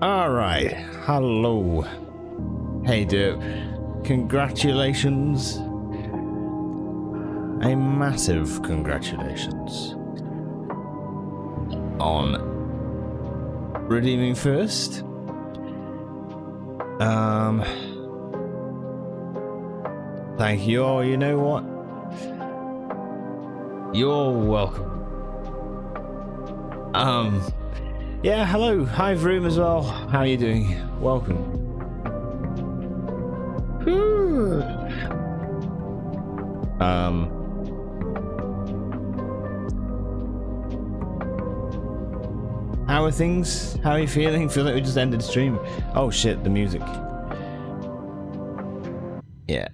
Alright, hello. Hey Derp, congratulations. A massive congratulations on redeeming first. Thank you all, you know what? You're welcome. Yeah, hello, Hive Room as well. How are you doing? Welcome. Whew. How are things? How are you feeling? Feel like we just ended stream. Oh shit, the music. Yeah.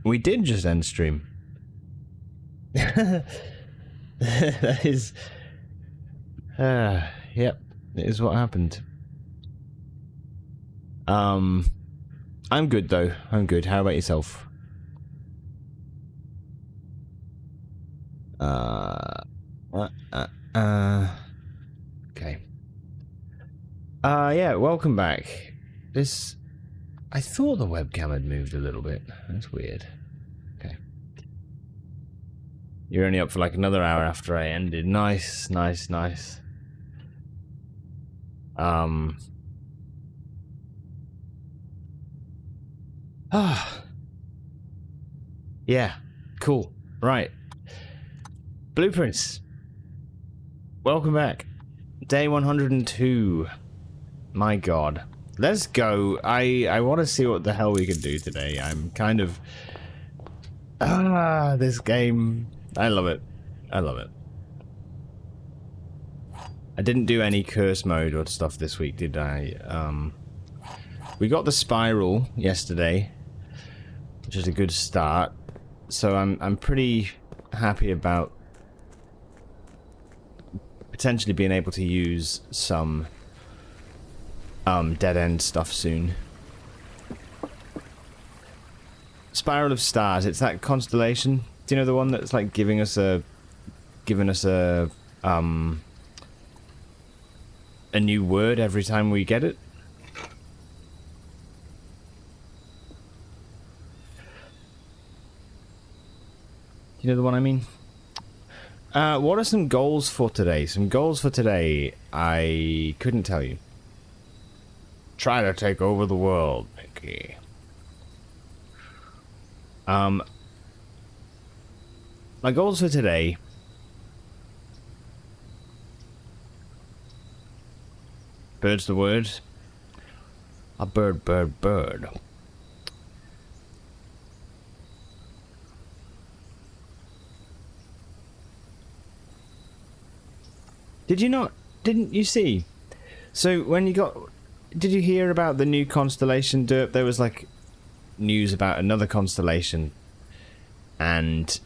We did just end stream. That is... yep, it is what happened. I'm good though. I'm good. How about yourself? Okay. Yeah, welcome back. I thought the webcam had moved a little bit. That's weird. Okay. You're only up for like another hour after I ended. Nice, nice, nice. Yeah, cool. Right. Blueprints. Welcome back. Day 102. My god. Let's go. I want to see what the hell we can do today. I'm kind of... this game. I love it. I love it. I didn't do any curse mode or stuff this week, did I? We got the spiral yesterday, which is a good start. So I'm pretty happy about potentially being able to use some dead end stuff soon. Spiral of Stars, it's that constellation. Do you know the one that's like giving us a new word every time we get it? You know the one I mean? What are some goals for today? Some goals for today, I couldn't tell you. Try to take over the world, Mickey. My goals for today... Bird's the word. A bird, bird, bird. Didn't you see? So when you got... Did you hear about the new constellation, Derp? There was like news about another constellation and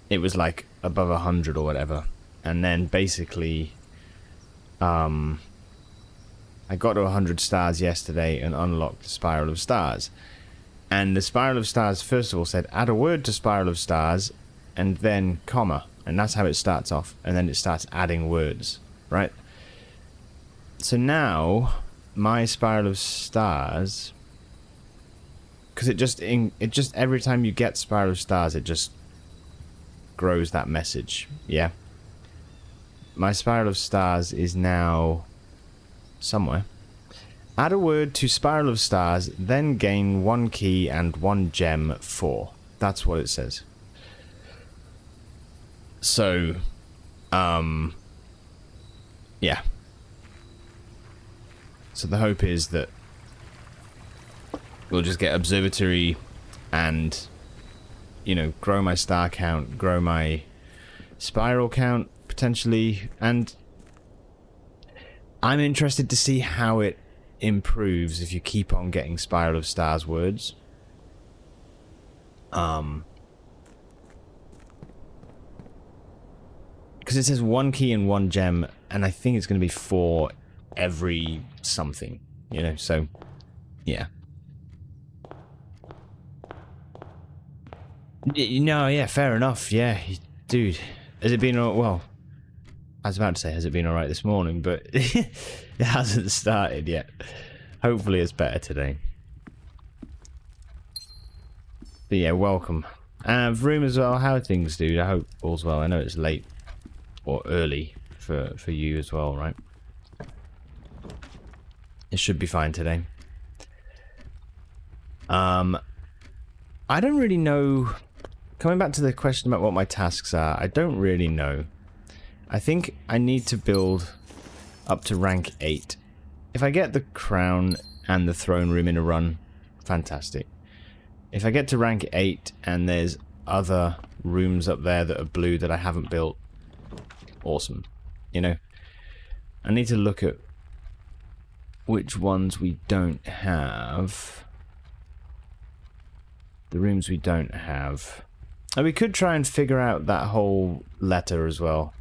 it was like above 100 or whatever. And then basically I got to 100 stars yesterday and unlocked the Spiral of Stars. And the Spiral of Stars first of all said add a word to Spiral of Stars and then comma. And that's how it starts off. And then it starts adding words, right? So now my Spiral of Stars, because it just every time you get Spiral of Stars it just grows that message. Yeah, my Spiral of Stars is now somewhere. Add a word to Spiral of Stars, then gain 1 key and 1 gem 4. That's what it says. So yeah, so the hope is that we'll just get observatory and, you know, grow my star count, grow my spiral count, potentially, and I'm interested to see how it improves if you keep on getting Spiral of Stars words. Because it says 1 key and 1 gem, and I think it's going to be 4 every something, you know, so, yeah. No, yeah, fair enough, yeah. Dude, has it been, well, I was about to say, has it been alright this morning? But it hasn't started yet. Hopefully it's better today. But yeah, welcome. Vroom as well, how are things, dude? I hope all's well. I know it's late or early for you as well, right? It should be fine today. I don't really know. Coming back to the question about what my tasks are, I don't really know. I think I need to build up to rank 8. If I get the crown and the throne room in a run, fantastic. If I get to rank 8 and there's other rooms up there that are blue that I haven't built, awesome. You know, I need to look at which ones we don't have. The rooms we don't have. And we could try and figure out that whole letter as well.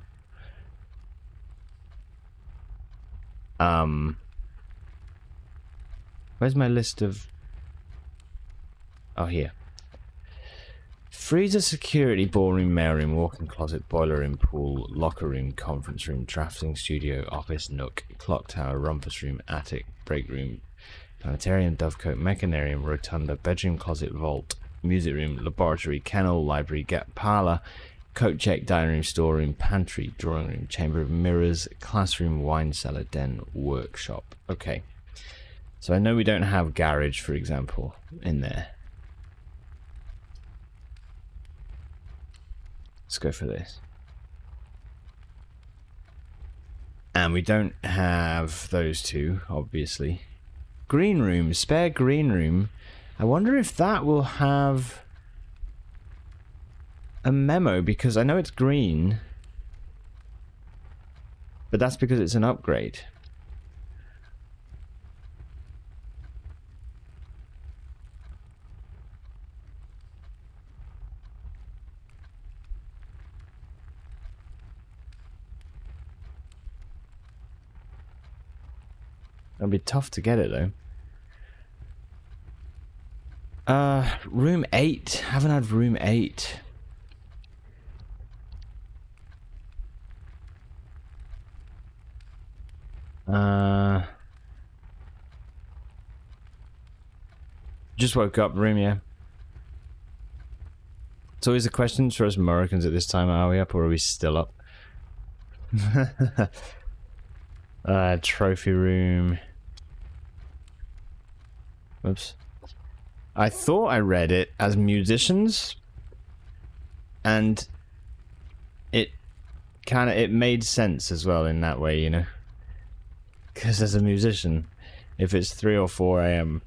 Where's my list of... Oh, here. Freezer, security, ballroom, mailroom, walk-in closet, boiler room, pool, locker room, conference room, drafting studio, office, nook, clock tower, rumpus room, attic, break room, planetarium, dovecote, mechanarium, rotunda, bedroom, closet, vault, music room, laboratory, kennel, library, parlour, coat check, dining room, storeroom, pantry, drawing room, chamber of mirrors, classroom, wine cellar, den, workshop. Okay. So I know we don't have garage, for example, in there. Let's go for this. And we don't have those two, obviously. Green room, spare green room. I wonder if that will have a memo, because I know it's green. But that's because it's an upgrade. It'll be tough to get it though. Room 8. Haven't had room 8. Just woke up, room, yeah. It's always a question for us Americans at this time. Are we up or are we still up? Trophy room. Whoops. I thought I read it as musicians, and it made sense as well in that way, you know. Because as a musician, if it's 3 or 4 a.m.,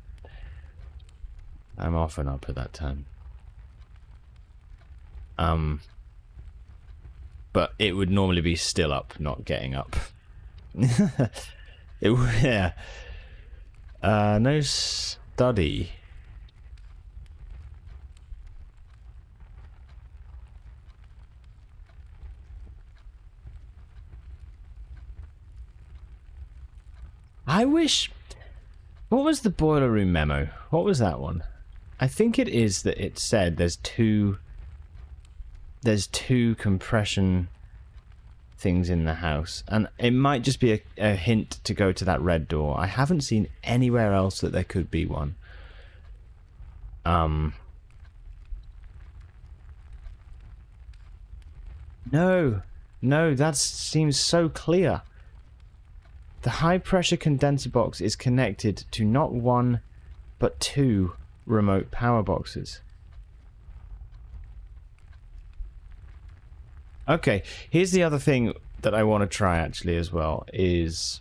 I'm often up at that time. But it would normally be still up, not getting up. Yeah. No study. I wish... What was the boiler room memo? What was that one? I think it is that it said there's two compression things in the house, and it might just be a hint to go to that red door. I haven't seen anywhere else that there could be one. No, that seems so clear. The high pressure condenser box is connected to not 1 but 2 remote power boxes. Okay, here's the other thing that I want to try actually as well is...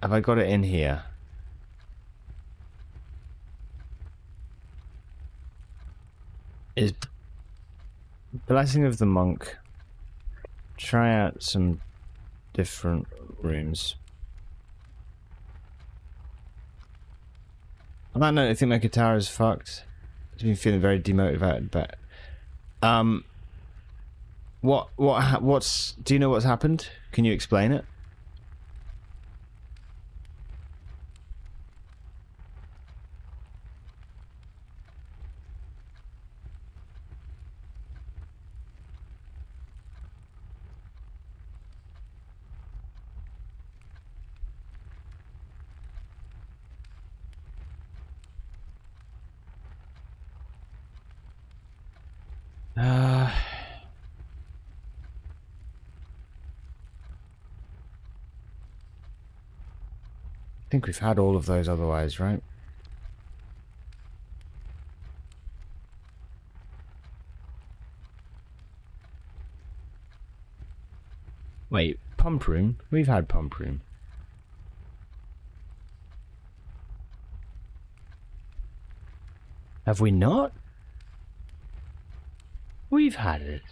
Have I got it in here? Is Blessing of the Monk. Try out some different rooms. On that note, I think my guitar is fucked. I've been feeling very demotivated, but... What's... Do you know what's happened? Can you explain it? I think we've had all of those otherwise, right? Wait, pump room? We've had pump room. Have we not? We've had it.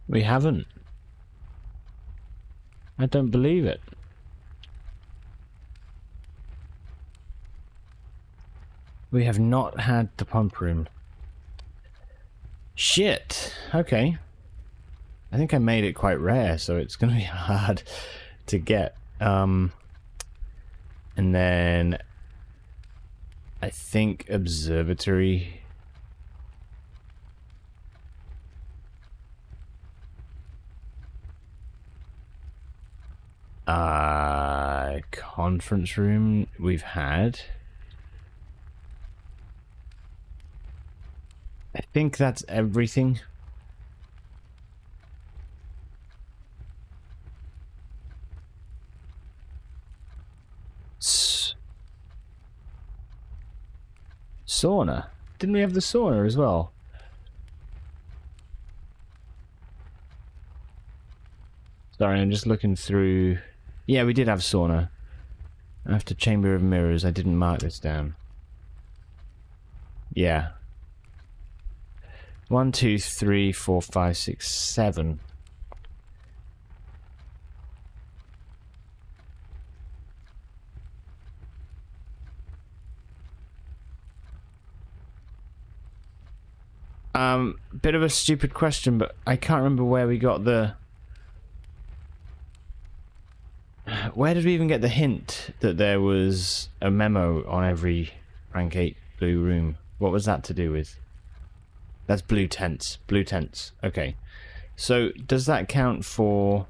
We haven't. I don't believe it. We have not had the pump room. Shit. Okay. I think I made it quite rare, so it's going to be hard to get. And then I think observatory. Conference room we've had. I think that's everything. Sauna. Didn't we have the sauna as well? Sorry, I'm just looking through. Yeah, we did have sauna. After Chamber of Mirrors, I didn't mark this down. Yeah. 1, 2, 3, 4, 5, 6, 7. Bit of a stupid question, but I can't remember where we got the... Where did we even get the hint that there was a memo on every rank 8 blue room? What was that to do with? That's blue tents. Blue tents. Okay. So, does that count for...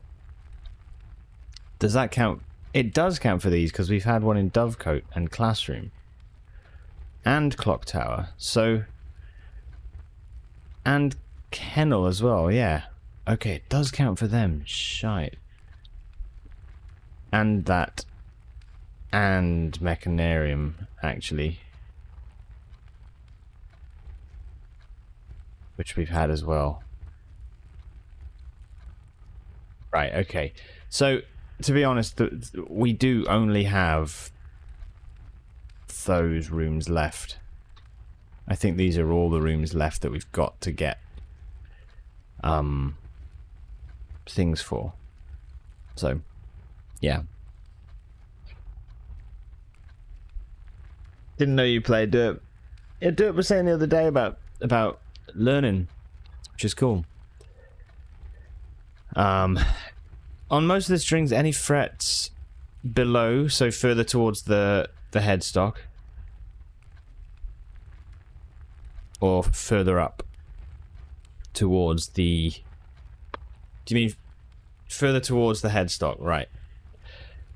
Does that count... It does count for these, because we've had one in Dovecote and Classroom. And Clock Tower. So... And Kennel as well, yeah. Okay, it does count for them. Shite. And that. And Mechanarium, actually. Which we've had as well. Right, okay. So, to be honest, we do only have those rooms left. I think these are all the rooms left that we've got to get things for. So, yeah. Didn't know you played Dirt. Yeah, Dirt was saying the other day about learning, which is cool. On most of the strings, any frets below, so further towards the headstock, or further up towards the... Do you mean further towards the headstock? Right.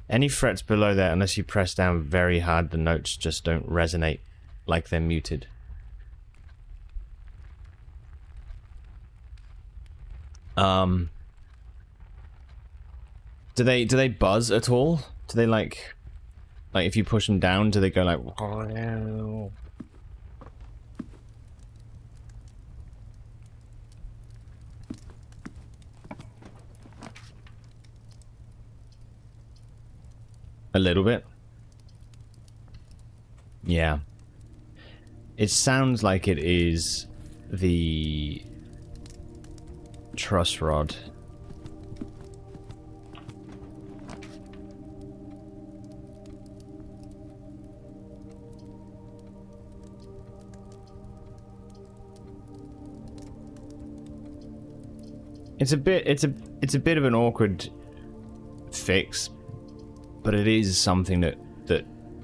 Any frets below there, unless you press down very hard, the notes just don't resonate like they're muted. Do they buzz at all? Do they like if you push them down, do they go like... A little bit. Yeah. It sounds like it is the truss rod. It's a bit of an awkward fix, but it is something that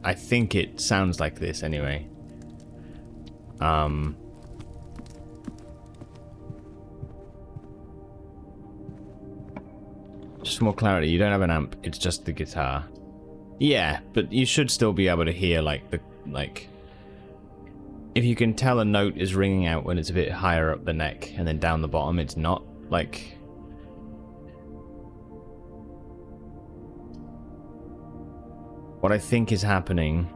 I think it sounds like this anyway. Just for more clarity, you don't have an amp, it's just the guitar. Yeah, but you should still be able to hear if you can tell a note is ringing out when it's a bit higher up the neck and then down the bottom it's not, like... What I think is happening...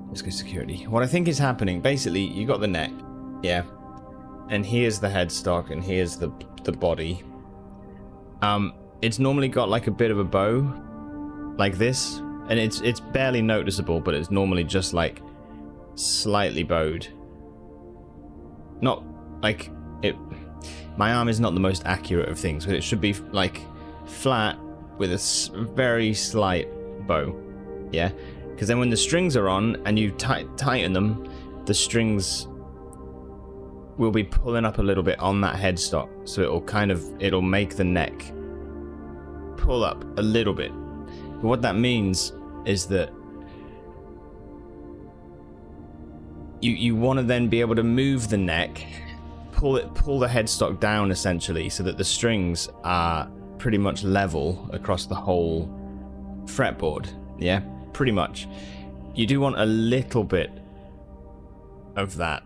let's go security. What I think is happening, basically, you got the neck, yeah? And here's the headstock, and here's the body. It's normally got like a bit of a bow, like this, and it's barely noticeable, but it's normally just like slightly bowed. Not like it. My arm is not the most accurate of things, but it should be like flat with a very slight bow, yeah. Because then when the strings are on and you tighten them, the strings will be pulling up a little bit on that headstock, so it'll make the neck pull up a little bit. But what that means is that you want to then be able to move the neck, pull the headstock down essentially, so that the strings are pretty much level across the whole fretboard. Yeah, pretty much. You do want a little bit of that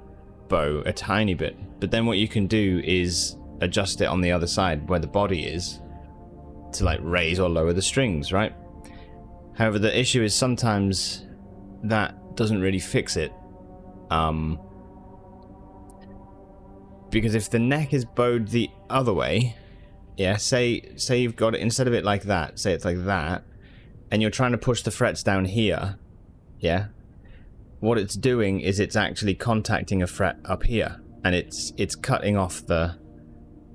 bow, a tiny bit, but then what you can do is adjust it on the other side where the body is to like raise or lower the strings, right? However, the issue is sometimes that doesn't really fix it, because if the neck is bowed the other way, yeah, say you've got it, instead of it like that, say it's like that, and you're trying to push the frets down here, yeah, what it's doing is it's actually contacting a fret up here, and it's cutting off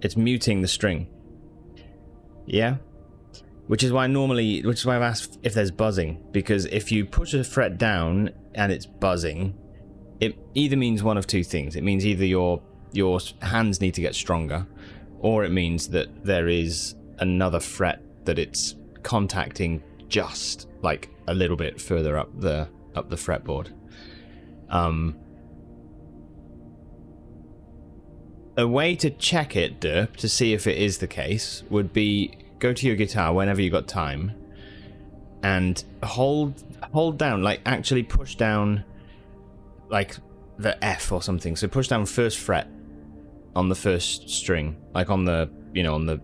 it's muting the string. Yeah? Which is why I've asked if there's buzzing, because if you push a fret down and it's buzzing, it either means one of two things. It means either your hands need to get stronger, or it means that there is another fret that it's contacting just like a little bit further up the fretboard. A way to check it, Derp, to see if it is the case, would be go to your guitar whenever you got time and hold down, like actually push down like the F or something. So push down first fret on the first string, like on the, on the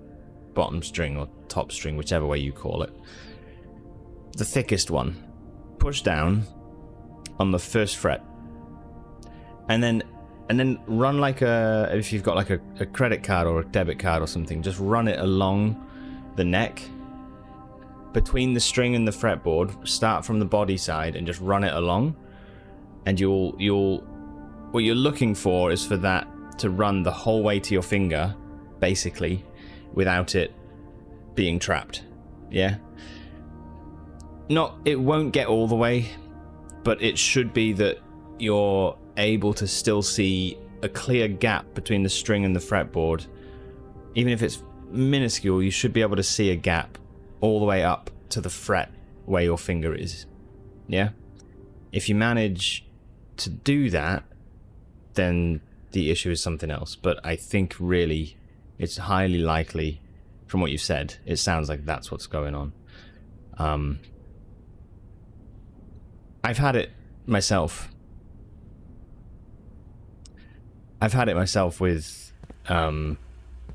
bottom string or top string, whichever way you call it. The thickest one. Push down on the first fret. And then run like if you've got like a credit card or a debit card or something, just run it along the neck between the string and the fretboard. Start from the body side and just run it along, and what you're looking for is for that to run the whole way to your finger, basically, without it being trapped. Yeah. It won't get all the way, but it should be that you're able to still see a clear gap between the string and the fretboard. Even if it's minuscule, you should be able to see a gap all the way up to the fret where your finger is. Yeah? If you manage to do that, then the issue is something else. But I think really it's highly likely, from what you've said, it sounds like that's what's going on. I've had it myself.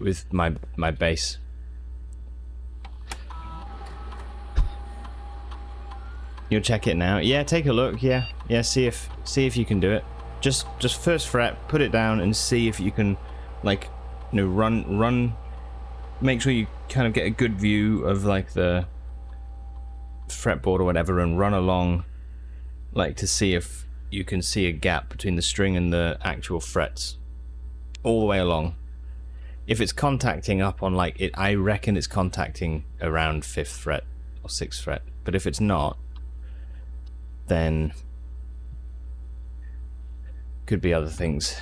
with my bass. You'll check it now. Yeah, take a look. Yeah, see if you can do it. Just first fret, put it down, and see if you can, like, run. Make sure you kind of get a good view of like the fretboard or whatever and run along, like, to see if you can see a gap between the string and the actual frets all the way along. If it's contacting up on, like, it, I reckon it's contacting around 5th fret or 6th fret, but if it's not, then could be other things.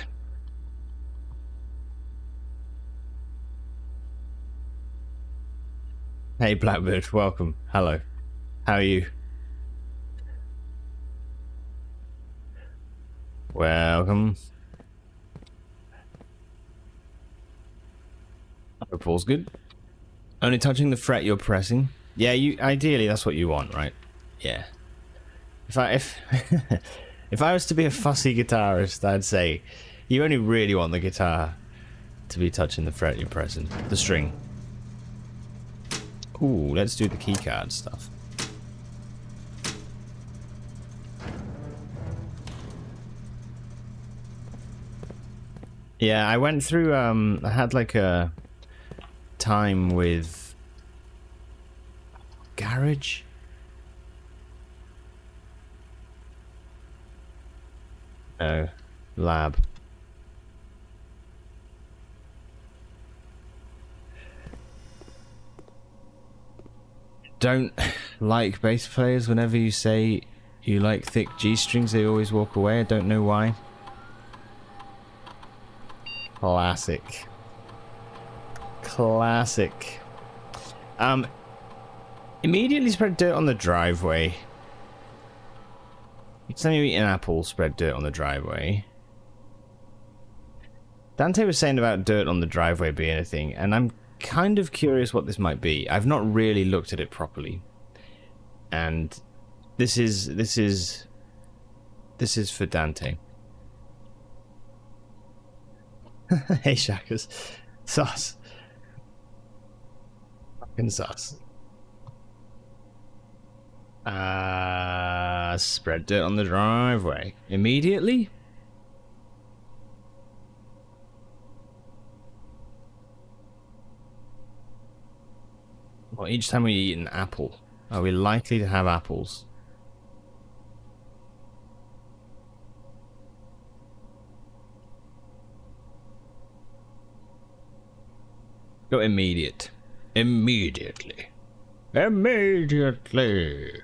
Hey Blackbird, welcome. Hello. How are you? Welcome. Hope all's good. Only touching the fret you're pressing. Yeah, you ideally that's what you want, right? Yeah. If if I was to be a fussy guitarist, I'd say you only really want the guitar to be touching the fret you're pressing, the string. Ooh, let's do the keycard stuff. Yeah, I went through, I had like a time with Garage. No, Lab. Don't like bass players. Whenever you say you like thick G strings, they always walk away. I don't know why. Classic. Classic. Immediately spread dirt on the driveway. Each time you eat an apple, spread dirt on the driveway. Dante was saying about dirt on the driveway being a thing, and I'm kind of curious what this might be. I've not really looked at it properly. And this is for Dante. Hey Shackers. Sus. Fucking sus. Spread dirt on the driveway. Immediately? Well, each time we eat an apple, are we likely to have apples? Go immediate. Immediately. Immediately.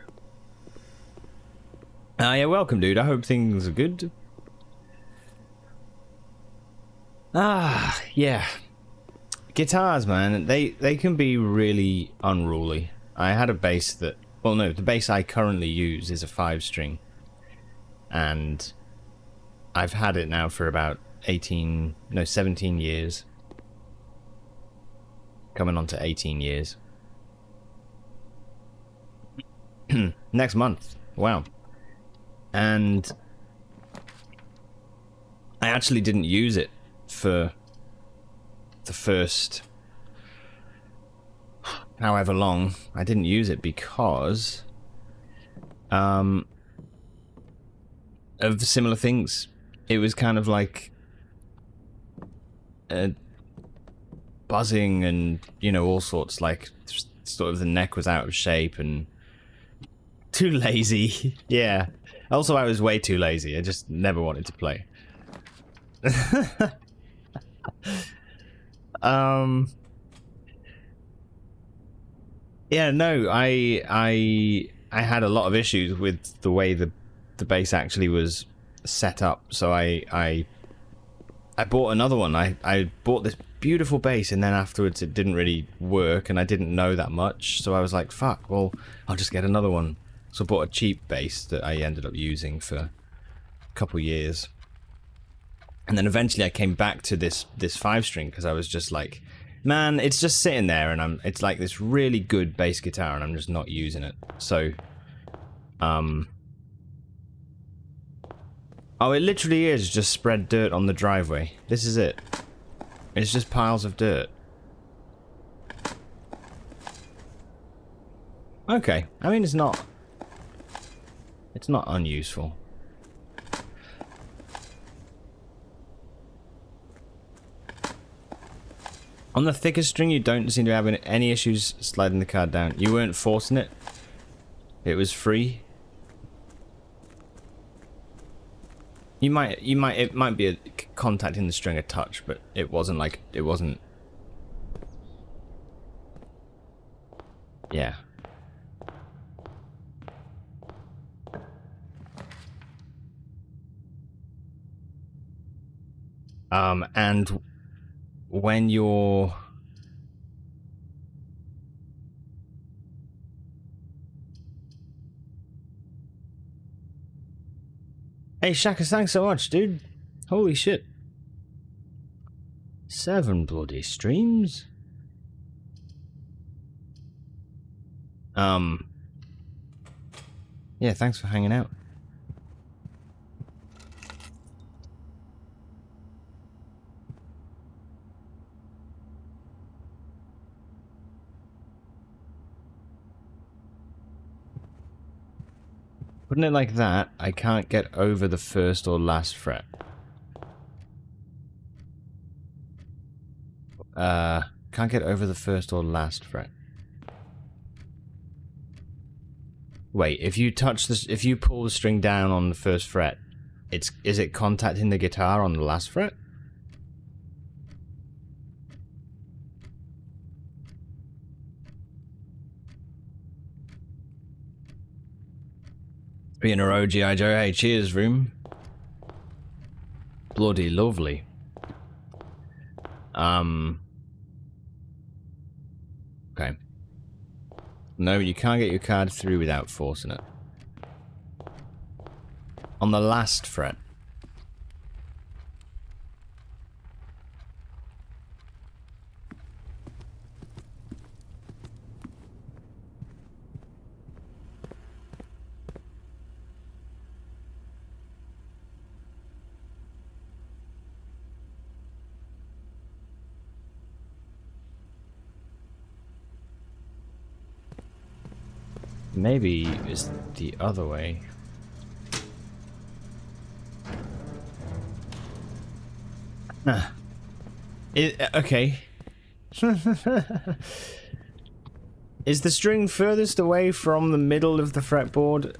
Yeah, welcome, dude. I hope things are good. Yeah. Guitars, man, they can be really unruly. I had a bass that... Well, no, the bass I currently use is a 5-string. And I've had it now for about 17 years. Coming on to 18 years. Next month. Wow. And I actually didn't use it for the first however long. I didn't use it because of similar things. It was kind of like buzzing and, you know, all sorts, like sort of the neck was out of shape and too lazy. Yeah. Also, I was way too lazy. I just never wanted to play. Yeah, no, I had a lot of issues with the way the bass actually was set up, so I bought another one. I bought this beautiful bass, and then afterwards it didn't really work, and I didn't know that much, so I was like, fuck, well, I'll just get another one. So I bought a cheap bass that I ended up using for a couple years. And then eventually I came back to this 5-string because I was just like, man, it's just sitting there, and it's like this really good bass guitar, and I'm just not using it. So, oh, it literally is just spread dirt on the driveway. This is it. It's just piles of dirt. Okay, I mean, it's not unuseful. On the thicker string, you don't seem to have any issues sliding the card down. You weren't forcing it? It was free. It might be a contacting the string a touch, but it wasn't like, it wasn't. Yeah. And when you're... Hey, Shaka, thanks so much, dude. Holy shit. 7 bloody streams? Yeah, thanks for hanging out. Putting it like that, I can't get over the first or last fret. Can't get over the first or last fret. Wait, if you touch this, if you pull the string down on the first fret, is it contacting the guitar on the last fret? Being a row, G.I. Joe. Hey, cheers, room. Bloody lovely. Okay. No, you can't get your card through without forcing it. On the last fret. Maybe it's the other way. Okay. Is the string furthest away from the middle of the fretboard?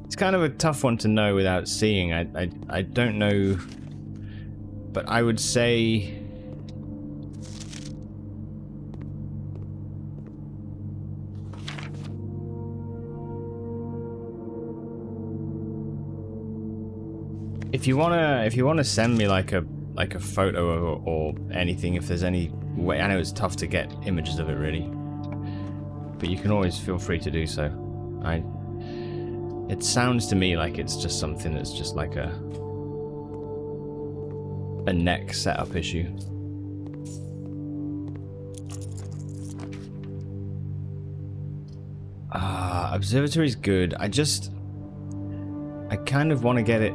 It's kind of a tough one to know without seeing. I don't know, but I would say... If you wanna send me like a photo or anything, if there's any way, I know it's tough to get images of it really, but you can always feel free to do so. It sounds to me like it's just something that's just like a neck setup issue. Observatory's good. I kind of want to get it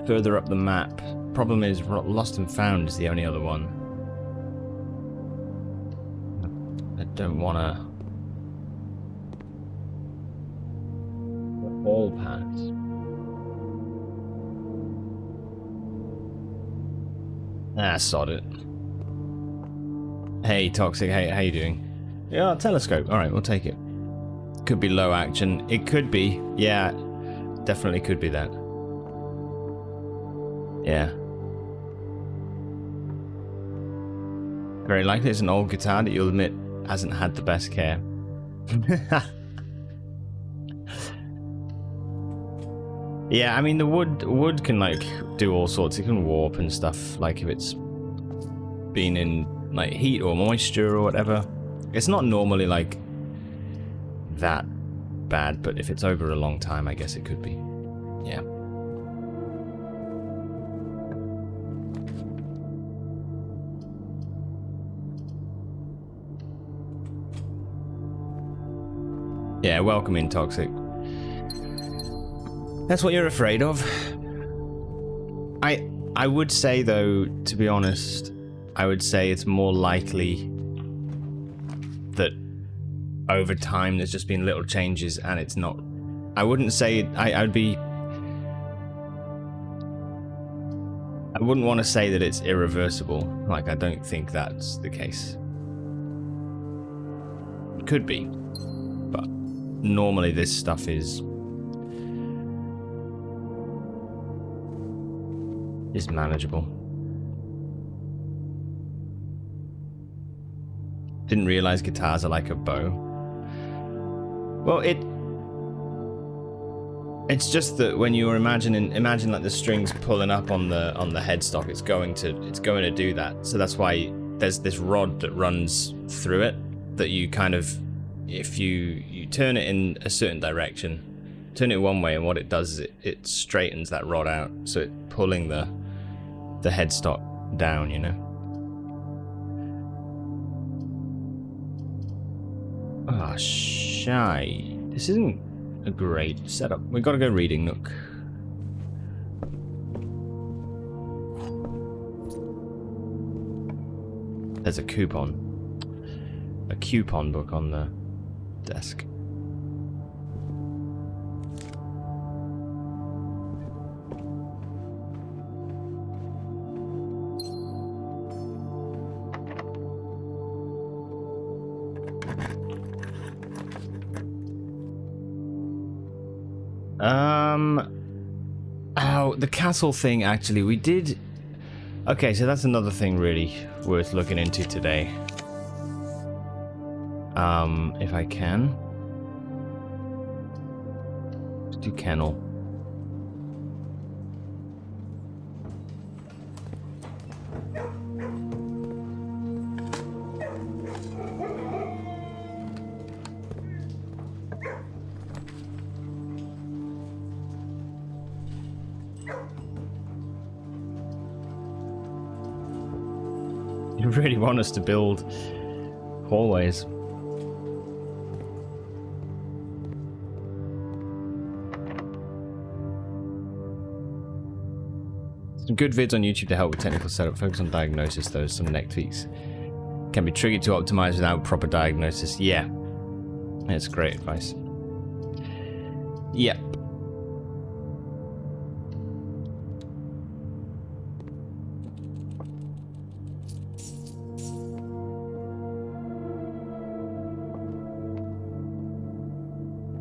further up the map. Problem is, Lost and Found is the only other one. I don't want to... all paths. Ah, sod it. Hey, Toxic, hey, how you doing? Yeah, telescope. Alright, we'll take it. Could be low action. It could be. Yeah, definitely could be that. Yeah. Very likely it's an old guitar that you'll admit hasn't had the best care. Yeah, I mean the wood can like do all sorts. It can warp and stuff, like if it's been in like heat or moisture or whatever. It's not normally like that bad, but if it's over a long time, I guess it could be. Yeah. Yeah, welcome in, Toxic. That's what you're afraid of. I would say, though, to be honest, I would say it's more likely that over time there's just been little changes and it's not... I wouldn't say... I'd be... I wouldn't want to say that it's irreversible. Like, I don't think that's the case. It could be. But normally this stuff is manageable. Didn't realize guitars are like a bow. Well, it's just that when you're imagine like the strings pulling up on the headstock, it's going to do that. So that's why there's this rod that runs through it that you kind of, if you turn it in a certain direction, turn it one way, and what it does is it straightens that rod out, so it's pulling the headstock down, you know. Ah, shy. This isn't a great setup. We've got to go reading nook. There's a coupon book on the desk. Oh, the castle thing, actually, we did... Okay, so that's another thing really worth looking into today. If I can. Let's do kennel. You really want us to build hallways. Some good vids on YouTube to help with technical setup. Focus on diagnosis, though. Some neck tweaks can be triggered to optimize without proper diagnosis. Yeah. That's great advice. Yep.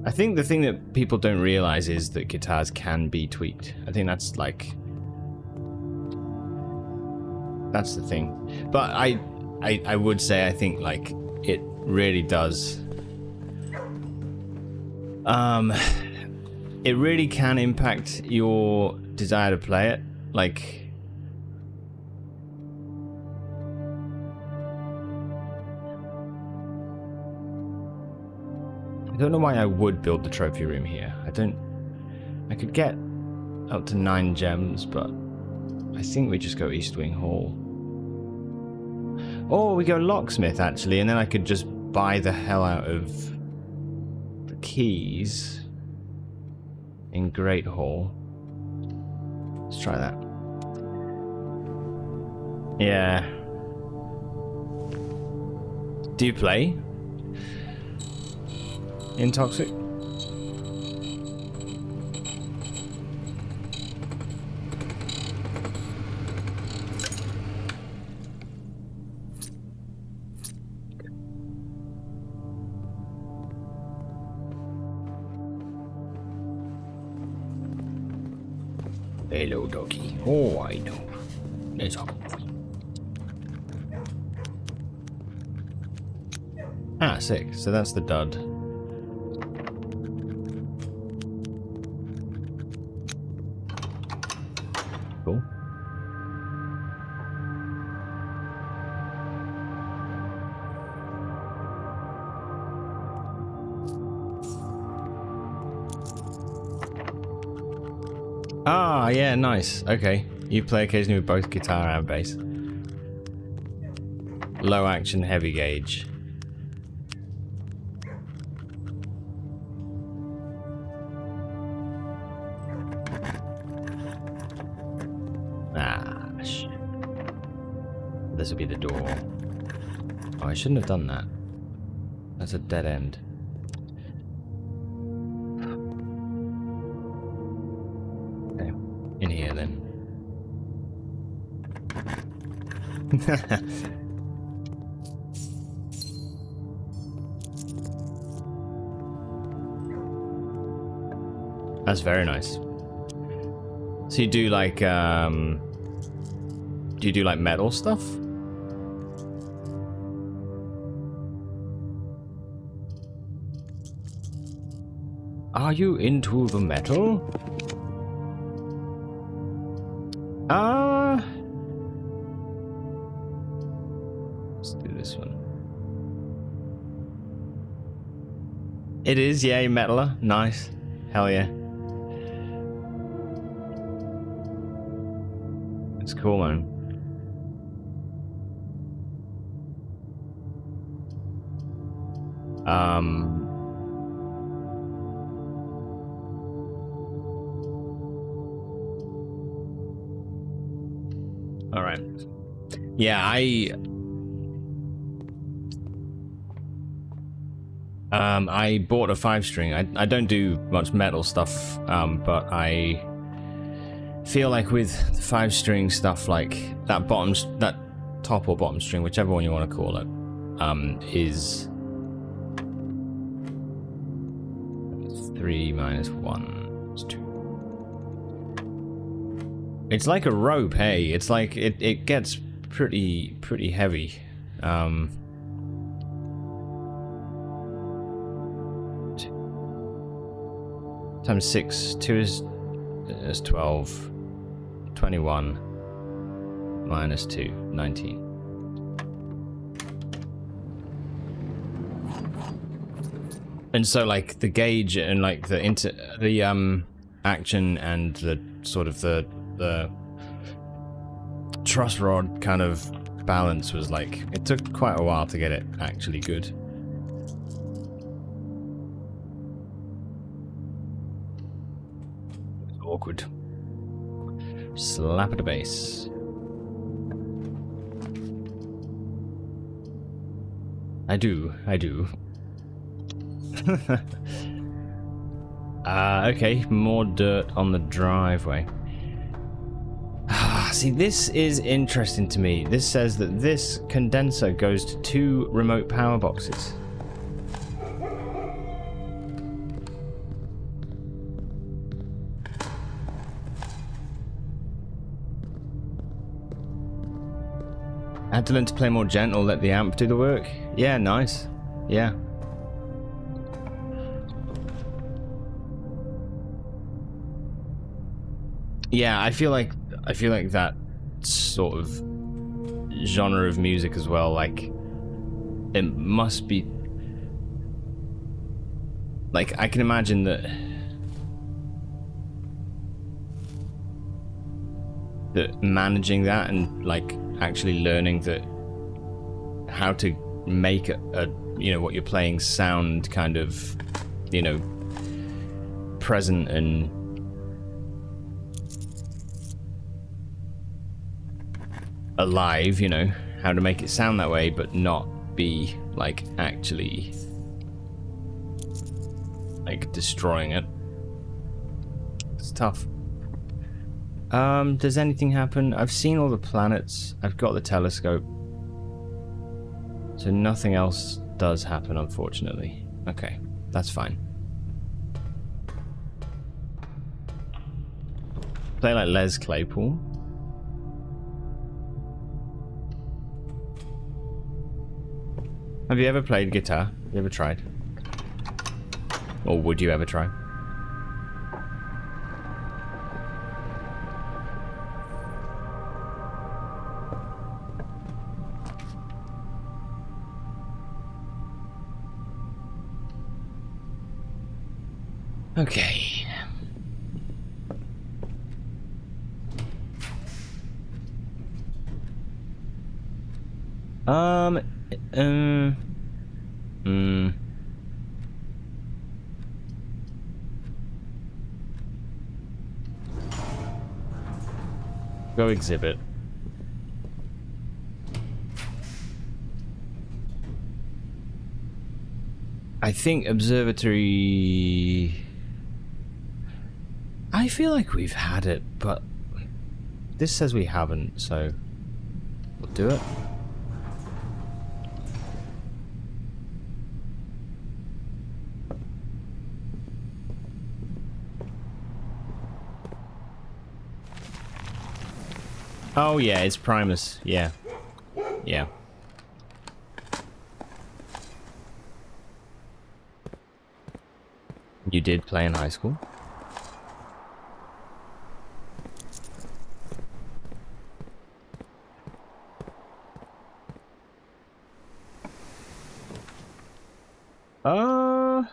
I think the thing that people don't realize is that guitars can be tweaked. I think that's like... That's the thing. But I would say I think like it really does... it really can impact your desire to play it. Like... I don't know why I would build the trophy room here. I could get up to 9 gems, but I think we just go East Wing Hall. Or we go locksmith, actually, and then I could just buy the hell out of the keys in Great Hall. Let's try that. Yeah. Do you play in Toxic? Hello, doggy. Oh, I know. Let's hop. Ah, sick. So that's the dud. Cool. Ah, yeah, nice. Okay. You play occasionally with both guitar and bass. Low action, heavy gauge. Ah, shit. This will be the door. Oh, I shouldn't have done that. That's a dead end. In here then. That's very nice. So you do like, do you do like metal stuff? Are you into the metal? Let's do this one. It is, yeah, you metaler. Nice. Hell yeah. It's cool, man. All right. Yeah, I bought a 5-string. I don't do much metal stuff, but I feel like with 5-string stuff, like that top or bottom string, whichever one you want to call it, is 3 minus 1 is 2. It's like a rope, hey. It's like it gets pretty heavy. Times 6, 2 is 12, 21, minus 2, 19. And so like the gauge and like the action and the sort of the truss rod kind of balance was like, it took quite a while to get it actually good. Awkward. Slap at the base. I do. Okay, more dirt on the driveway. See, this is interesting to me. This says that this condenser goes to 2 remote power boxes. I had to learn to play more gentle, let the amp do the work. Yeah, nice. Yeah. Yeah, I feel like that sort of genre of music as well, like it must be like, I can imagine that managing that and like actually learning that how to make a you know, what you're playing sound kind of, you know, present and alive, you know, how to make it sound that way but not be like actually like destroying it. It's tough. Does anything happen? I've seen all the planets. I've got the telescope. So nothing else does happen, unfortunately. Okay, that's fine. Play like Les Claypool. Have you ever played guitar? Have you ever tried? Or would you ever try? Okay. Go exhibit. I think observatory... I feel like we've had it, but this says we haven't, so We'll do it. Oh yeah, it's Primus. Yeah. Yeah. You did play in high school? Uh...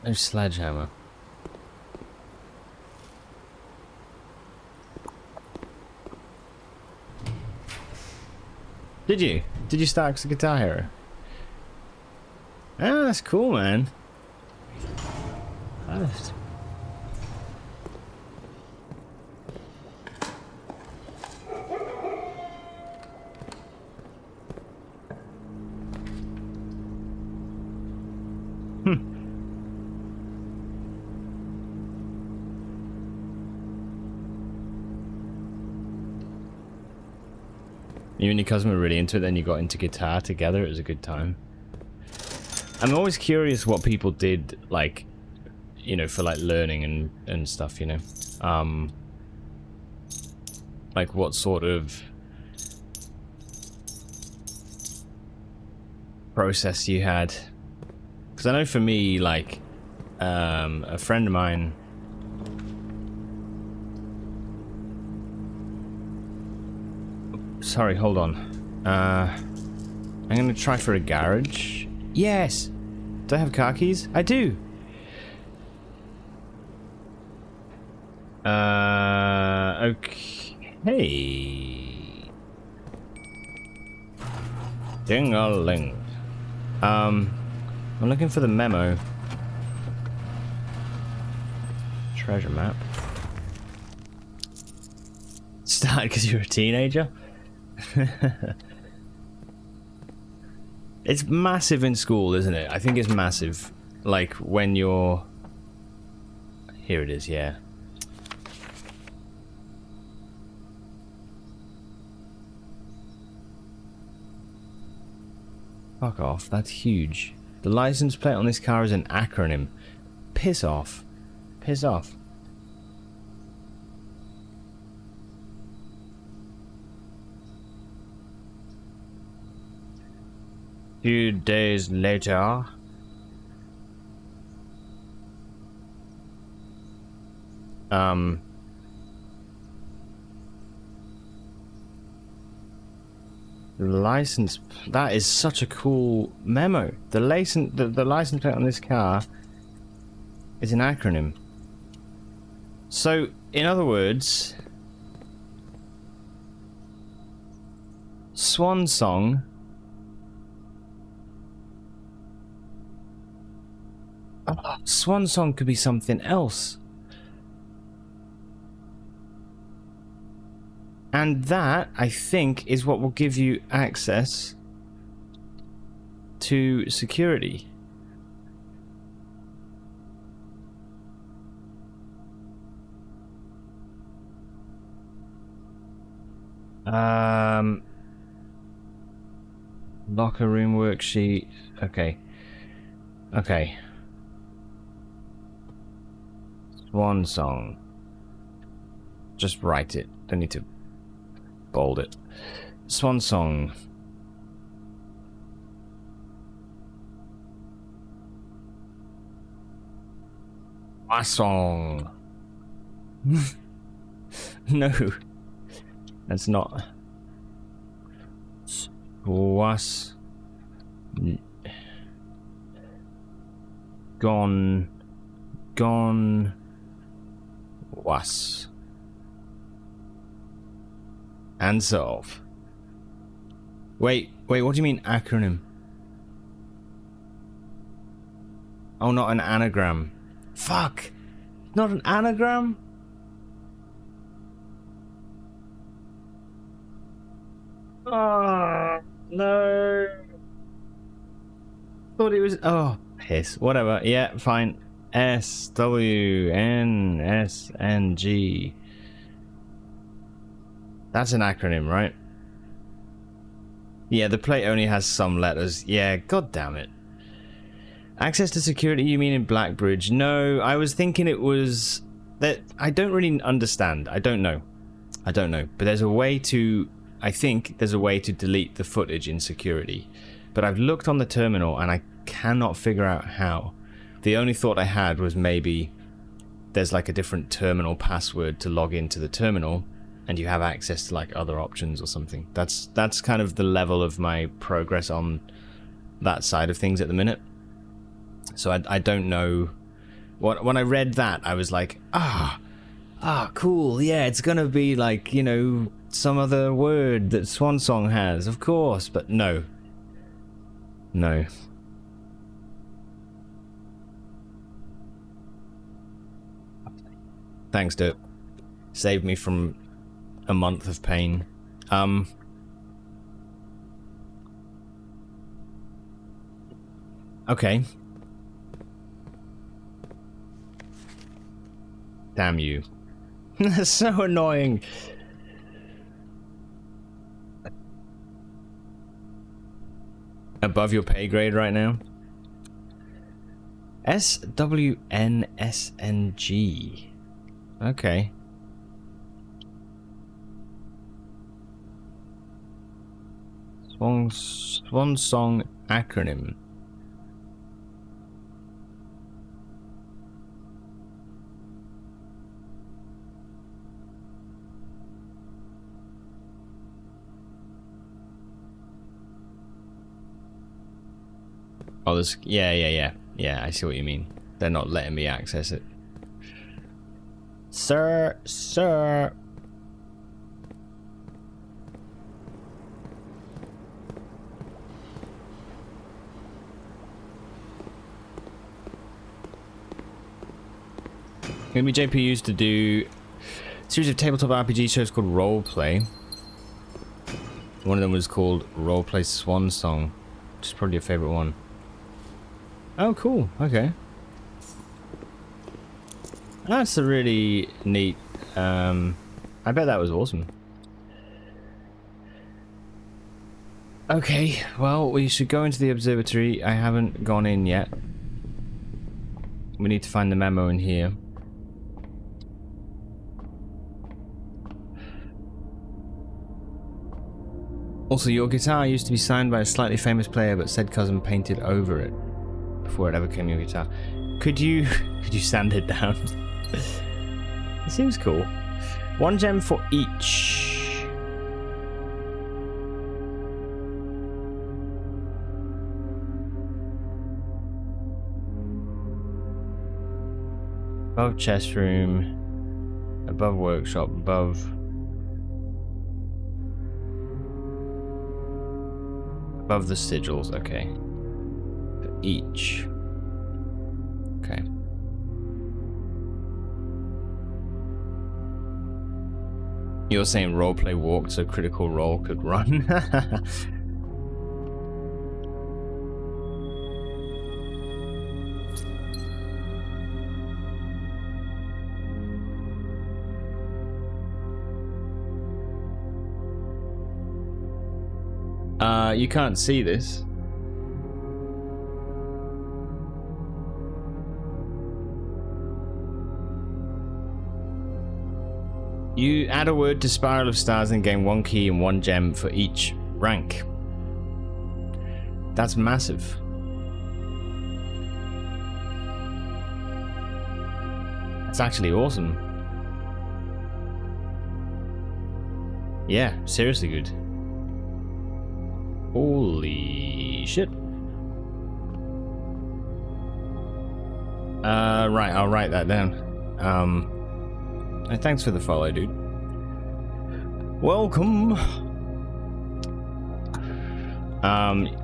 No sledgehammer. Did you? Did you start as a Guitar Hero? Ah, that's cool, man. That's... You and your cousin were really into it, then you got into guitar together. It was a good time. I'm always curious what people did, like, you know, for like learning and stuff, you know. Like what sort of process you had. Because I know for me, like, a friend of mine... Sorry, hold on. I'm gonna try for a garage. Yes! Do I have car keys? I do! Okay. Ding-a-ling. I'm looking for the memo. Treasure map. Started because you're a teenager? It's massive in school, isn't it? I think it's massive. Like, when you're... Here it is, yeah. Fuck off, that's huge. The license plate on this car is an acronym. Piss off. Piss off. Few days later. License. That is such a cool memo. The license plate on this car is an acronym. So, in other words, Swan Song. Swan Song could be something else. And that, I think, is what will give you access to security. Locker room worksheet. Okay. Okay. Swan Song. Just write it. Don't need to bold it. Swan Song. My song. No. That's not. Was gone was and solve. Wait, what do you mean acronym? Oh, not an anagram. Fuck! Not an anagram? Oh, no. thought it was... Oh, piss. Whatever. Yeah, fine. SWNSNG. That's an acronym, right? Yeah, the plate only has some letters. Yeah, god damn it. Access to security, you mean in Blackbridge? No, I was thinking it was... that I don't really understand. I don't know. But there's a way to... I think there's a way to delete the footage in security. But I've looked on the terminal and I cannot figure out how. The only thought I had was maybe there's like a different terminal password to log into the terminal and you have access to like other options or something. That's kind of the level of my progress on that side of things at the minute. So I don't know. When I read that, I was like, cool, yeah, it's gonna be like, you know, some other word that Swansong has, of course, but no. No. Thanks, Dirk. Saved me from a month of pain. Okay. Damn you. That's so annoying. Above your pay grade right now? SWNSNG. Okay. Swansong acronym. Oh, this... Yeah, I see what you mean. They're not letting me access it. Sir. Maybe JP used to do a series of tabletop RPG shows called Roleplay. One of them was called Roleplay Swansong, which is probably your favorite one. Oh, cool. Okay. That's a really neat... I bet that was awesome. Okay, well, we should go into the observatory. I haven't gone in yet. We need to find the memo in here. Also, your guitar used to be signed by a slightly famous player, but said cousin painted over it before it ever became your guitar. Could you sand it down? It seems cool. 1 gem for each. Above chest room, above workshop, above the sigils. Okay. For each. Okay. You're saying roleplay walked so Critical Role could run? You can't see this. You add a word to Spiral of Stars and gain 1 key and 1 gem for each rank. That's massive. That's actually awesome. Yeah, seriously good. Holy shit. Right, I'll write that down. Thanks for the follow, dude. Welcome.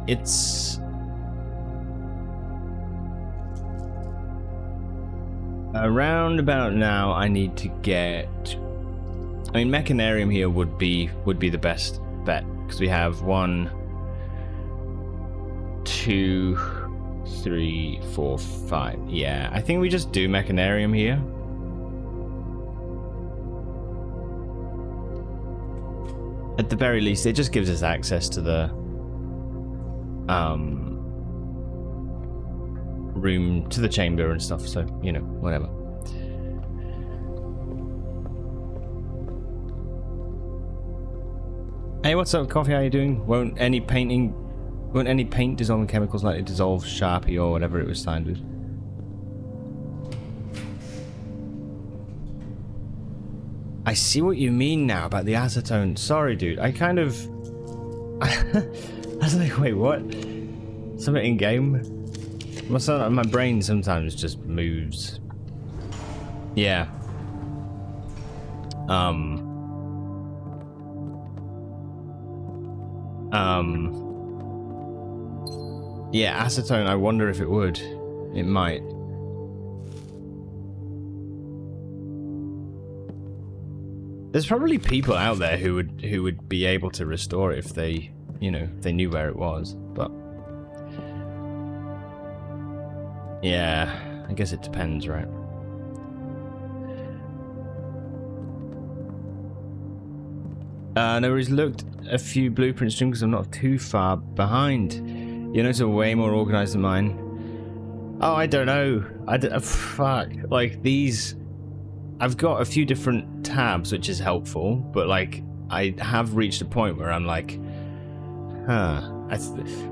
It's around about now. I need to get... I mean, Mechanarium here would be the best bet, because we have 1, 2, 3, 4, 5. Yeah, I think we just do Mechanarium here. At the very least, it just gives us access to the room, to the chamber and stuff, so, you know, whatever. Hey, what's up, Coffee? How you doing? Won't any paint dissolving chemicals likely dissolve Sharpie or whatever it was signed with? I see what you mean now about the acetone. Sorry, dude. I kind of... I was like, wait, what? Something in game? My brain sometimes just moves. Yeah. Yeah, acetone, I wonder if it would. It might. There's probably people out there who would be able to restore it if they, you know, they knew where it was, but yeah, I guess it depends, right? Nobody's looked a few blueprint streams because I'm not too far behind. Your notes are way more organized than mine. Oh, I don't know. Fuck. Like, these... I've got a few different tabs, which is helpful, but, like, I have reached a point where I'm like... Huh.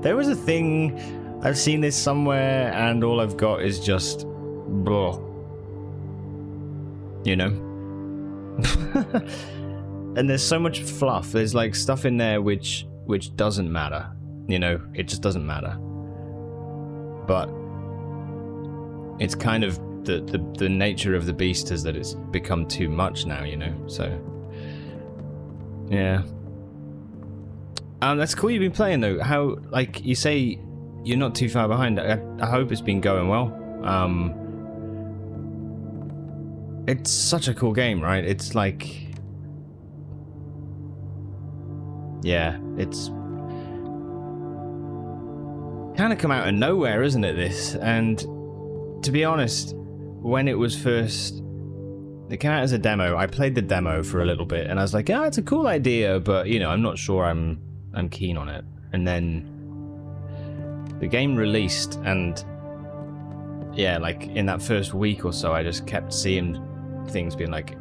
There was a thing... I've seen this somewhere, and all I've got is just... Blah. You know? And there's so much fluff. There's, like, stuff in there which doesn't matter. You know, it just doesn't matter. But it's kind of the nature of the beast is that it's become too much now, you know. So yeah. That's cool you've been playing though. How, like, you say you're not too far behind. I hope it's been going well. It's such a cool game, right? It's like, yeah, it's kind of come out of nowhere, isn't it, this? And to be honest, when it was first... It came out as a demo. I played the demo for a little bit, and I was like, it's a cool idea, but, you know, I'm not sure I'm keen on it. And then the game released, and yeah, like, in that first week or so, I just kept seeing things being like,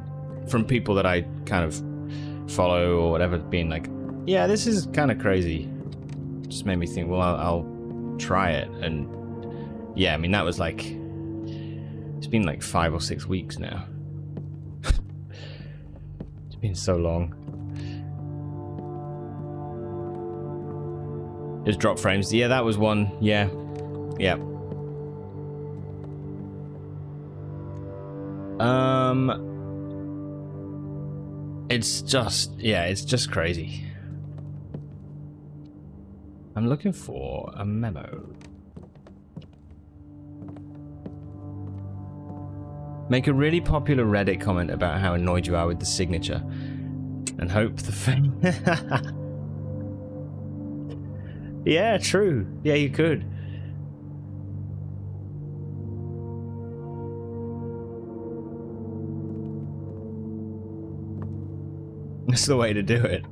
from people that I kind of follow or whatever, being like, yeah, this is kind of crazy. Just made me think, well, I'll try it. And yeah, I mean, that was like, it's been like 5 or 6 weeks now. It's been so long. Just drop frames. Yeah, that was one. Yeah. Yeah. It's just, yeah, it's just crazy. I'm looking for a memo. Make a really popular Reddit comment about how annoyed you are with the signature, and hope the thing. Yeah, true. Yeah, you could. That's the way to do it.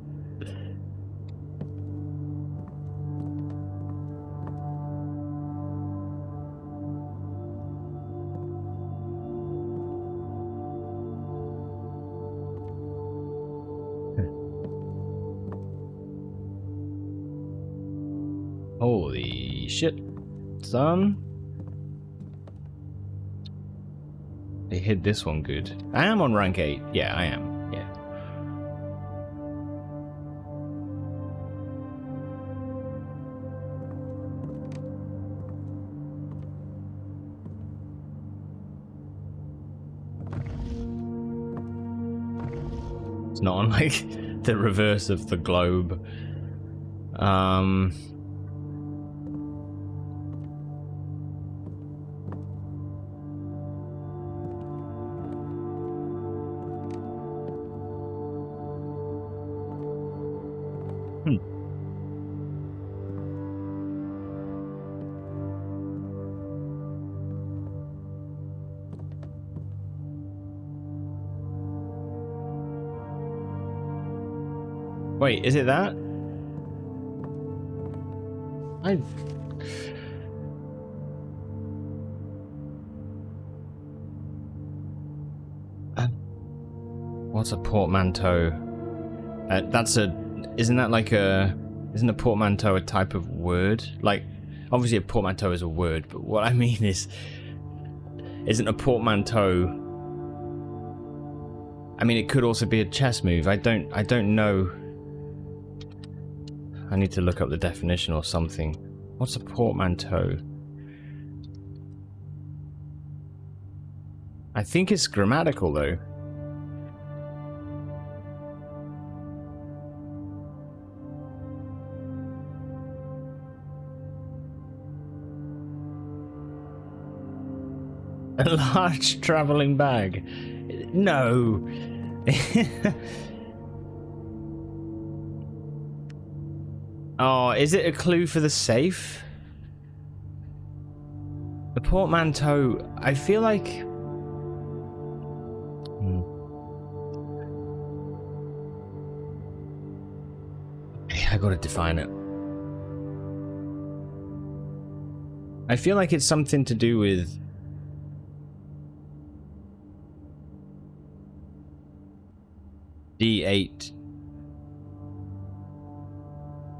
Holy shit, son. They hid this one good. I am on rank 8. Yeah, I am. Yeah. It's not on, like, the reverse of the globe. Wait, is it that? What's a portmanteau? Isn't a portmanteau a type of word? Like, obviously a portmanteau is a word, but what I mean is, isn't a portmanteau... I mean, it could also be a chess move. I don't know. I need to look up the definition or something. What's a portmanteau? I think it's grammatical, though. A large traveling bag. No. Oh, is it a clue for the safe? The portmanteau, I feel like... I gotta define it. I feel like it's something to do with... D8.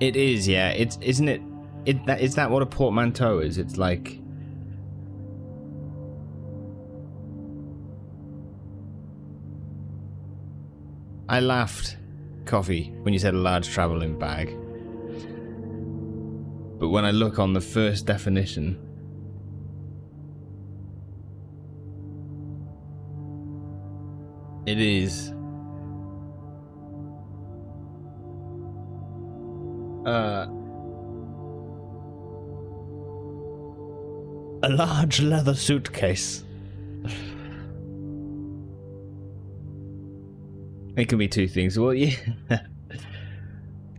It is, yeah. Isn't it? Is that what a portmanteau is? It's like... I laughed, Coffee, when you said a large traveling bag. But when I look on the first definition... It is... a large leather suitcase. It can be two things. Well, yeah.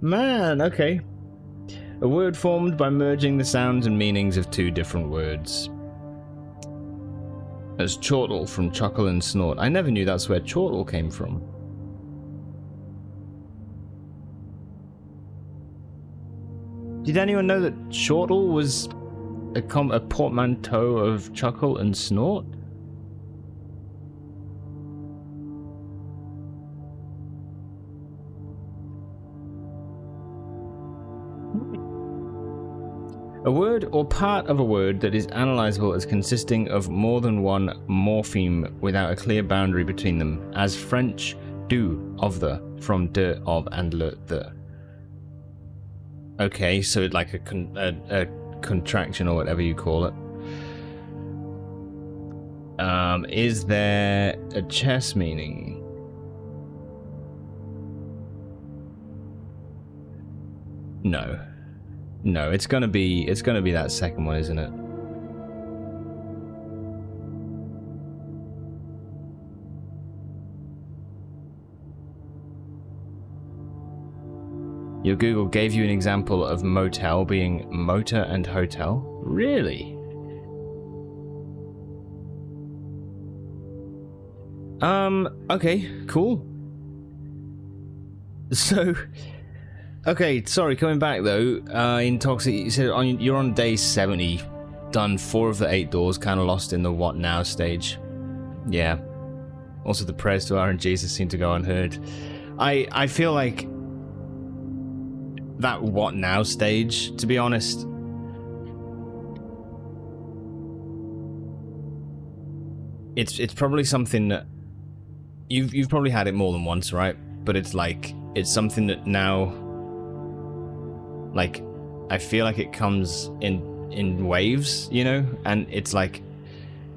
Man, okay. A word formed by merging the sounds and meanings of two different words. As chortle from chuckle and snort. I never knew that's where chortle came from. Did anyone know that chortle was a portmanteau of chuckle and snort? A word or part of a word that is analysable as consisting of more than one morpheme without a clear boundary between them, as French du, of the, from de, of, and le, the. Okay, so like a contraction or whatever you call it. Is there a chess meaning? No. No, it's gonna be that second one, isn't it? Your Google gave you an example of motel being motor and hotel? Really? Okay, cool. So, okay, sorry, coming back though, in Toxic, you said you're on day 70, done 4 of the 8 doors, kind of lost in the what now stage. Yeah. Also the prayers to our Jesus seem to go unheard. I feel like that what now stage, to be honest, it's probably something that you've probably had it more than once, right? But it's like it's something that now, like, I feel like it comes in waves, you know, and it's like,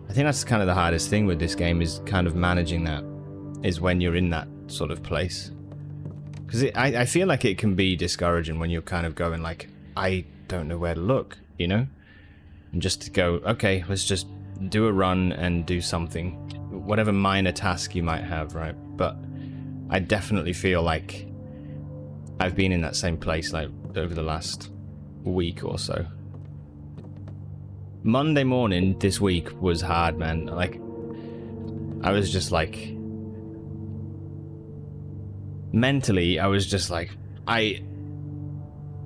I think that's kind of the hardest thing with this game, is kind of managing that, is when you're in that sort of place. Because I feel like it can be discouraging when you're kind of going like, I don't know where to look, you know? And just to go, okay, let's just do a run and do something. Whatever minor task you might have, right? But I definitely feel like I've been in that same place like over the last week or so. Monday morning this week was hard, man. Like, I was just like... mentally, I was just like, I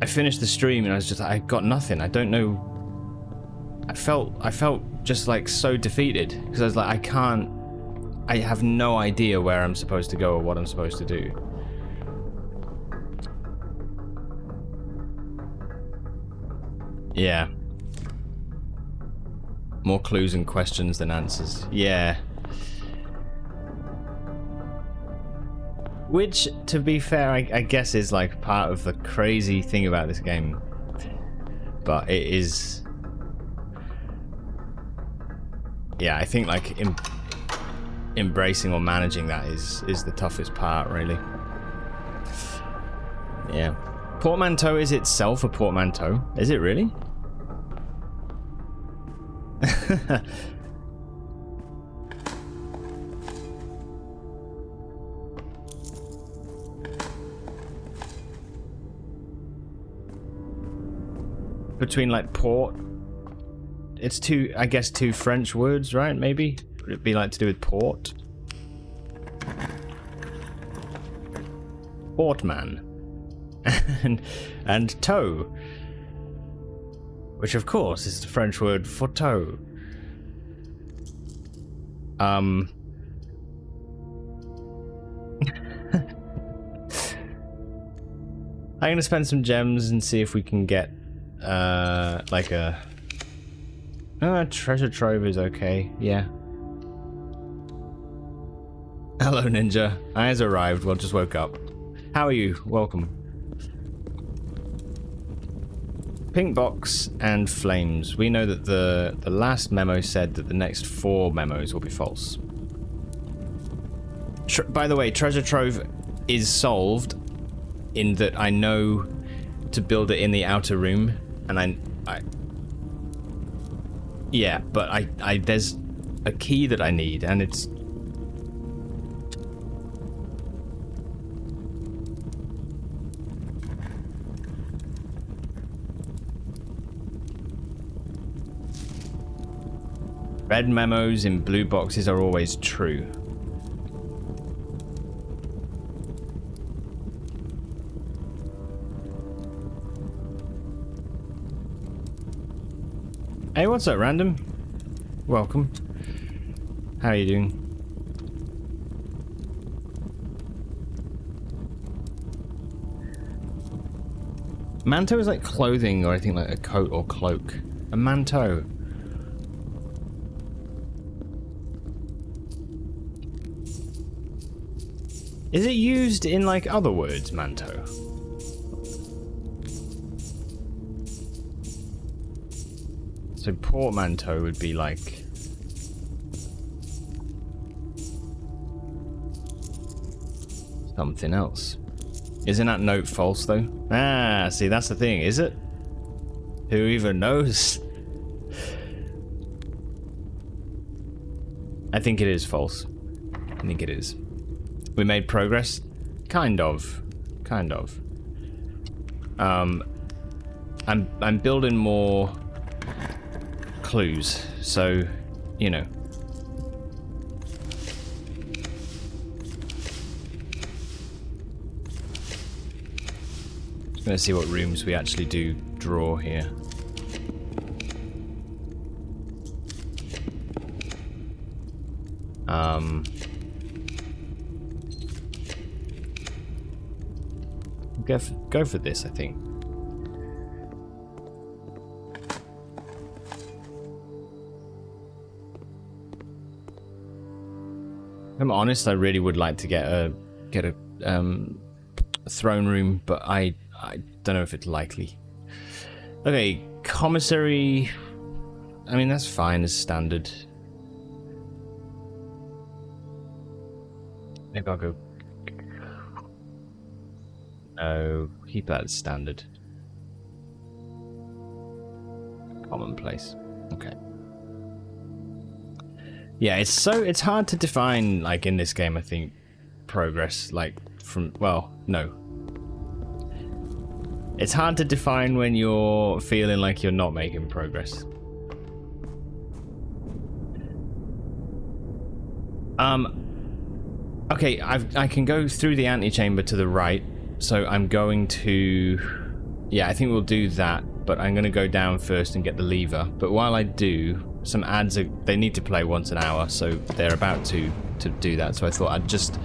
finished the stream and I was just, I got nothing. I don't know. I felt just like so defeated because I was like, I have no idea where I'm supposed to go or what I'm supposed to do. Yeah. More clues and questions than answers. Yeah. Which, to be fair, I guess is like part of the crazy thing about this game. But it is... Yeah, I think like embracing or managing that is the toughest part, really. Yeah. Portmanteau is itself a portmanteau. Is it really? Between like port, it's two, I guess, two French words, right? Maybe would it be like to do with port? Portman and toe, which of course is the French word for toe. I'm gonna spend some gems and see if we can get like a treasure trove is okay. Yeah. Hello, Ninja. I has arrived. Well, just woke up. How are you? Welcome. Pink box and flames. We know that the last memo said that the next 4 memos will be false. By the way, treasure trove is solved in that I know to build it in the outer room, and I yeah, but I there's a key that I need, and it's red memos in blue boxes are always true. Hey, what's up, random? Welcome. How are you doing? Manto is like clothing, or I think like a coat or cloak. A manteau. Is it used in like other words, manto? So portmanteau would be like something else. Isn't that note false though? Ah, see, that's the thing, is it? Who even knows? I think it is false. I think it is. We made progress? Kind of. Kind of. I'm building more clues, so, you know. Just gonna see what rooms we actually do draw here. Go for this, I think. If I'm honest, I really would like to get a throne room, but I don't know if it's likely. Okay, commissary. I mean, that's fine as standard. Maybe I'll go. No, keep that as standard. Commonplace. Okay. Yeah, it's hard to define, like, in this game, I think, progress, like, from, well, no. It's hard to define when you're feeling like you're not making progress. Okay, I can go through the antechamber to the right, So I'm going to... Yeah, I think we'll do that, but I'm going to go down first and get the lever. But while I do, some ads, they need to play once an hour, so they're about to do that. So I thought I'd just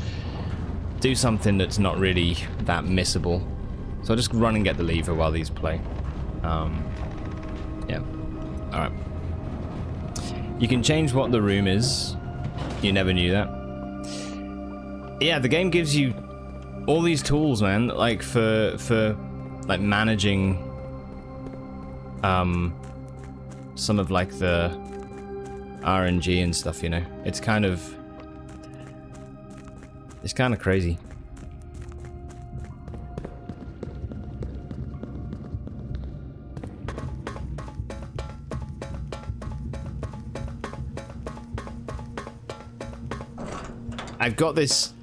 do something that's not really that missable. So I'll just run and get the lever while these play. Yeah. Alright. You can change what the room is. You never knew that. Yeah, the game gives you all these tools, man, like for like managing some of like the RNG and stuff, you know. It's kind of crazy. I've got this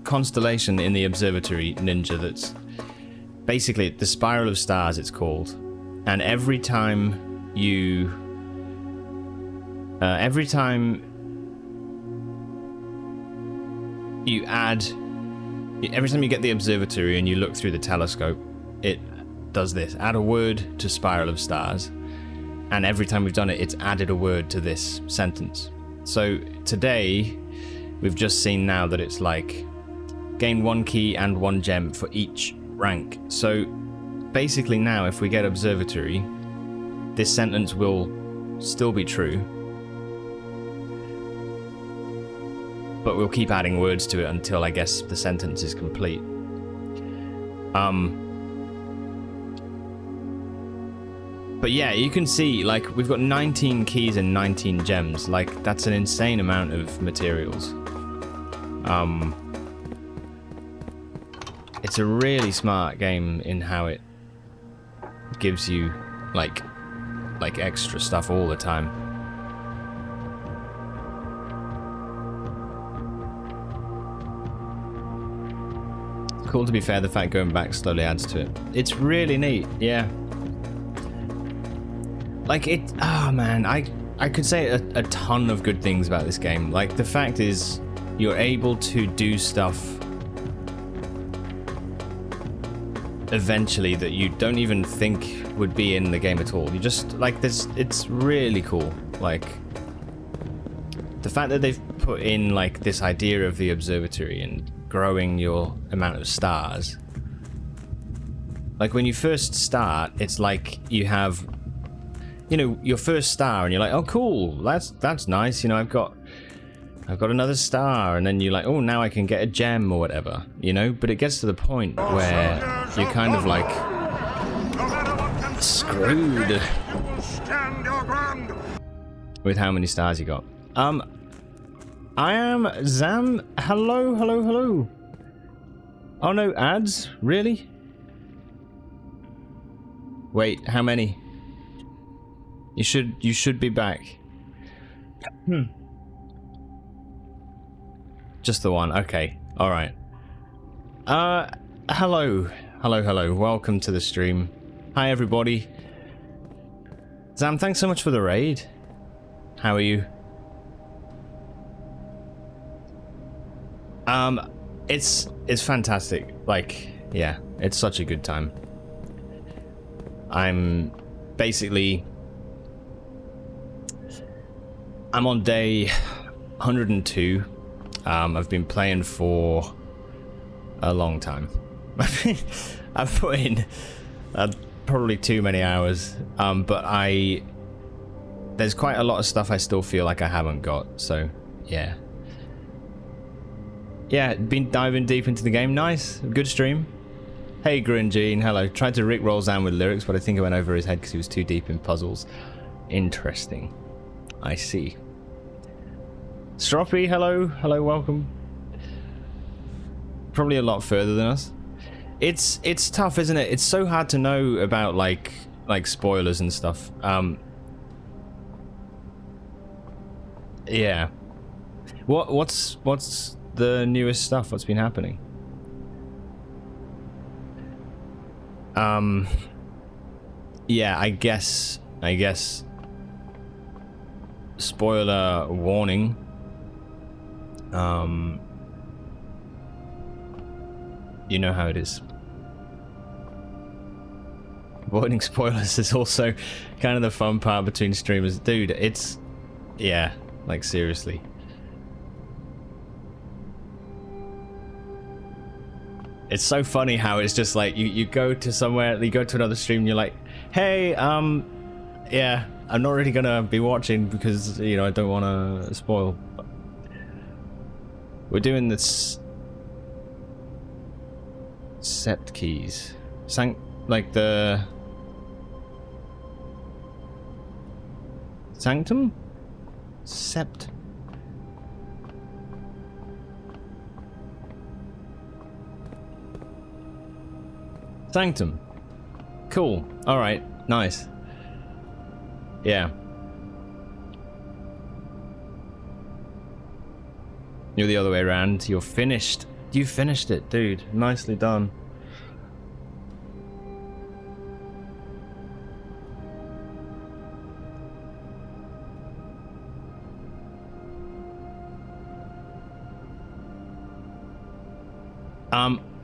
constellation in the observatory ninja that's basically the spiral of stars, it's called, and every time you add, every time you get the observatory and you look through the telescope, it does this: add a word to spiral of stars, and every time we've done it, it's added a word to this sentence. So today we've just seen now that it's like gain 1 key and 1 gem for each rank. So basically now if we get observatory, this sentence will still be true, but we'll keep adding words to it until I guess the sentence is complete. But yeah, you can see, like, we've got 19 keys and 19 gems. Like, that's an insane amount of materials. It's a really smart game in how it gives you, like extra stuff all the time. It's cool, to be fair, the fact going back slowly adds to it. It's really neat, yeah. Like, oh man, I could say a ton of good things about this game. Like, the fact is, you're able to do stuff eventually that you don't even think would be in the game at all. You just, like, it's really cool. Like, the fact that they've put in, like, this idea of the observatory and growing your amount of stars. Like, when you first start, it's like you have, you know, your first star, and you're like, oh cool, that's nice, you know, I've got another star, and then you're like, oh, now I can get a gem or whatever, you know. But it gets to the point where you're kind of like screwed with how many stars you got. I am Zam. Hello. Oh no, ads? Really? Wait, how many? You should be back. Just the one. Okay. All right. Hello. Welcome to the stream. Hi everybody. Zam, thanks so much for the raid. How are you? It's fantastic. Like, yeah, it's such a good time. I'm on day 102. I've been playing for a long time. I've put in probably too many hours, but there's quite a lot of stuff I still feel like I haven't got, so yeah. Yeah, been diving deep into the game. Nice, good stream. Hey Grungene, hello. Tried to rickroll Zam with lyrics, but I think I went over his head because he was too deep in puzzles. Interesting. I see. Stroppy, hello, welcome. Probably a lot further than us. It's tough, isn't it? It's so hard to know about like spoilers and stuff. Yeah. What's the newest stuff? What's been happening? Yeah, I guess spoiler warning. You know how it is. Avoiding spoilers is also kind of the fun part between streamers. Dude, it's... yeah, like seriously. It's so funny how it's just like, you go to somewhere, you go to another stream and you're like, hey, yeah, I'm not really gonna be watching because, you know, I don't want to spoil. But we're doing this... Sept keys. Like the... Sanctum? Sept. Sanctum. Cool. Alright. Nice. Yeah. You're the other way around. You're finished. You finished it, dude. Nicely done.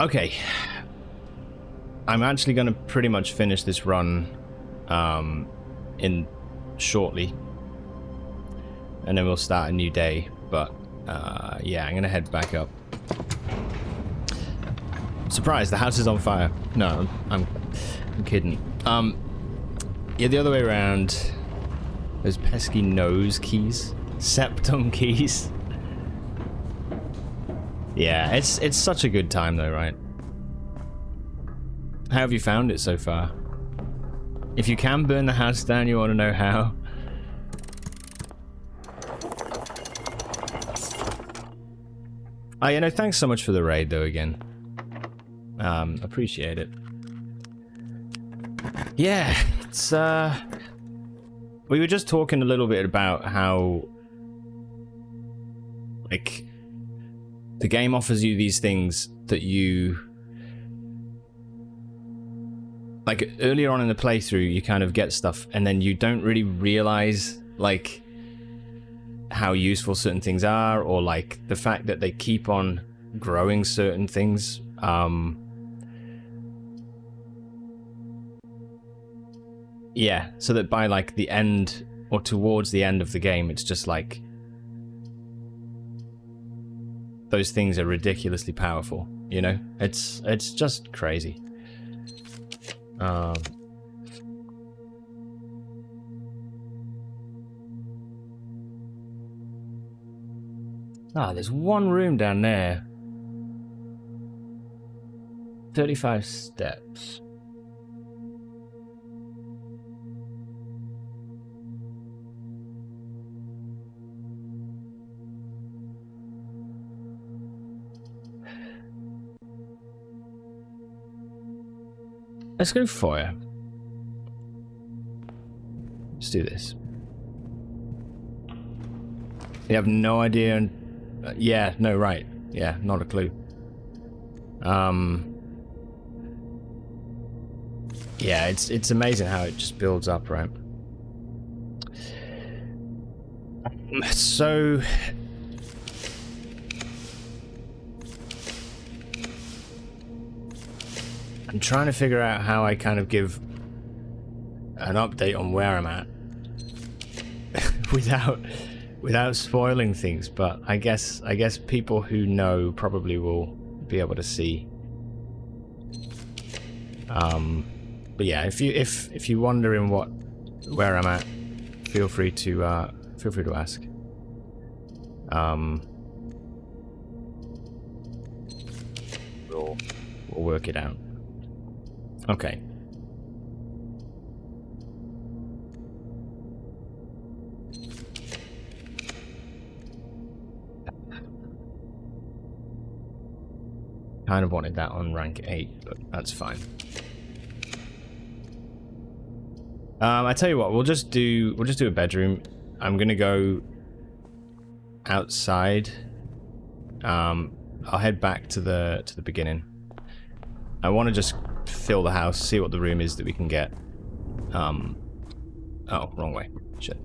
Okay. I'm actually going to pretty much finish this run in shortly. And then we'll start a new day. But yeah, I'm going to head back up. Surprise, the house is on fire. No, I'm kidding. Yeah, the other way around. Those pesky nose keys. Septum keys. Yeah, it's such a good time though, right? How have you found it so far? If you can burn the house down, you want to know how? Oh, you know, thanks so much for the raid though again. Appreciate it. Yeah, it's we were just talking a little bit about how, like, the game offers you these things that you... like, earlier on in the playthrough, you kind of get stuff, and then you don't really realize, like, how useful certain things are, or, like, the fact that they keep on growing certain things. Yeah, so that by, like, the end, or towards the end of the game, it's just, like... those things are ridiculously powerful, you know? It's just crazy. Ah, there's one room down there. 35 steps. Let's go fire. Let's do this. You have no idea. Yeah, no, right. Yeah, not a clue. Yeah, it's amazing how it just builds up, right? So... I'm trying to figure out how I kind of give an update on where I'm at without spoiling things, but I guess people who know probably will be able to see. But yeah, if you're wondering where I'm at, feel free to ask. We'll work it out. Okay. Kind of wanted that on rank 8, but that's fine. I tell you what, we'll just do a bedroom. I'm gonna go outside. I'll head back to the beginning. I want to just fill the house, see what the room is that we can get. Oh, wrong way. Shit.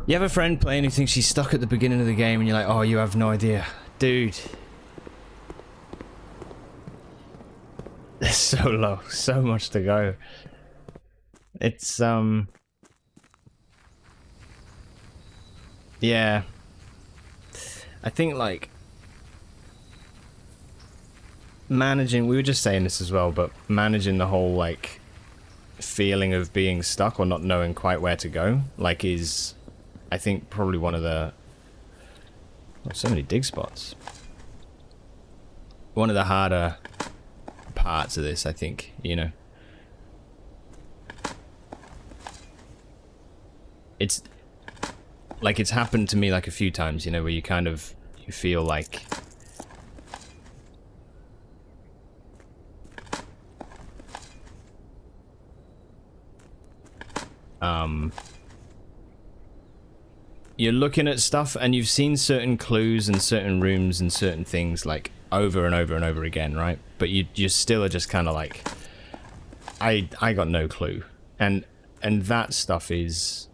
You have a friend playing who thinks she's stuck at the beginning of the game and you're like, oh, you have no idea. Dude. It's so low. So much to go. It's, yeah. I think, like, managing, we were just saying this as well, but managing the whole, like, feeling of being stuck or not knowing quite where to go, like, is, I think, probably one of the, oh, so many dig spots. One of the harder parts of this, I think, you know. It's, like, it's happened to me, like, a few times, you know, where you kind of, you feel like you're looking at stuff and you've seen certain clues and certain rooms and certain things, like, over and over and over again, right? But you still are just kind of like, I got no clue. And that stuff is,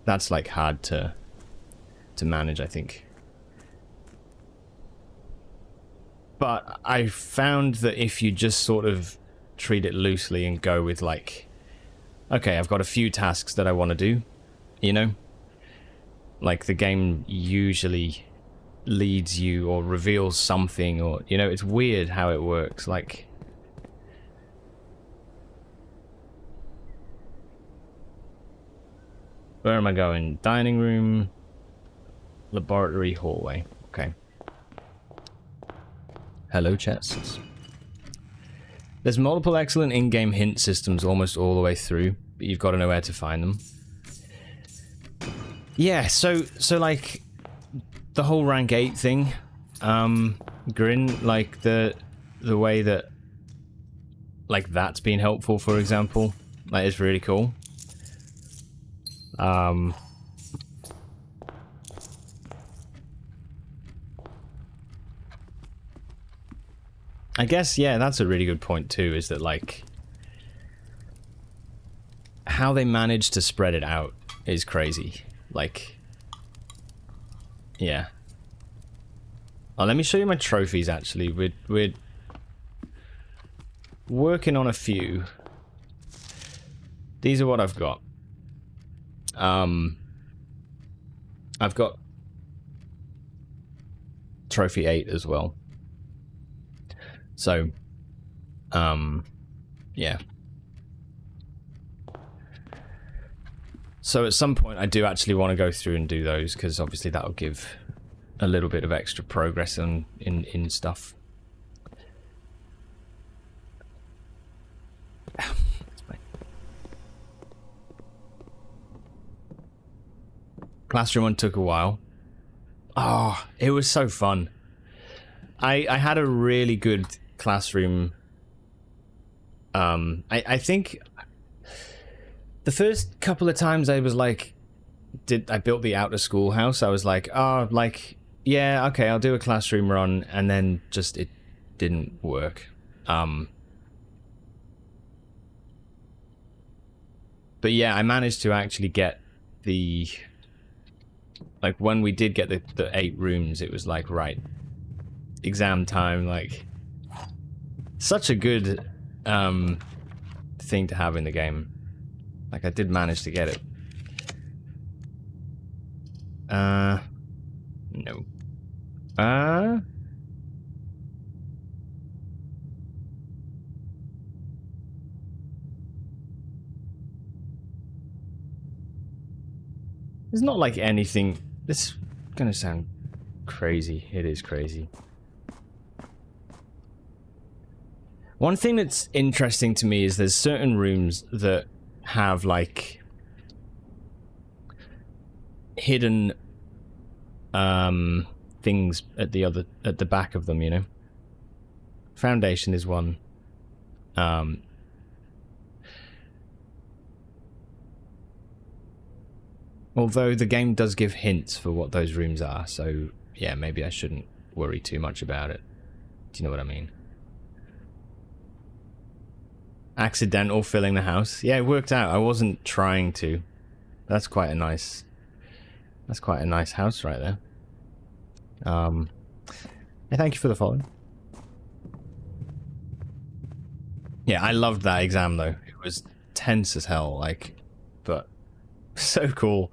that's, like, hard to manage, I think. But I found that if you just sort of treat it loosely and go with, like, okay, I've got a few tasks that I want to do, you know? Like, the game usually leads you or reveals something, or, you know, it's weird how it works. Like, where am I going? Dining room, laboratory, hallway. Okay. Hello, chests. There's multiple excellent in-game hint systems almost all the way through, but you've got to know where to find them. Yeah, so like, the whole rank 8 thing, Grin, like, the way that, like, that's been helpful, for example, that is really cool. I guess, yeah, that's a really good point too, is that, like, how they manage to spread it out is crazy. Like, yeah. Oh, let me show you my trophies, actually. We're working on a few. These are what I've got. I've got trophy 8 as well. So, yeah. So at some point I do actually want to go through and do those, because obviously that'll give a little bit of extra progress in stuff. Classroom one took a while. Oh, it was so fun. I had a really good classroom. I think the first couple of times I was like, I built the outer schoolhouse, I was like, oh, like, yeah, okay, I'll do a classroom run, and then just it didn't work. But yeah, I managed to actually get the, like, when we did get the 8 rooms, it was like, right, exam time, like, such a good thing to have in the game. Like, I did manage to get it. No. There's not like anything. This is gonna sound crazy. It is crazy. One thing that's interesting to me is there's certain rooms that have, like, hidden things at the back of them, you know. Foundation is one. Although the game does give hints for what those rooms are, so yeah, maybe I shouldn't worry too much about it. Do you know what I mean? Accidental filling the house. Yeah, it worked out. I wasn't trying to. That's quite a nice house right there. Hey, thank you for the follow. Yeah, I loved that exam though. It was tense as hell, like, but so cool.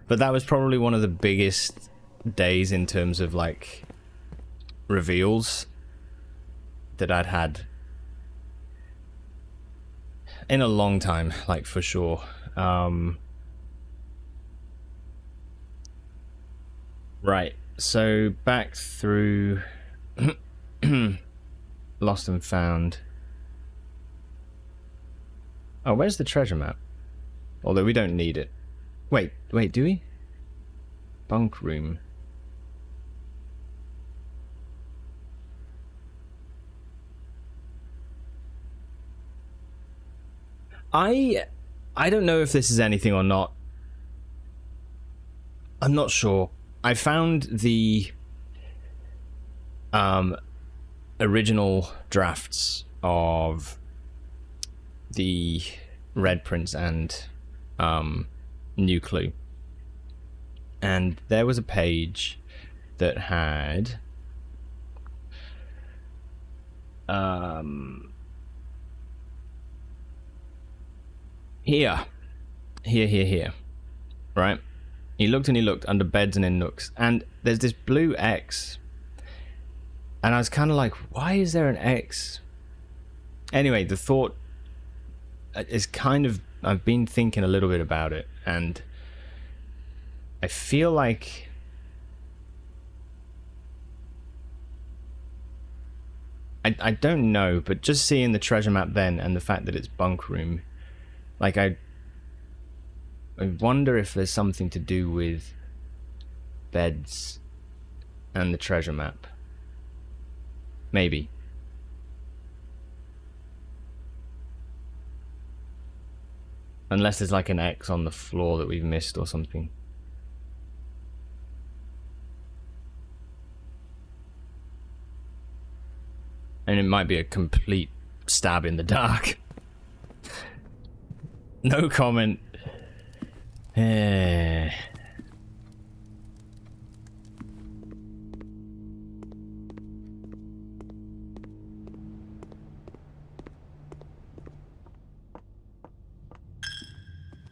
But that was probably one of the biggest days in terms of like reveals that I'd had in a long time, like for sure. Right, so back through Lost and Found. Oh, where's the treasure map? Although we don't need it. Wait, do we? Bunk room. I don't know if this is anything or not. I'm not sure. I found the original drafts of the Red Prince and New Clue, and there was a page that had here, right? He looked and he looked under beds and in nooks, and there's this blue X, and I was kind of like, why is there an X? Anyway, the thought is kind of, I've been thinking a little bit about it, and I feel like I don't know, but just seeing the treasure map then and the fact that it's bunk room, like I wonder if there's something to do with beds and the treasure map. Maybe. Unless there's like an X on the floor that we've missed or something. And it might be a complete stab in the dark. No comment.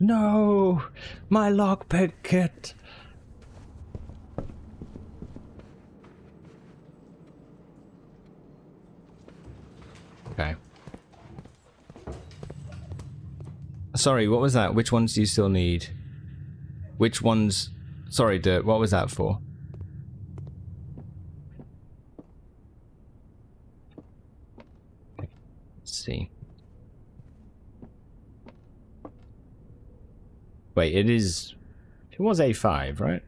No, my lockpick kit. Okay. Sorry, what was that? Which ones do you still need? Which ones? Sorry, Dirt, what was that for? Let's see. Wait, it is... It was A5, right?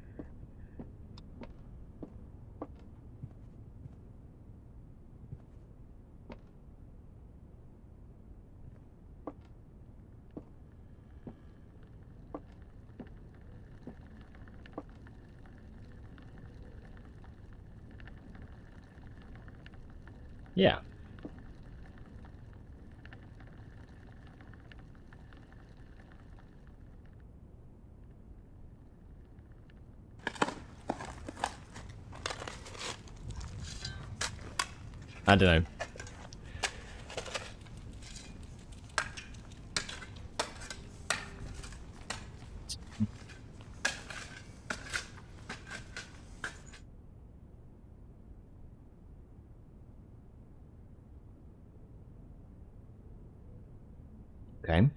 Yeah. I don't know. Okay.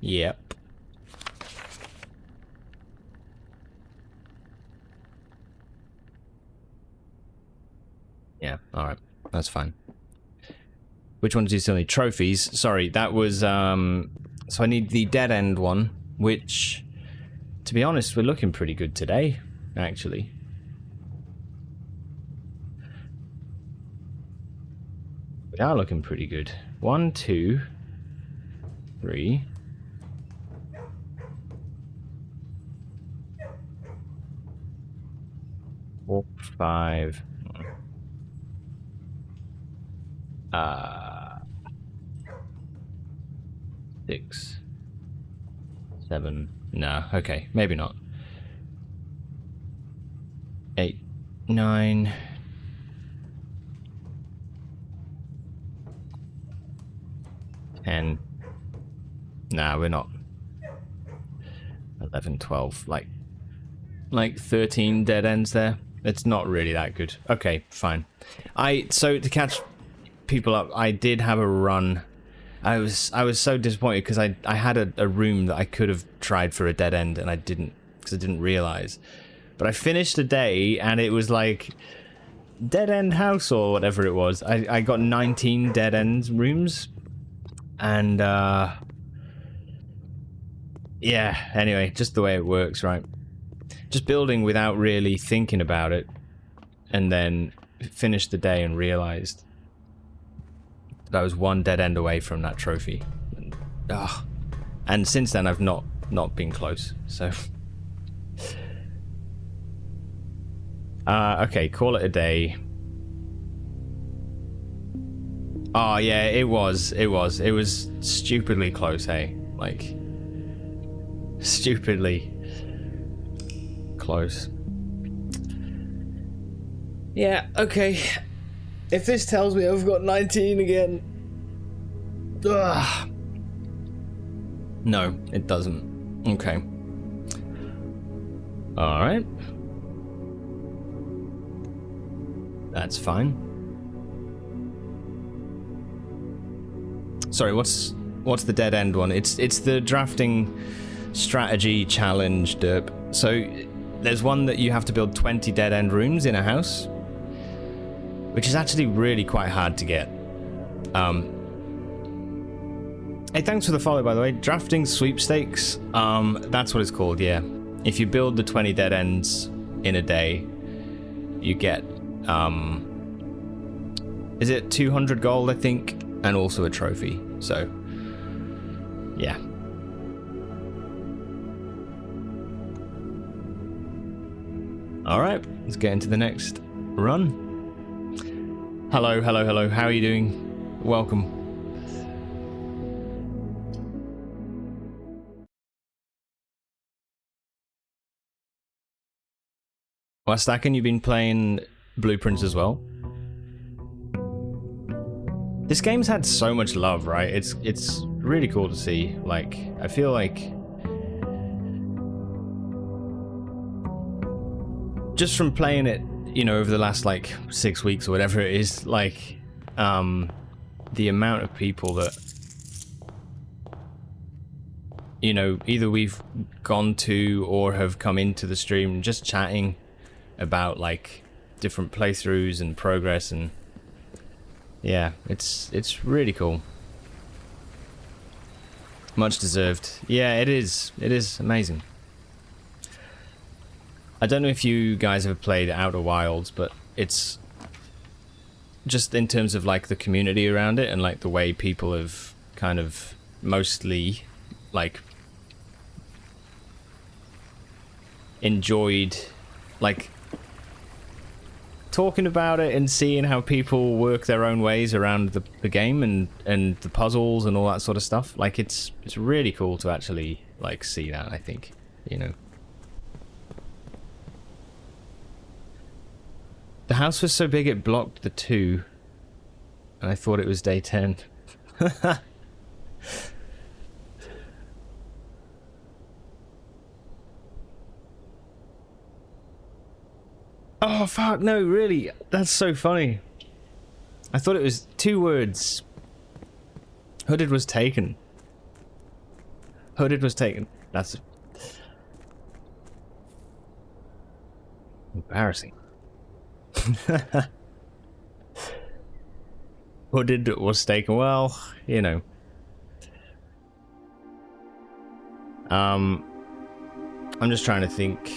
Yep. Yeah, alright. That's fine. Which ones do you still need? Trophies. Sorry, that was, so I need the dead end one, which, to be honest, we're looking pretty good today, actually. We are looking pretty good. 1, 2, 3. 4, 5. 6, 7. No, okay, maybe not. 9. 10. Nah, we're not. 11, 12. Like 13 dead ends there. It's not really that good. Okay, fine. So to catch people up, I did have a run. I was so disappointed because I had a room that I could have tried for a dead end and I didn't, because I didn't realize. But I finished a day and it was like dead end house or whatever it was. I got 19 dead end rooms and yeah, anyway, just the way it works, right? Just building without really thinking about it, and then finished the day and realized that I was one dead end away from that trophy. And since then I've not been close, so okay, call it a day. Oh yeah, it was stupidly close, hey? Like stupidly close. Yeah, okay. If this tells me I've got 19 again. Ugh. No, it doesn't. Okay. Alright. That's fine. Sorry, what's the dead end one? It's the drafting strategy challenge derp. So there's one that you have to build 20 dead end rooms in a house, which is actually really quite hard to get. Hey, thanks for the follow, by the way. Drafting sweepstakes, that's what it's called, yeah. If you build the 20 dead ends in a day, you get, is it 200 gold, I think, and also a trophy, so, yeah. Alright, let's get into the next run. Hello, hello, hello, how are you doing? Welcome. Well, Stacken, you've been playing Blueprints as well? This game's had so much love, right? It's really cool to see. Like, I feel like just from playing it, you know, over the last like 6 weeks or whatever it is, like the amount of people that, you know, either we've gone to or have come into the stream just chatting about like different playthroughs and progress, and yeah, it's really cool. Much deserved. Yeah, it is amazing. I don't know if you guys have played Outer Wilds, but it's just in terms of like the community around it and like the way people have kind of mostly like enjoyed like talking about it and seeing how people work their own ways around the game and the puzzles and all that sort of stuff. Like it's really cool to actually like see that, I think, you know. The house was so big it blocked the 2, and I thought it was day 10. Oh fuck, no, really? That's so funny. I thought it was 2 words. Hooded was taken. Hooded was taken. That's embarrassing. Hooded was taken. Well, you know. I'm just trying to think.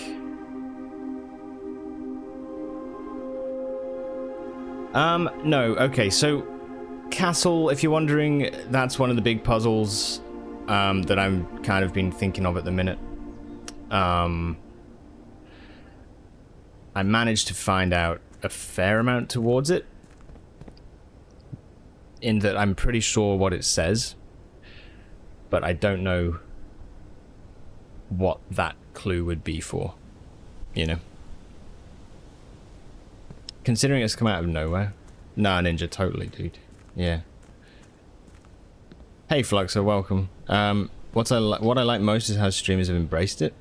No, okay, so Castle, if you're wondering, that's one of the big puzzles that I'm kind of been thinking of at the minute. I managed to find out a fair amount towards it, in that I'm pretty sure what it says, but I don't know what that clue would be for, you know. Considering it's come out of nowhere. Nah, Ninja, totally, dude. Yeah. Hey, Fluxer, welcome. What I like most is how streamers have embraced it.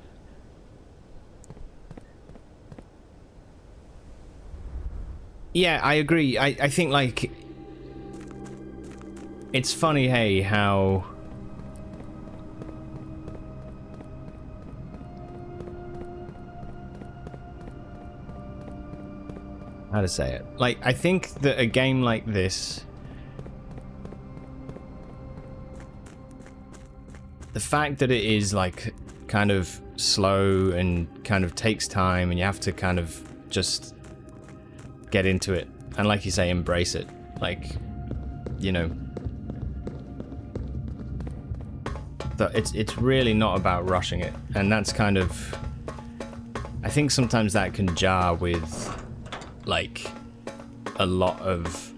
Yeah, I agree. I think, like... It's funny, hey, how... How to say it? Like, I think that a game like this... The fact that it is, like, kind of slow and kind of takes time and you have to kind of just get into it. And like you say, embrace it. Like, you know... It's really not about rushing it. And that's kind of... I think sometimes that can jar with... like a lot of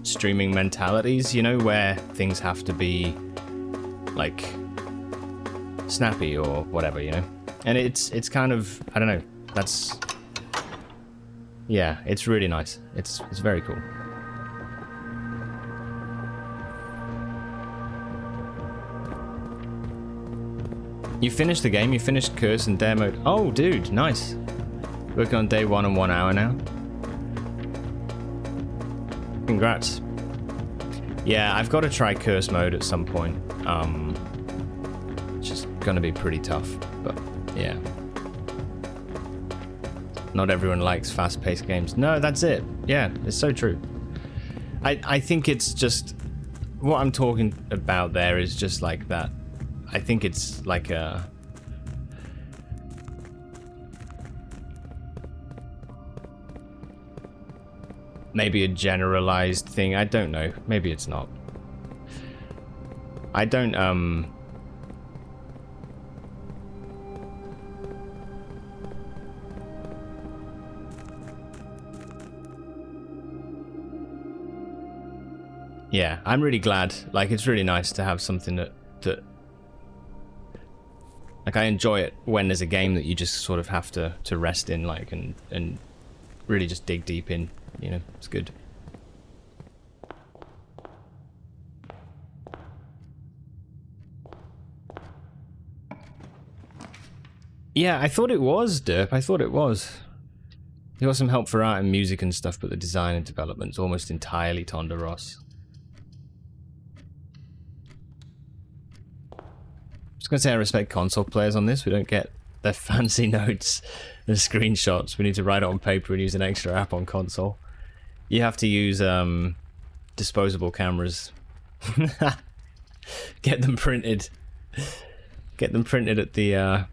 streaming mentalities, you know, where things have to be like snappy or whatever, you know. And it's kind of, I don't know, that's, yeah, it's really nice. It's very cool. You finished the game, you finished Curse and Dare mode. Oh dude, nice. Working on day 1 and 1 hour now. Congrats. Yeah, I've got to try Curse mode at some point. It's just gonna be pretty tough, but yeah. Not everyone likes fast-paced games. No, that's it. Yeah, it's so true. I think it's just... What I'm talking about there is just like that. I think it's like a... Maybe a generalized thing. I don't know. Maybe it's not. I don't, Yeah, I'm really glad. Like, it's really nice to have something that like, I enjoy it when there's a game that you just sort of have to rest in, like, and really just dig deep in. You know, it's good. Yeah, I thought it was, Derp. I thought it was. You got some help for art and music and stuff, but the design and development's almost entirely Tonda Ross. I was gonna say I respect console players on this. We don't get their fancy notes and screenshots. We need to write it on paper and use an extra app on console. You have to use disposable cameras. Get them printed. Get them printed at the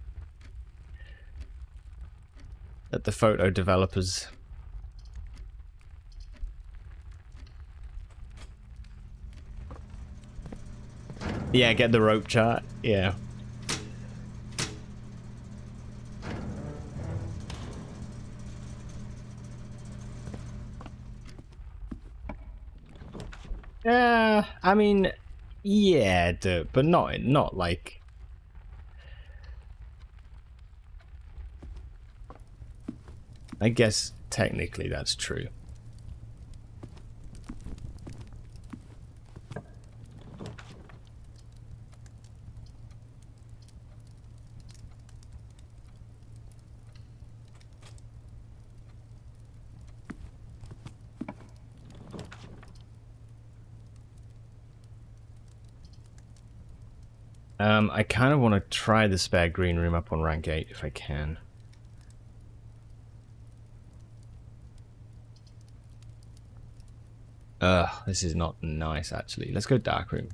photo developers. Yeah, get the rope chart. Yeah. I mean, yeah, but not like. I guess technically that's true. I kind of want to try the spare green room up on rank 8 if I can. This is not nice, actually. Let's go dark room.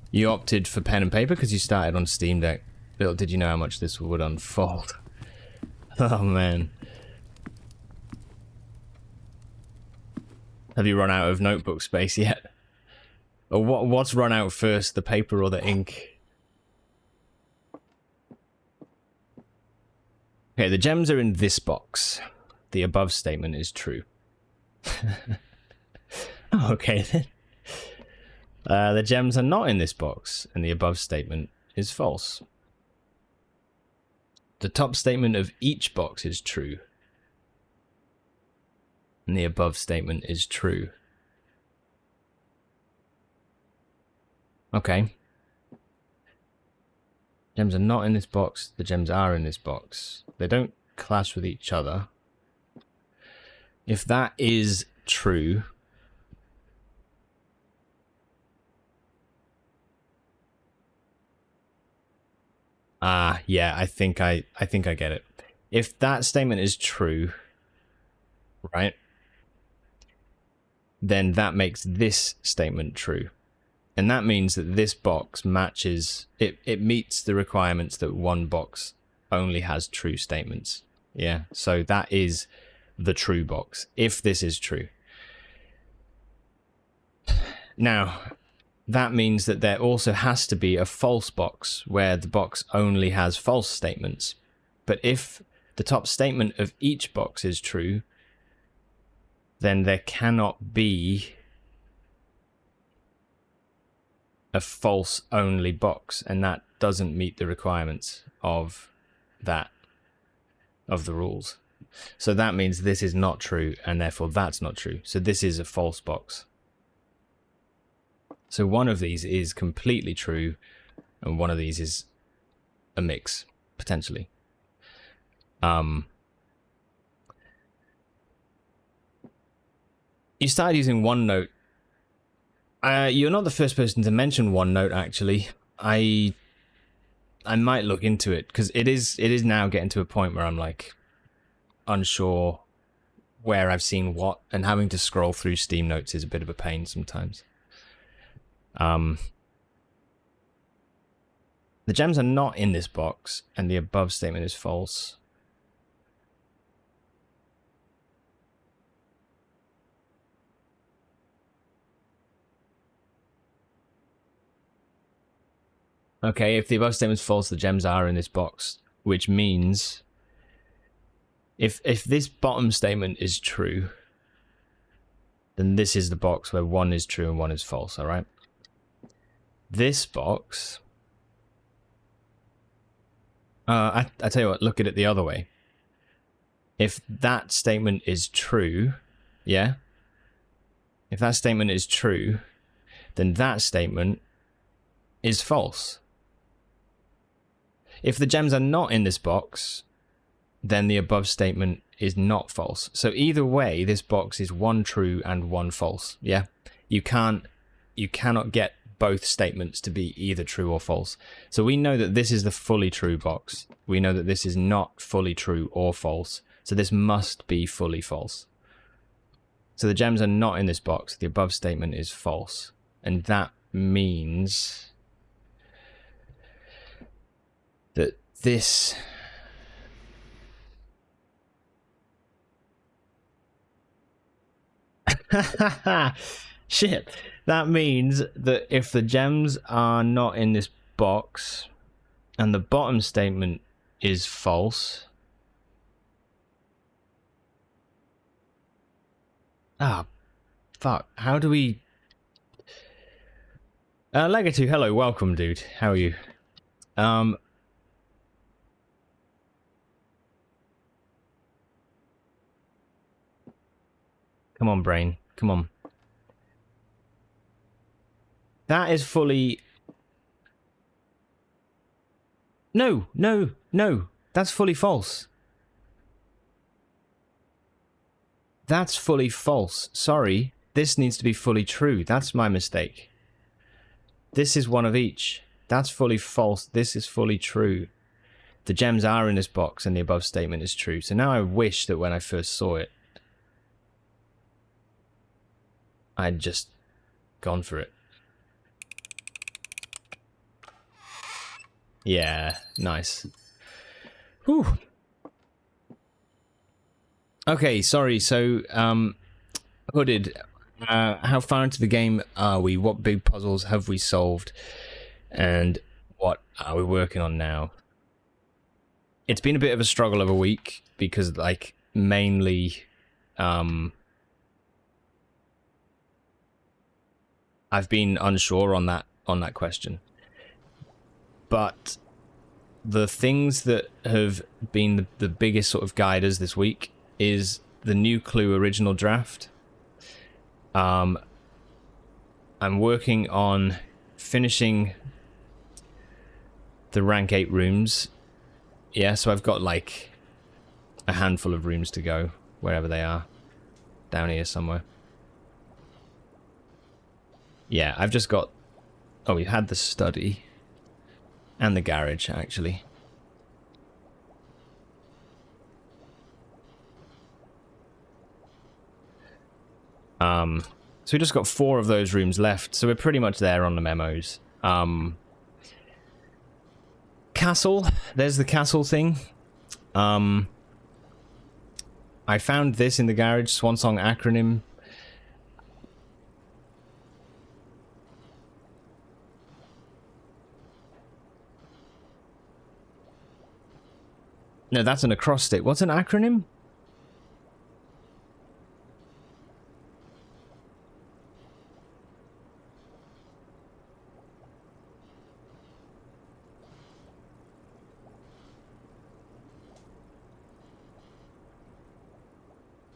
You opted for pen and paper because you started on Steam Deck. Little did you know how much this would unfold. Oh, man. Have you run out of notebook space yet? Or what's run out first, the paper or the ink? Okay, the gems are in this box. The above statement is true. Okay then. The gems are not in this box, and the above statement is false. The top statement of each box is true. And the above statement is true. Okay. Gems are not in this box. The gems are in this box. They don't clash with each other. If that is true... yeah, I think I get it. If that statement is true, right, then that makes this statement true. And that means that this box matches, it meets the requirements that one box only has true statements. Yeah, so that is the true box, if this is true. Now, that means that there also has to be a false box where the box only has false statements. But if the top statement of each box is true, then there cannot be a false only box, and that doesn't meet the requirements of that, of the rules. So that means this is not true, and therefore that's not true. So this is a false box. So one of these is completely true, and one of these is a mix, potentially. You started using OneNote. You're not the first person to mention OneNote, actually. I might look into it, because it is now getting to a point where I'm like unsure where I've seen what, and having to scroll through Steam Notes is a bit of a pain sometimes. The gems are not in this box, and the above statement is false. Okay, if the above statement is false, the gems are in this box, which means if this bottom statement is true, then this is the box where one is true and one is false, all right? This box... I tell you what, look at it the other way. If that statement is true, yeah? If that statement is true, then that statement is false. If the gems are not in this box, then the above statement is not false. So either way, this box is one true and one false, yeah? You cannot get both statements to be either true or false. So we know that this is the fully true box. We know that this is not fully true or false. So this must be fully false. So the gems are not in this box. The above statement is false. And that means that this... Shit. That means that if the gems are not in this box and the bottom statement is false... Ah, fuck. How do we... Legato, hello, welcome, dude. How are you? Come on, brain. Come on. That is fully... No. That's fully false. That's fully false. Sorry. This needs to be fully true. That's my mistake. This is one of each. That's fully false. This is fully true. The gems are in this box and the above statement is true. So now I wish that when I first saw it, I'd just gone for it. Yeah, nice. Whew. Okay, sorry, so, Hooded, how far into the game are we? What big puzzles have we solved? And what are we working on now? It's been a bit of a struggle of a week, because, like, mainly, I've been unsure on that question. But the things that have been the biggest sort of guiders this week is the new Clue original draft. I'm working on finishing the rank 8 rooms. Yeah, so I've got like a handful of rooms to go, wherever they are. Down here somewhere. Yeah, I've just got... Oh, we had the study. And the garage, actually. So we just got 4 of those rooms left, so we're pretty much there on the memos. Castle. There's the castle thing. I found this in the garage, Swansong acronym. No, that's an acrostic. What's an acronym?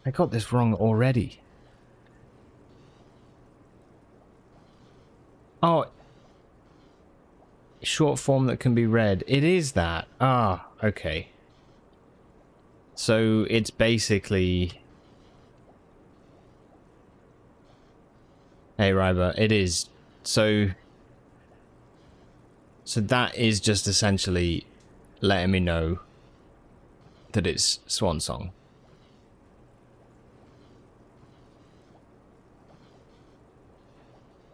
I got this wrong already. Oh. Short form that can be read. It is that. Ah, okay. So it's basically... Hey, Ryber, it is. So that is just essentially letting me know that it's Swansong.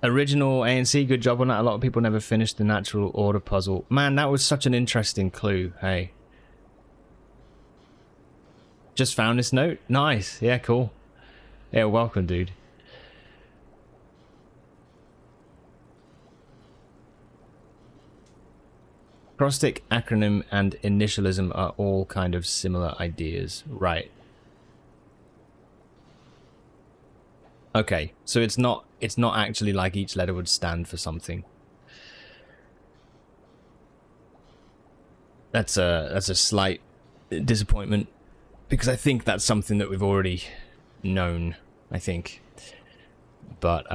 Original ANC, good job on that. A lot of people never finished the natural order puzzle. Man, that was such an interesting clue. Hey. Just found this note. Nice. Yeah, cool. Yeah, welcome, dude. Acrostic, acronym, and initialism are all kind of similar ideas. Right. Okay, so it's not actually like each letter would stand for something. That's a slight disappointment, because I think that's something that we've already known, I think. But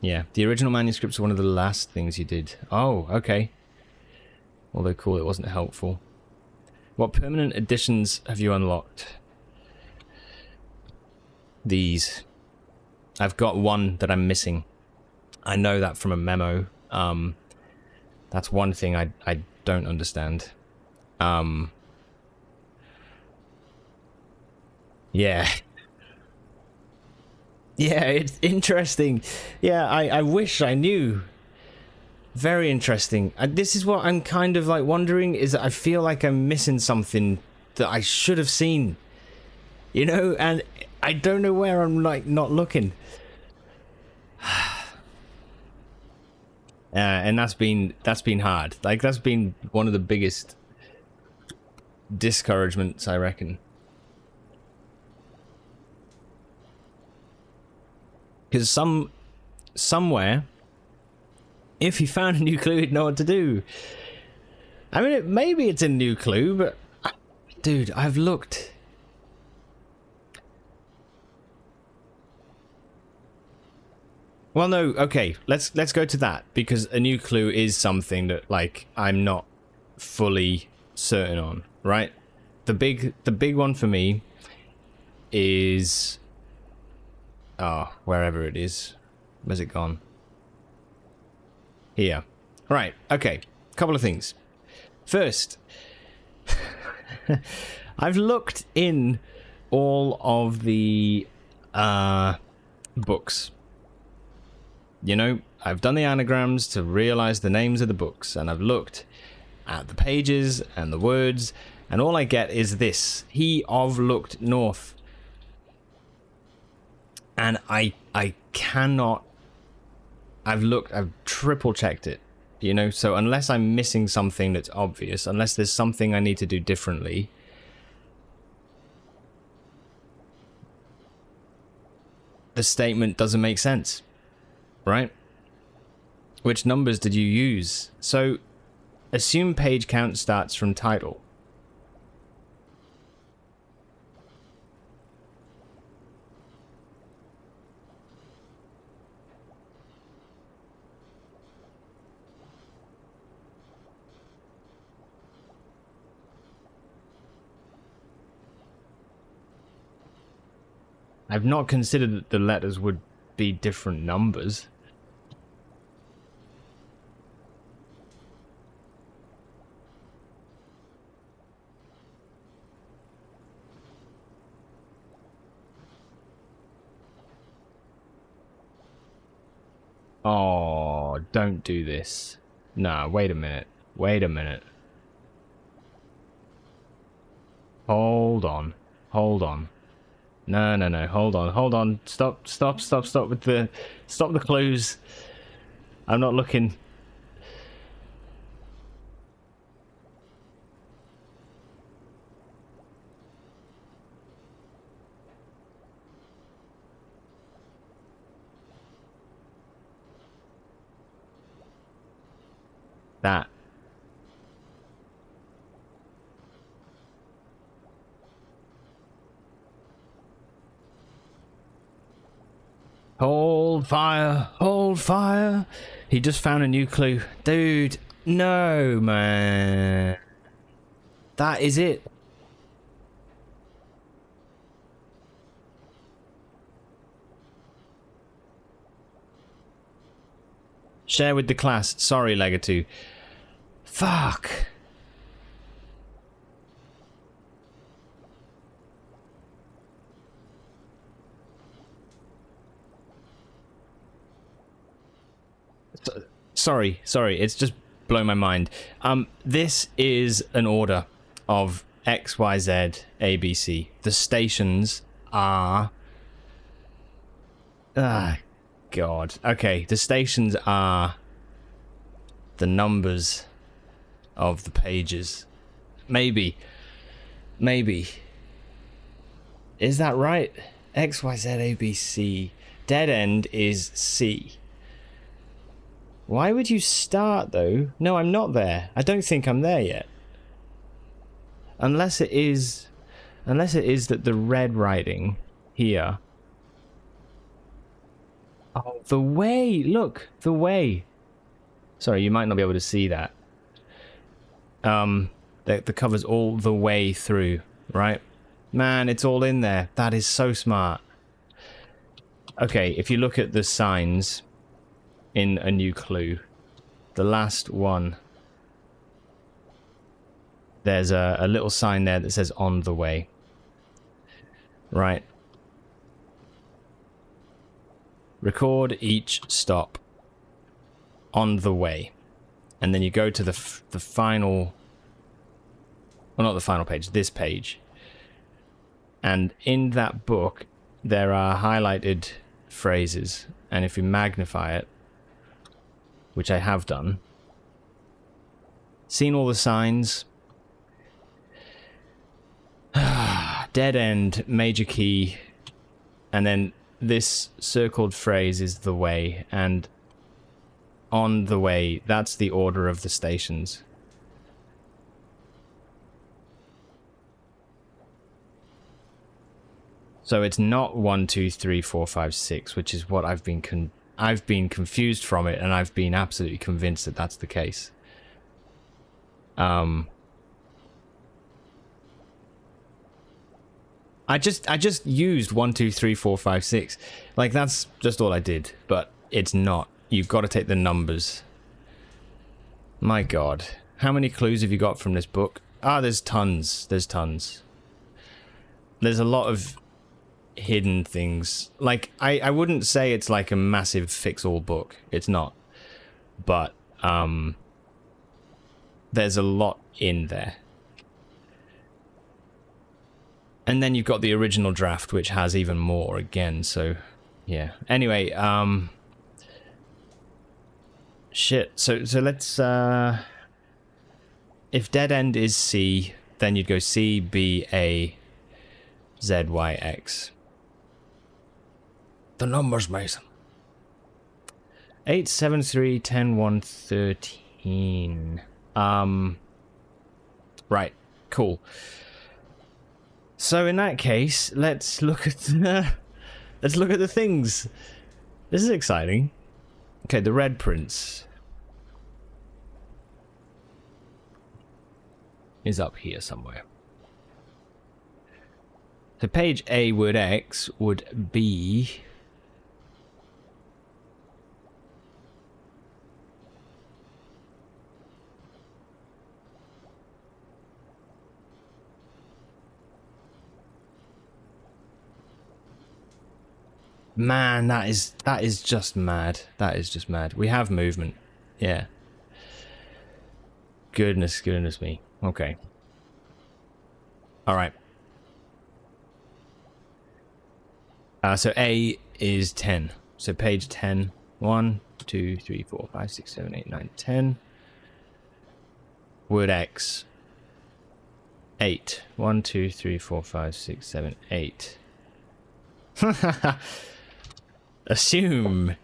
yeah, the original manuscripts are one of the last things you did. Oh, okay. Although cool, it wasn't helpful. What permanent additions have you unlocked? These. I've got one that I'm missing. I know that from a memo. That's one thing I don't understand. Yeah. Yeah, it's interesting. Yeah, I wish I knew. Very interesting. This is what I'm kind of like wondering, is that I feel like I'm missing something that I should have seen. You know, and I don't know where I'm like not looking. And that's been hard. Like, that's been one of the biggest discouragements, I reckon. Because somewhere, if he found a new clue, he'd know what to do. I mean, maybe it's a new clue, but dude, I've looked. Well, no, okay, let's go to that, because a new clue is something that, like, I'm not fully certain on, right? The big one for me is, oh, wherever it is. Where's it gone? Here. Right, okay, couple of things. First, I've looked in all of the books. You know, I've done the anagrams to realize the names of the books, and I've looked at the pages and the words, and all I get is this: he of looked north. And I cannot. I've triple checked it, you know, so unless I'm missing something that's obvious, unless there's something I need to do differently, the statement doesn't make sense. Right? Which numbers did you use? So, Assume page count starts from title. I've not considered that the letters would be different numbers. Oh, don't do this. Nah, wait a minute. Wait a minute. Hold on. Hold on. No, no, no. Hold on. Hold on. Stop, stop, stop, stop with the... Stop the clues. I'm not looking. That. Hold fire, hold fire. He just found a new clue. Dude, no, man. That is it. Share with the class. Sorry, Legatu. Fuck. Sorry, it's just blown my mind. This is an order of X, Y, Z, A, B, C. The stations are... Ah, God. Okay, the stations are the numbers of the pages. Maybe. Is that right? X, Y, Z, A, B, C. Dead end is C. Why would you start, though? No, I'm not there. I don't think I'm there yet. Unless it is that the red writing here... Oh, the way! Look! The way! Sorry, you might not be able to see that. The cover's all the way through, right? Man, it's all in there. That is so smart. Okay, if you look at the signs... in a new clue, the last one, there's a little sign there that says on the way, right? Record each stop on the way, and then you go to the final, well, not the final page, this page, and in that book there are highlighted phrases, and if you magnify it, which I have done, seen all the signs, dead end, major key, and then this circled phrase is the way, and on the way, that's the order of the stations. So it's not 1, 2, 3, 4, 5, 6, which is what I've been confused from it, and I've been absolutely convinced that that's the case. I just used 1, 2, 3, 4, 5, 6. Like, that's just all I did, but it's not. You've got to take the numbers. My God. How many clues have you got from this book? Ah, there's tons. There's tons. There's a lot of hidden things. Like, I wouldn't say it's like a massive fix-all book. It's not. But, there's a lot in there. And then you've got the original draft, which has even more again, so... Yeah. Anyway, shit. So let's, if dead end is C, then you'd go C, B, A, Z, Y, X. The numbers, Mason. 8, 7, 3, 10, 1, 13. Right, cool. So in that case, let's look at the things. This is exciting. Okay, the Red Prince is up here somewhere. So page A word X would be... Man, that is just mad. That is just mad. We have movement. Yeah. Goodness me. Okay. All right. So A is 10. So page 10. 1, 2, 3, 4, 5, 6, 7, 8, 9, 10. Word X. 8. 1, 2, 3, 4, 5, 6, 7, 8. Assume.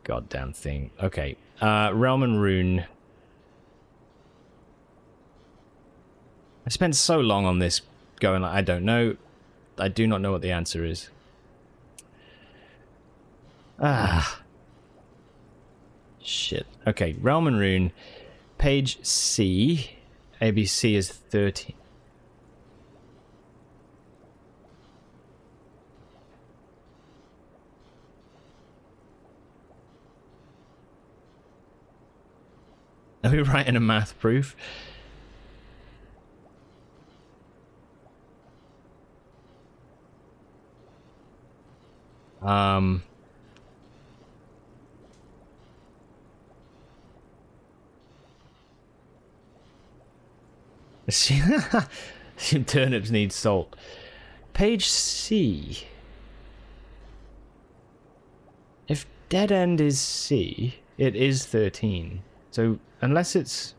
Goddamn thing. Okay. Realm and Rune. I spent so long on this going like, I don't know. I do not know what the answer is. Ah. Shit. Okay, Realm and Rune. Page C. ABC is 13. Are we writing a math proof? Turnips need salt. Page C. If dead end is C, it is 13. So, unless it's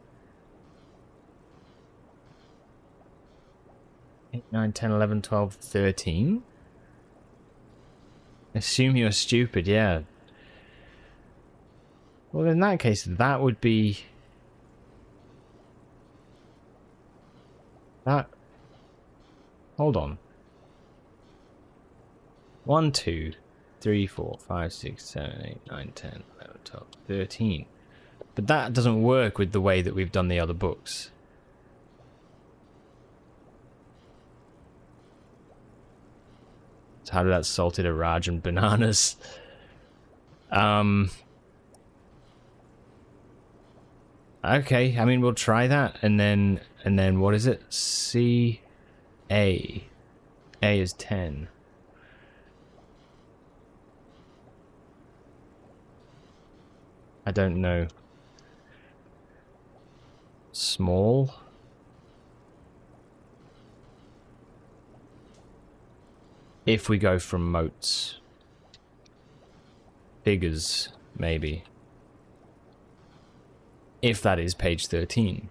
8, 9, 10, 11, 12, 13? Assume you're stupid, yeah. Well, in that case, that would be... That... Hold on. 1, 2, 3, 4, 5, 6, 7, 8, 9, 10, 11, 12, 13. But that doesn't work with the way that we've done the other books. So how did that salted Iraj and bananas? Okay, I mean we'll try that and then what is it? C A. A is 10. I don't know. Small. If we go from moats. Figures, maybe. If that is page 13.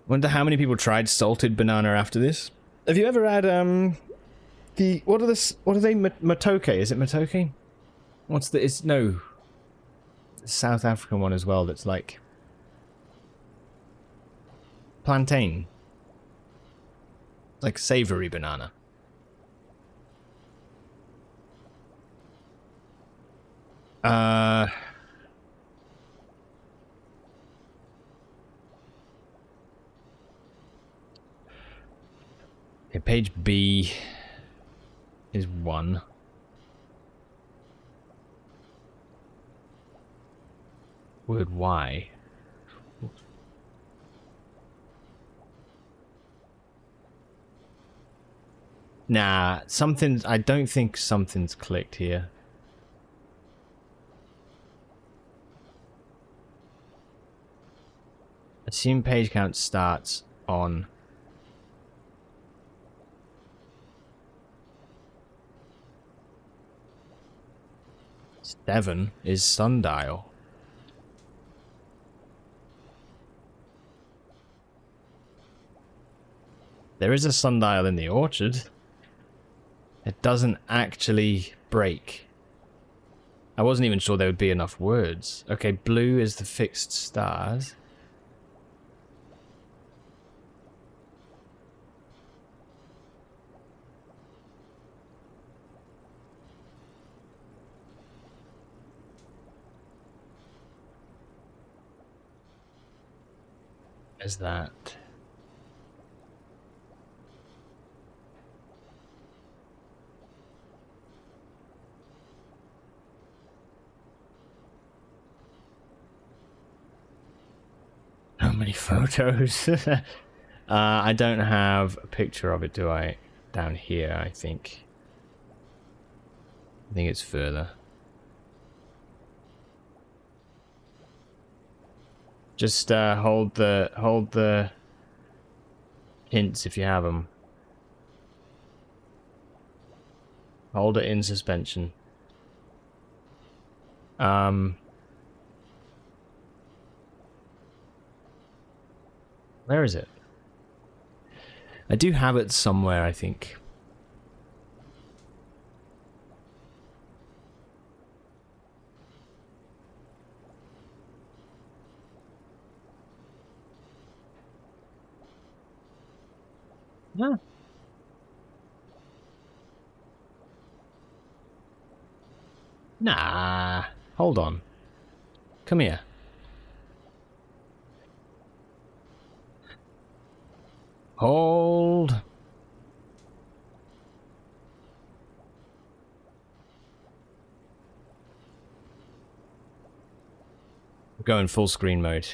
Wonder how many people tried salted banana after this. Have you ever had what are they matoke? Is it matoke? What's the no South African one as well that's like plantain. Like savory banana. Okay, page B is 1. Word Y. Nah, I don't think something's clicked here. Assume page count starts on 7 is sundial. There is a sundial in the orchard. It doesn't actually break. I wasn't even sure there would be enough words. Okay, blue is the fixed stars. There's that. How many photos? I don't have a picture of it, do I? Down here, I think. I think it's further. Just hold the hints if you have them. Hold it in suspension. Where is it? I do have it somewhere, I think. Yeah. Nah. Hold on. Come here. Hold. We're going full screen mode.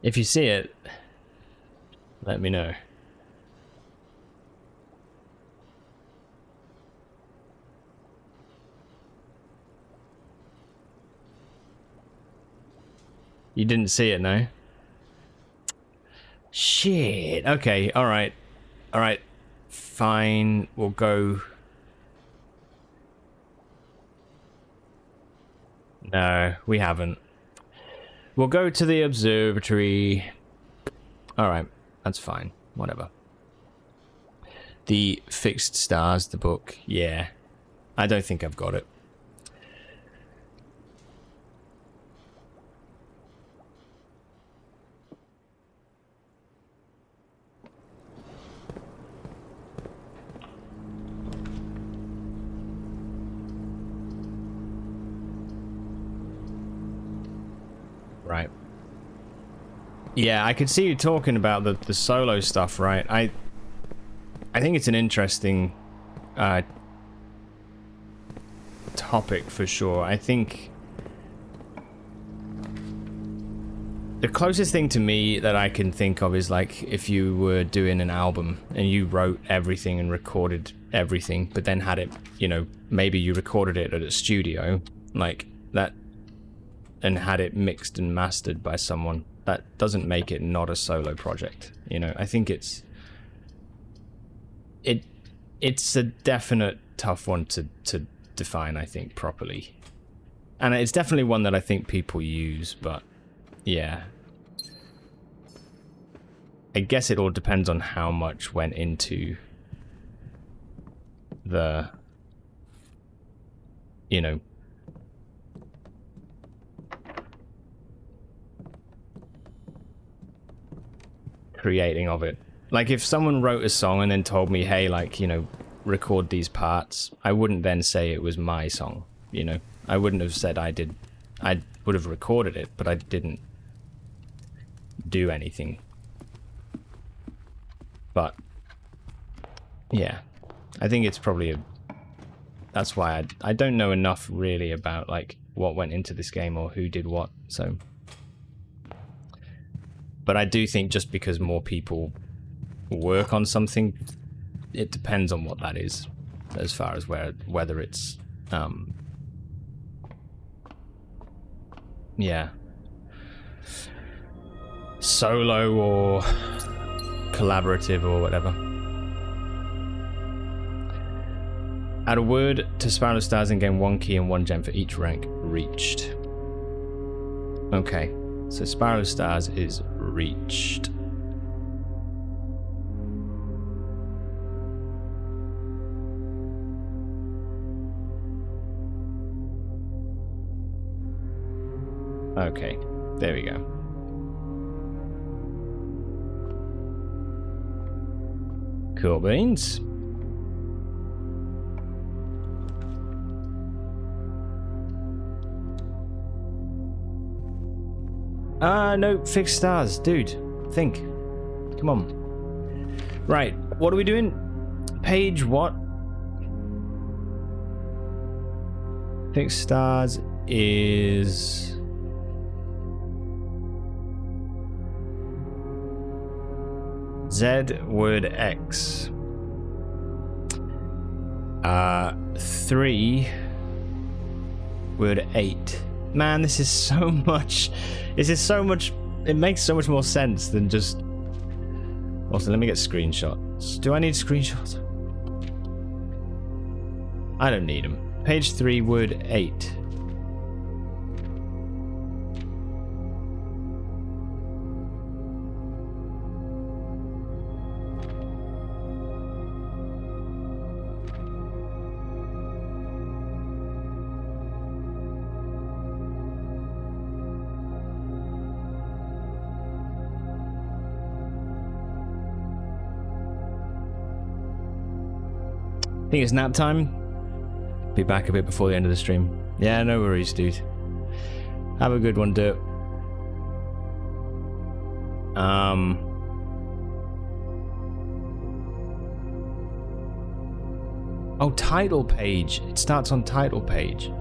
If you see it, let me know. You didn't see it, no? Shit. Okay, alright. Alright. Fine. We'll go... No, we haven't. We'll go to the observatory. Alright, that's fine. Whatever. The Fixed Stars, the book. Yeah. I don't think I've got it. Right. Yeah, I could see you talking about the solo stuff, right? I think it's an interesting topic for sure. I think the closest thing to me that I can think of is like if you were doing an album and you wrote everything and recorded everything, but then had it, you know, maybe you recorded it at a studio like that and had it mixed and mastered by someone. That doesn't make it not a solo project, you know. I think it's a definite tough one to define, I think, properly. And it's definitely one that I think people use, but yeah. I guess it all depends on how much went into the, you know, creating of it. Like if someone wrote a song and then told me, hey, like, you know, record these parts, I wouldn't then say it was my song, you know. I wouldn't have said I did. I would have recorded it, but I didn't do anything. But yeah, I think it's probably that's why I don't know enough really about like what went into this game or who did what, so. But I do think just because more people work on something, it depends on what that is, as far as whether it's yeah, solo or collaborative or whatever. Add a word to Spiral of Stars and gain 1 key and 1 gem for each rank reached. Okay, so Spiral of Stars is reached. Okay, there we go. Cool beans. No, fixed stars. Dude, think. Come on. Right, what are we doing? Page what? Fixed stars is... Z word X. 3 word 8. Man, this is so much. This is so much. It makes so much more sense than just. Also, let me get screenshots. Do I need screenshots? I don't need them. Page 3, word 8. I think it's nap time. Be back a bit before the end of the stream. Yeah, no worries, dude. Have a good one, Dirt. Oh, title page. It starts on title page.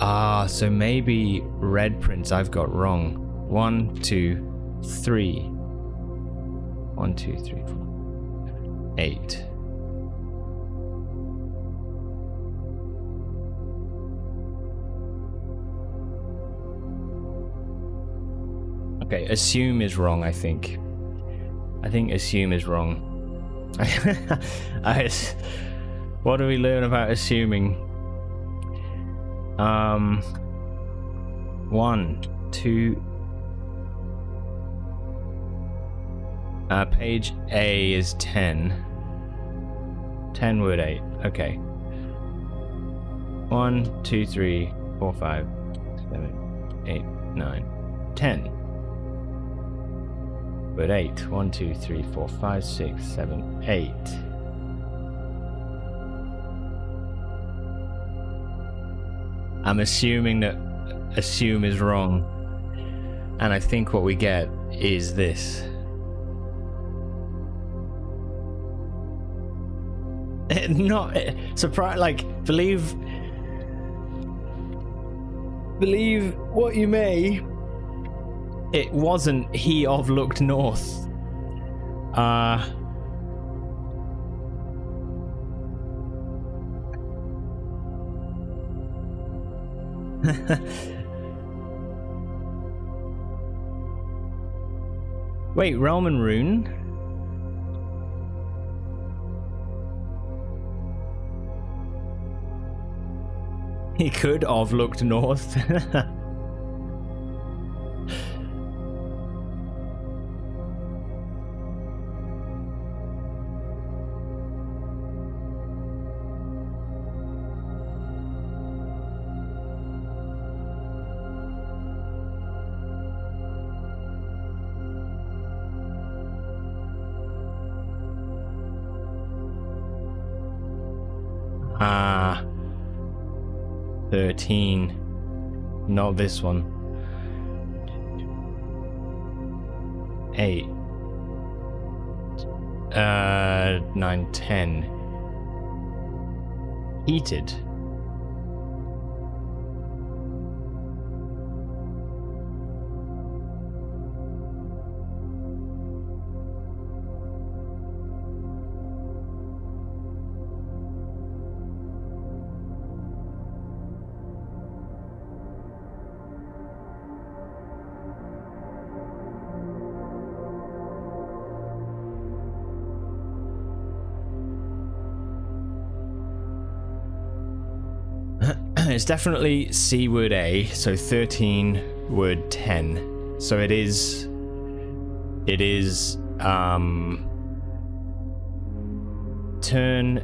Ah, so maybe red prints I've got wrong. 1, 2, 3. 1, 2, 3, 4. 8. Okay, assume is wrong, I think. I think assume is wrong. What do we learn about assuming? 1, 2. Page A is 10. 10 word 8. Okay. 1, 2, 3, 4, 5, 7, 8, 9, 10. But 8. 1, 2, 3, 4, 5, 6, 7, 8. I'm assuming that assume is wrong. And I think what we get is this. Not surprise, like believe what you may. It wasn't he of looked north. Wait, Realm and Rune? He could have looked north. Ah. 13. Not this one. 8. 9, 10. Heated. It's definitely C word A, so 13 word 10. So it is turn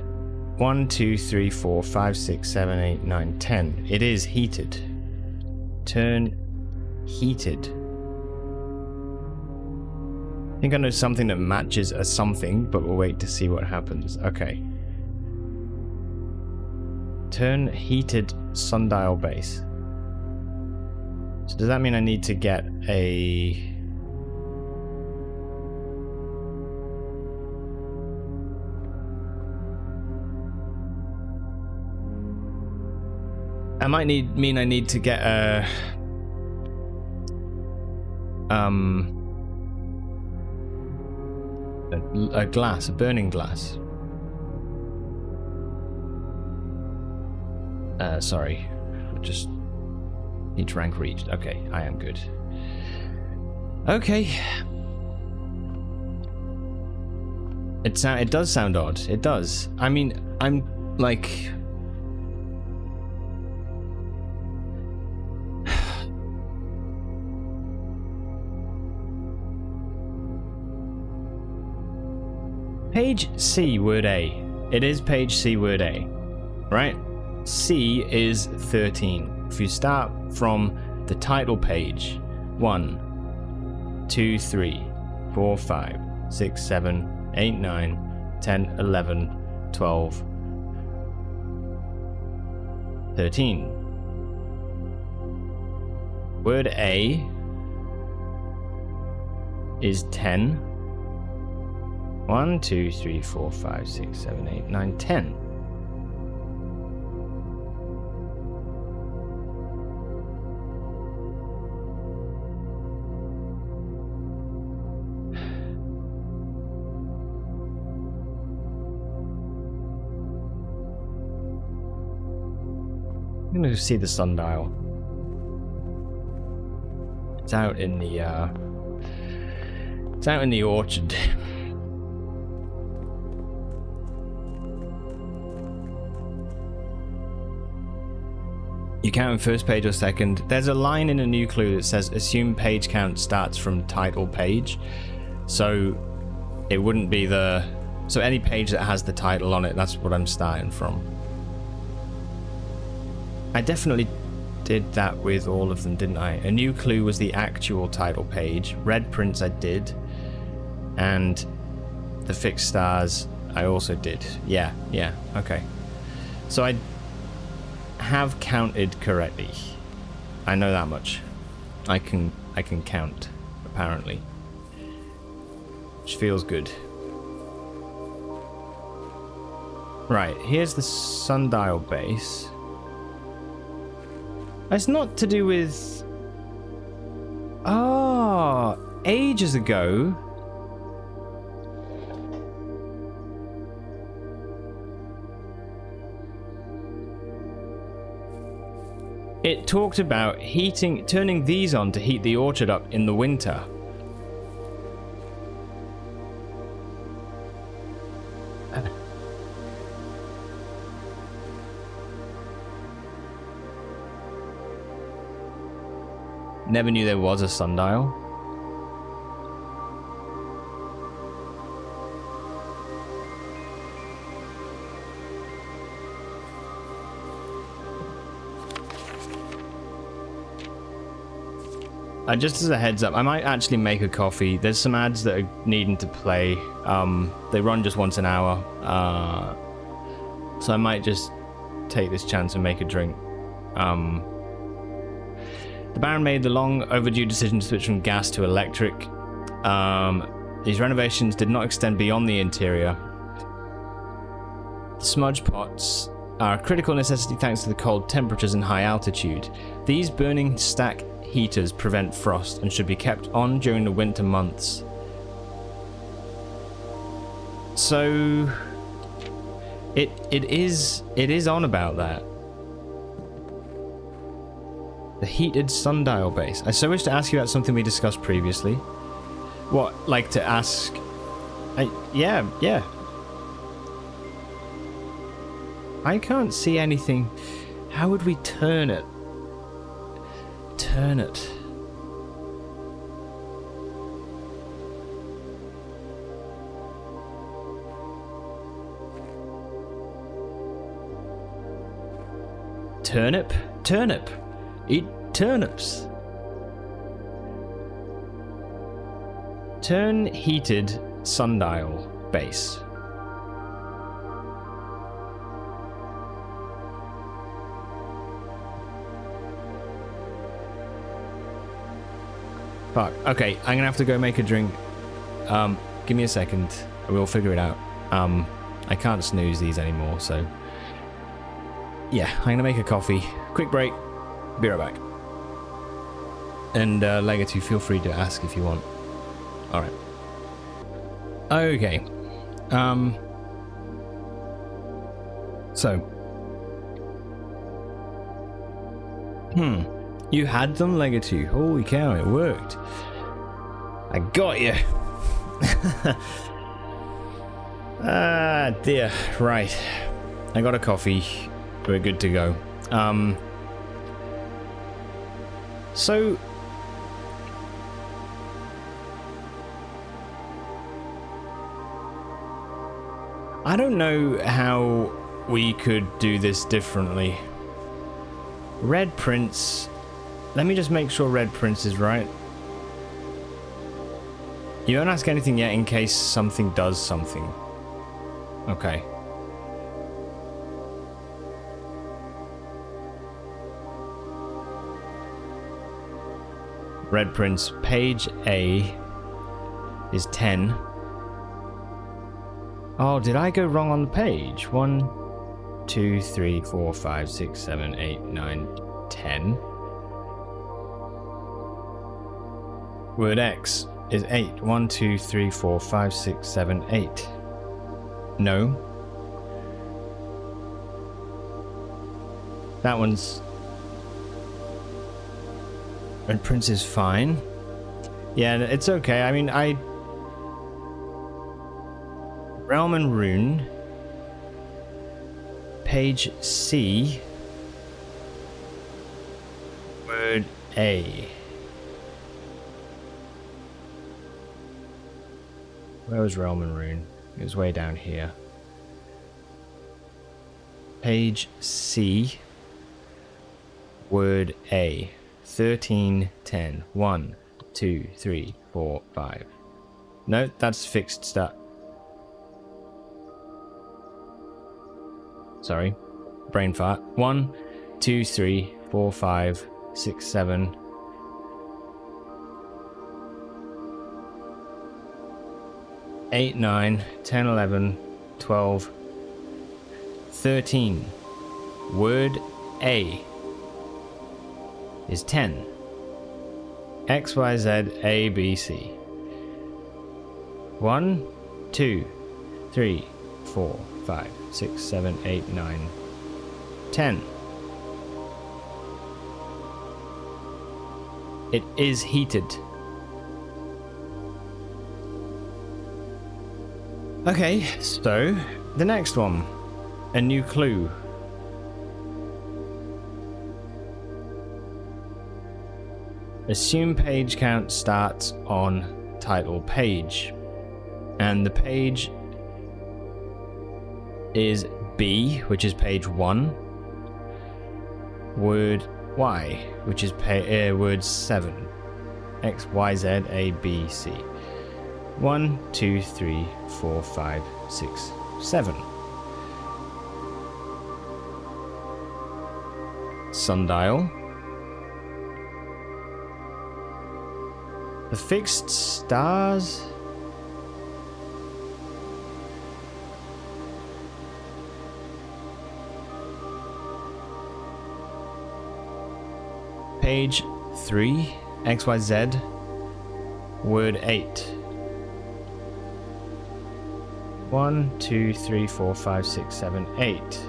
1, 2, 3, 4, 5, 6, 7, 8, 9, 10. It is heated. Turn heated. I think I know something that matches a something, but we'll wait to see what happens. Okay. Turn heated sundial base. So does that mean I need to get a... I might mean I need to get a glass, a burning glass. Sorry, just each rank reached. Okay, I am good. Okay. It does sound odd. It does. I mean, I'm like... Page C, word A. It is page C, word A. Right? C is 13. If you start from the title page, 1, 2, 3, 4, 5, 6, 7, 8, 9, 10, 11, 12, 13. Word A is 10. 1, 2, 3, 4, 5, 6, 7, 8, 9, 10. I'm going to see the sundial. It's out in the orchard. You count in first page or second. There's a line in a new clue that says assume page count starts from title page. So it wouldn't be the... So any page that has the title on it, that's what I'm starting from. I definitely did that with all of them, didn't I? A new clue was the actual title page. Red prints I did. And the fixed stars I also did. Yeah, okay. So I have counted correctly. I know that much. I can count, apparently. Which feels good. Right, here's the sundial base. It's not to do with... Oh, ages ago. It talked about turning these on to heat the orchard up in the winter. Never knew there was a sundial. Just as a heads up, I might actually make a coffee. There's some ads that are needing to play. They run just once an hour. So I might just take this chance and make a drink. The Baron made the long overdue decision to switch from gas to electric. These renovations did not extend beyond the interior. The smudge pots are a critical necessity thanks to the cold temperatures and high altitude. These burning stack heaters prevent frost and should be kept on during the winter months. So it is on about that. The heated sundial base. I so wish to ask you about something we discussed previously. What, like to ask? Yeah. I can't see anything. How would we turn it? Turn it. Turnip. Eat turnips. Turn heated sundial base. Fuck. Okay, I'm gonna have to go make a drink. Give me a second. We'll figure it out. I can't snooze these anymore, so... Yeah, I'm gonna make a coffee. Quick break. Be right back. And, Legacy, feel free to ask if you want. Alright. Okay. So. You had them, Legacy. Holy cow, it worked. I got you. Ah, dear. Right. I got a coffee. We're good to go. So... I don't know how we could do this differently. Red Prince... Let me just make sure Red Prince is right. You don't ask anything yet in case something does something. Okay. Red Prince, page A is 10. Oh, did I go wrong on the page? 1, 2, 3, 4, 5, 6, 7, 8, 9, 10. Word X is 8. 1, 2, 3, 4, 5, 6, 7, 8. No. That one's... Red Prince is fine. Yeah, it's okay. I mean, Realm and Rune. Page C. Word A. Where was Realm and Rune? It was way down here. Page C. Word A. 1310. 1, 2, 3, 4, 5. No, that's fixed start. Sorry. Brain fart. 1, 2, 3, 4, 5, 6, 7. 8, 9, 10, 11, 12, 13. Word A is 10. X, Y, Z, A, B, C. 1, 2, 3, 4, 5, 6, 7, 8, 9, 10. It is heated. Okay, so the next one. A new clue. Assume page count starts on title page. And the page is B, which is page 1. Word Y, which is word 7. X, Y, Z, A, B, C. 1, 2, 3, 4, 5, 6, 7. Sundial. The fixed stars. Page 3, XYZ, word 8. 1, 2, 3, 4, 5, 6, 7, 8.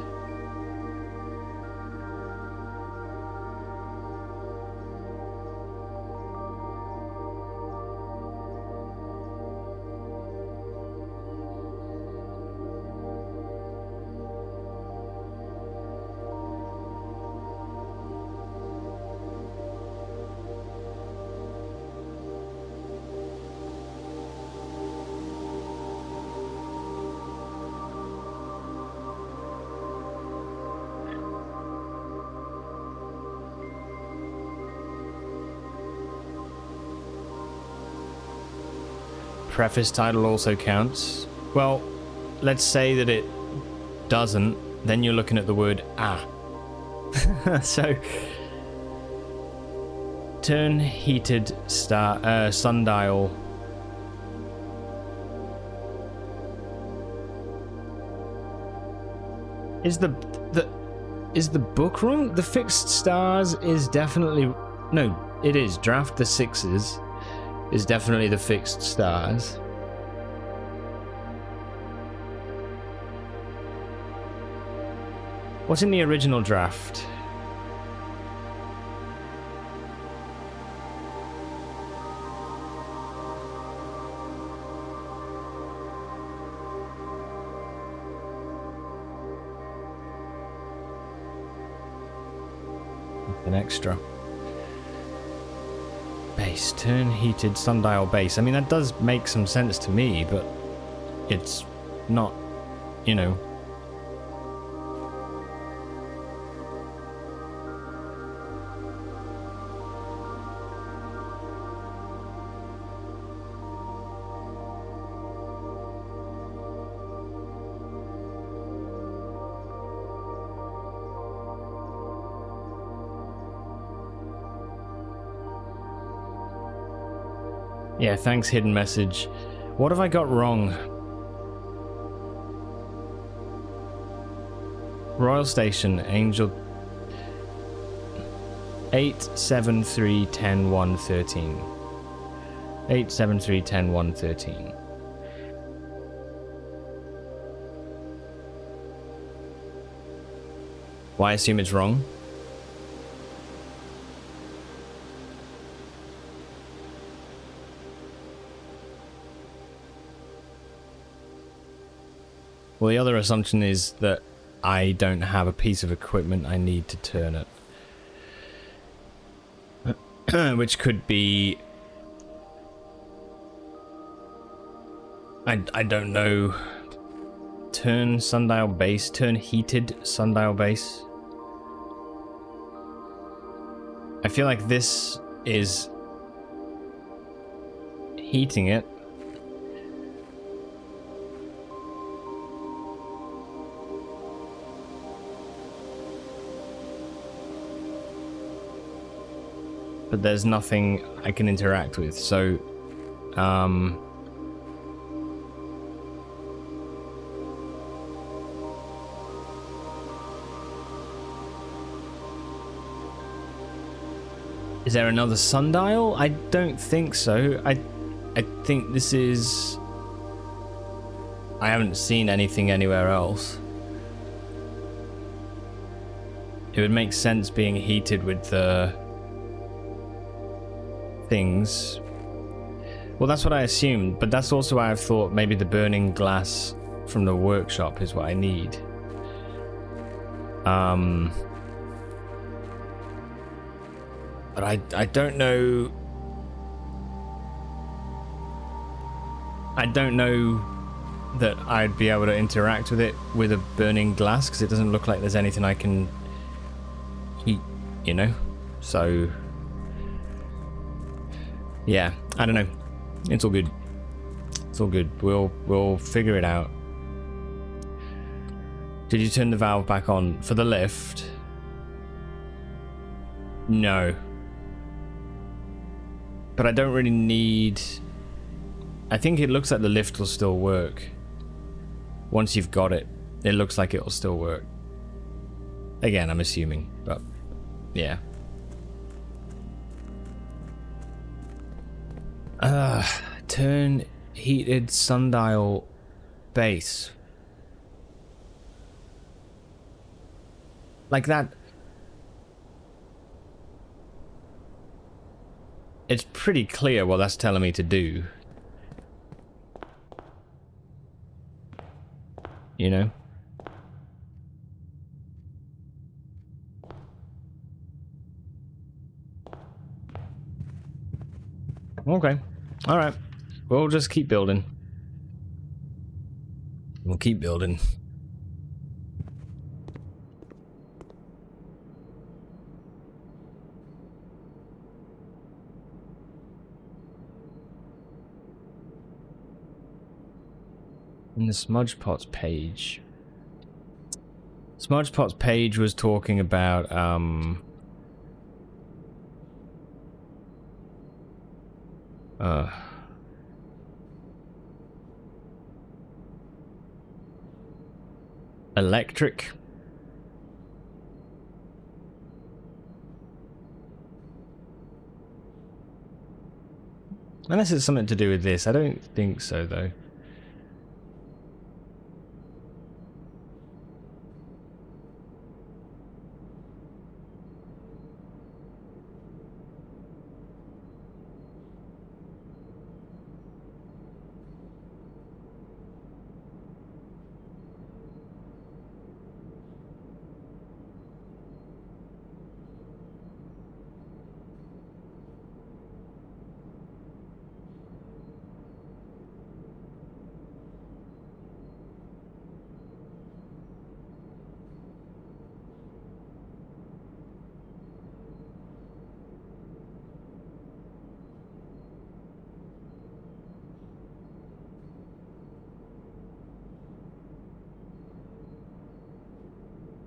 preface title also counts. Well, let's say that it doesn't, then you're looking at the word ah. So, turn heated sundial. Is the book wrong? The fixed stars is definitely... No, it is. Draft the sixes is definitely the fixed stars. What's in the original draft? An extra. Base. Turn heated sundial base. I mean, that does make some sense to me, but it's not, you know... Yeah, thanks, hidden message. What have I got wrong? Royal Station, Angel... 87310-113. 87310-113. Why assume it's wrong? Well, the other assumption is that I don't have a piece of equipment I need to turn it. Which could be... I don't know. Turn sundial base. Turn heated sundial base. I feel like this is heating it. But there's nothing I can interact with, so is there another sundial? I don't think so. I think this is... I haven't seen anything anywhere else. It would make sense being heated with the things. Well, that's what I assumed, but that's also why I've thought maybe the burning glass from the workshop is what I need. But I don't know. I don't know that I'd be able to interact with it with a burning glass, because it doesn't look like there's anything I can heat, you know? So yeah, I don't know. It's all good. It's all good. We'll figure it out. Did you turn the valve back on for the lift? No. But I don't really need... I think it looks like the lift will still work. Once you've got it, it looks like it'll still work. Again, I'm assuming, but yeah. Turn heated sundial base. Like that. It's pretty clear what that's telling me to do. You know? Okay. Alright. We'll just keep building. We'll keep building. In the Smudgepots page. Smudgepots page was talking about electric. Unless it's something to do with this. I don't think so, though.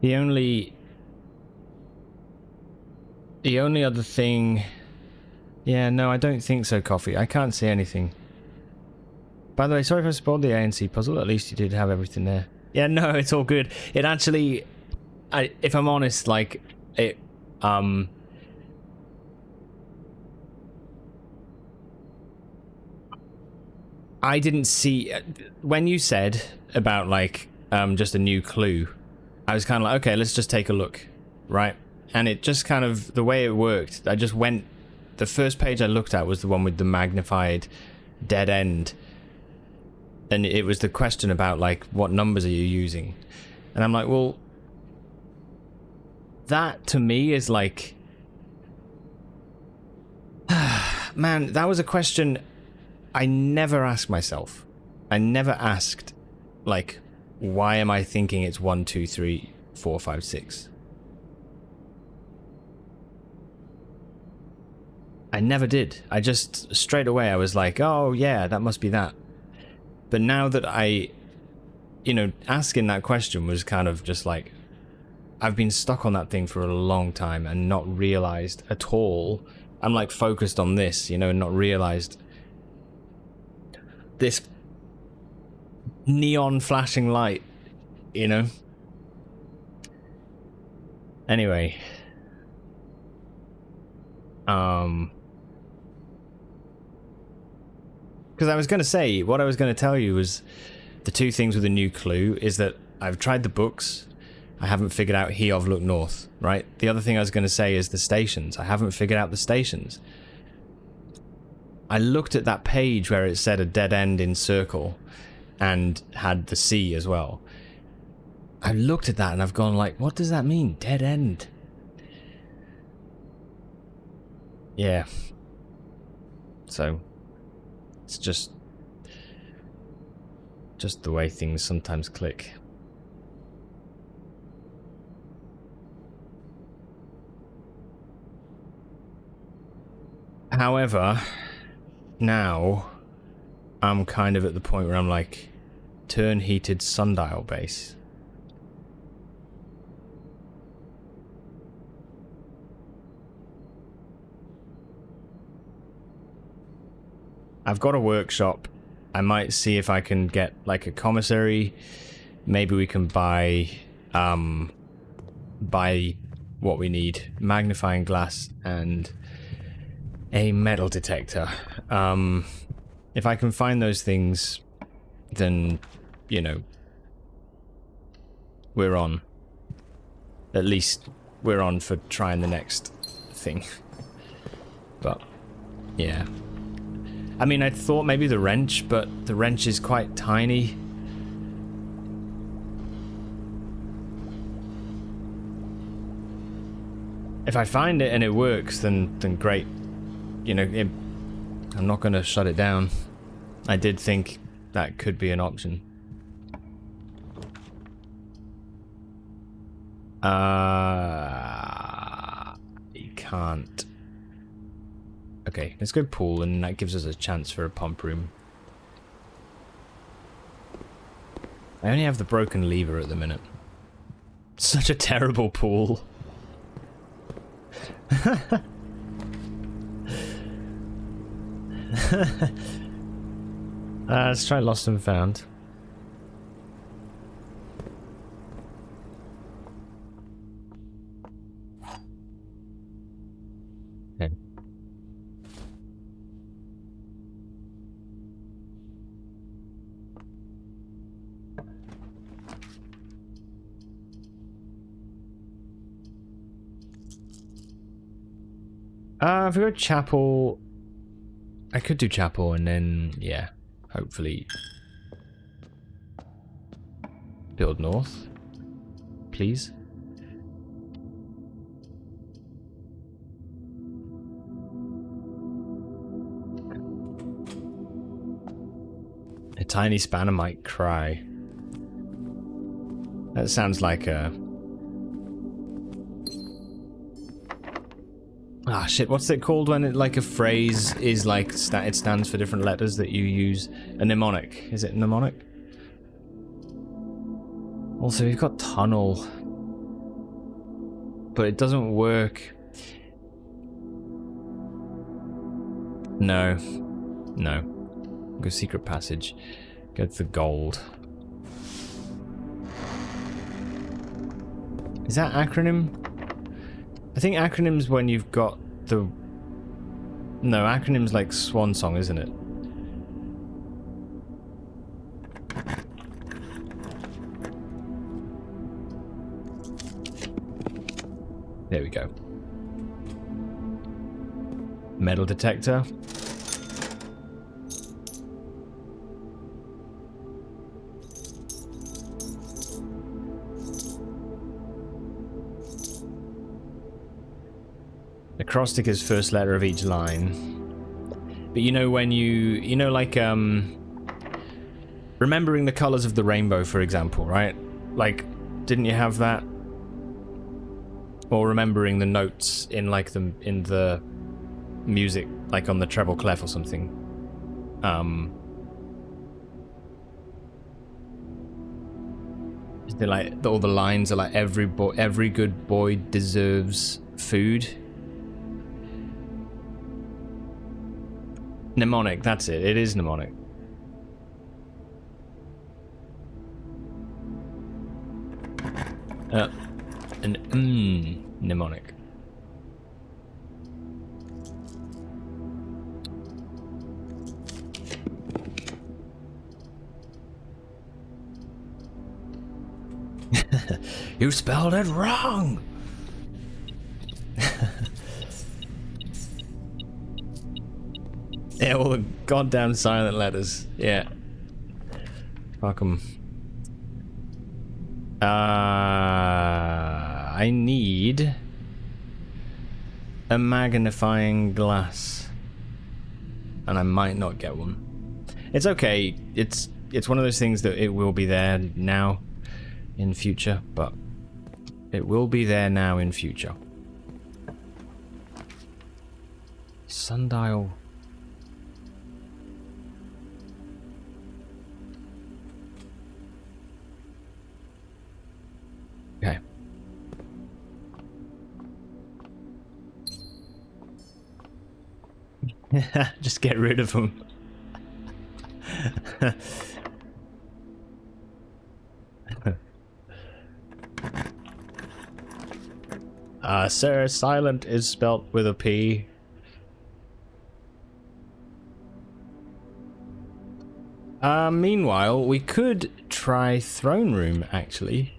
The only other thing... Yeah, no, I don't think so, Coffee. I can't see anything. By the way, sorry if I spoiled the ANC puzzle. At least you did have everything there. Yeah, no, it's all good. It actually... if I'm honest, like, it... I didn't see... When you said about, like, just a new clue, I was kind of like, okay, let's just take a look, right? And it just kind of, the way it worked, I just went, the first page I looked at was the one with the magnified dead end. And it was the question about, like, what numbers are you using? And I'm like, well, that to me is like, man, that was a question I never asked myself. I never asked, like, why am I thinking it's 1, 2, 3, 4, 5, 6? I never did. I just, straight away, I was like, oh yeah, that must be that. But now that I, you know, asking that question was kind of just like, I've been stuck on that thing for a long time and not realized at all. I'm like focused on this, you know, and not realized this neon flashing light, you know? Anyway. Because I was going to say, what I was going to tell you was the two things with a new clue is that I've tried the books. I haven't figured out Heov Look North, right? The other thing I was going to say is the stations. I haven't figured out the stations. I looked at that page where it said a dead end in circle and had the C as well. I looked at that and I've gone like, what does that mean? Dead end. Yeah. So, it's just the way things sometimes click. However, now I'm kind of at the point where I'm like, turn heated sundial base. I've got a workshop. I might see if I can get like a commissary. Maybe we can buy what we need. Magnifying glass and a metal detector. If I can find those things, then, you know, we're on. At least we're on for trying the next thing. But, yeah. I mean, I thought maybe the wrench, but the wrench is quite tiny. If I find it and it works, then great. You know, I'm not going to shut it down. I did think that could be an option. You can't. Okay, let's go pool, and that gives us a chance for a pump room. I only have the broken lever at the minute. Such a terrible pool. Let's try Lost and Found. Okay. If we go chapel, I could do chapel and then, yeah, hopefully build north, please. A tiny spanner might cry. That sounds like a... Ah, shit, what's it called when it, like, a phrase is, like, it stands for different letters that you use? A mnemonic. Is it mnemonic? Also, you've got tunnel. But it doesn't work. No. No. Go secret passage. Get the gold. Is that acronym? I think acronyms when you've got the... No, acronyms like Swan Song, isn't it? There we go. Metal detector. Acrostic is first letter of each line. But you know when you know like remembering the colors of the rainbow, for example, right? Like, didn't you have that? Or remembering the notes in like the music, like on the treble clef or something. Is there like all the lines are like every good boy deserves food? Mnemonic, that's it. It is mnemonic. Mnemonic. You spelled it wrong! Yeah, all the goddamn silent letters. Yeah. Fuck 'em. I need a magnifying glass. And I might not get one. It's okay. It's one of those things that it will be there now in future, but it will be there now in future. Sundial. Okay. Just get rid of them. Sir, silent is spelt with a P. Meanwhile, we could try throne room, actually.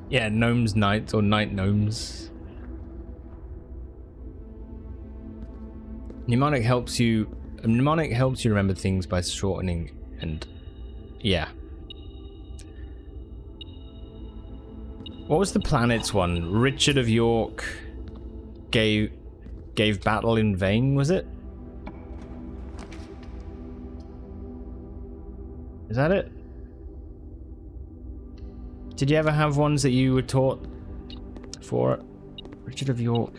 Yeah, gnomes knights or knight gnomes. Mnemonic helps you remember things by shortening and yeah. What was the planet's one? Richard of York gave battle in vain, was it? Is that it? Did you ever have ones that you were taught for it? Richard of York.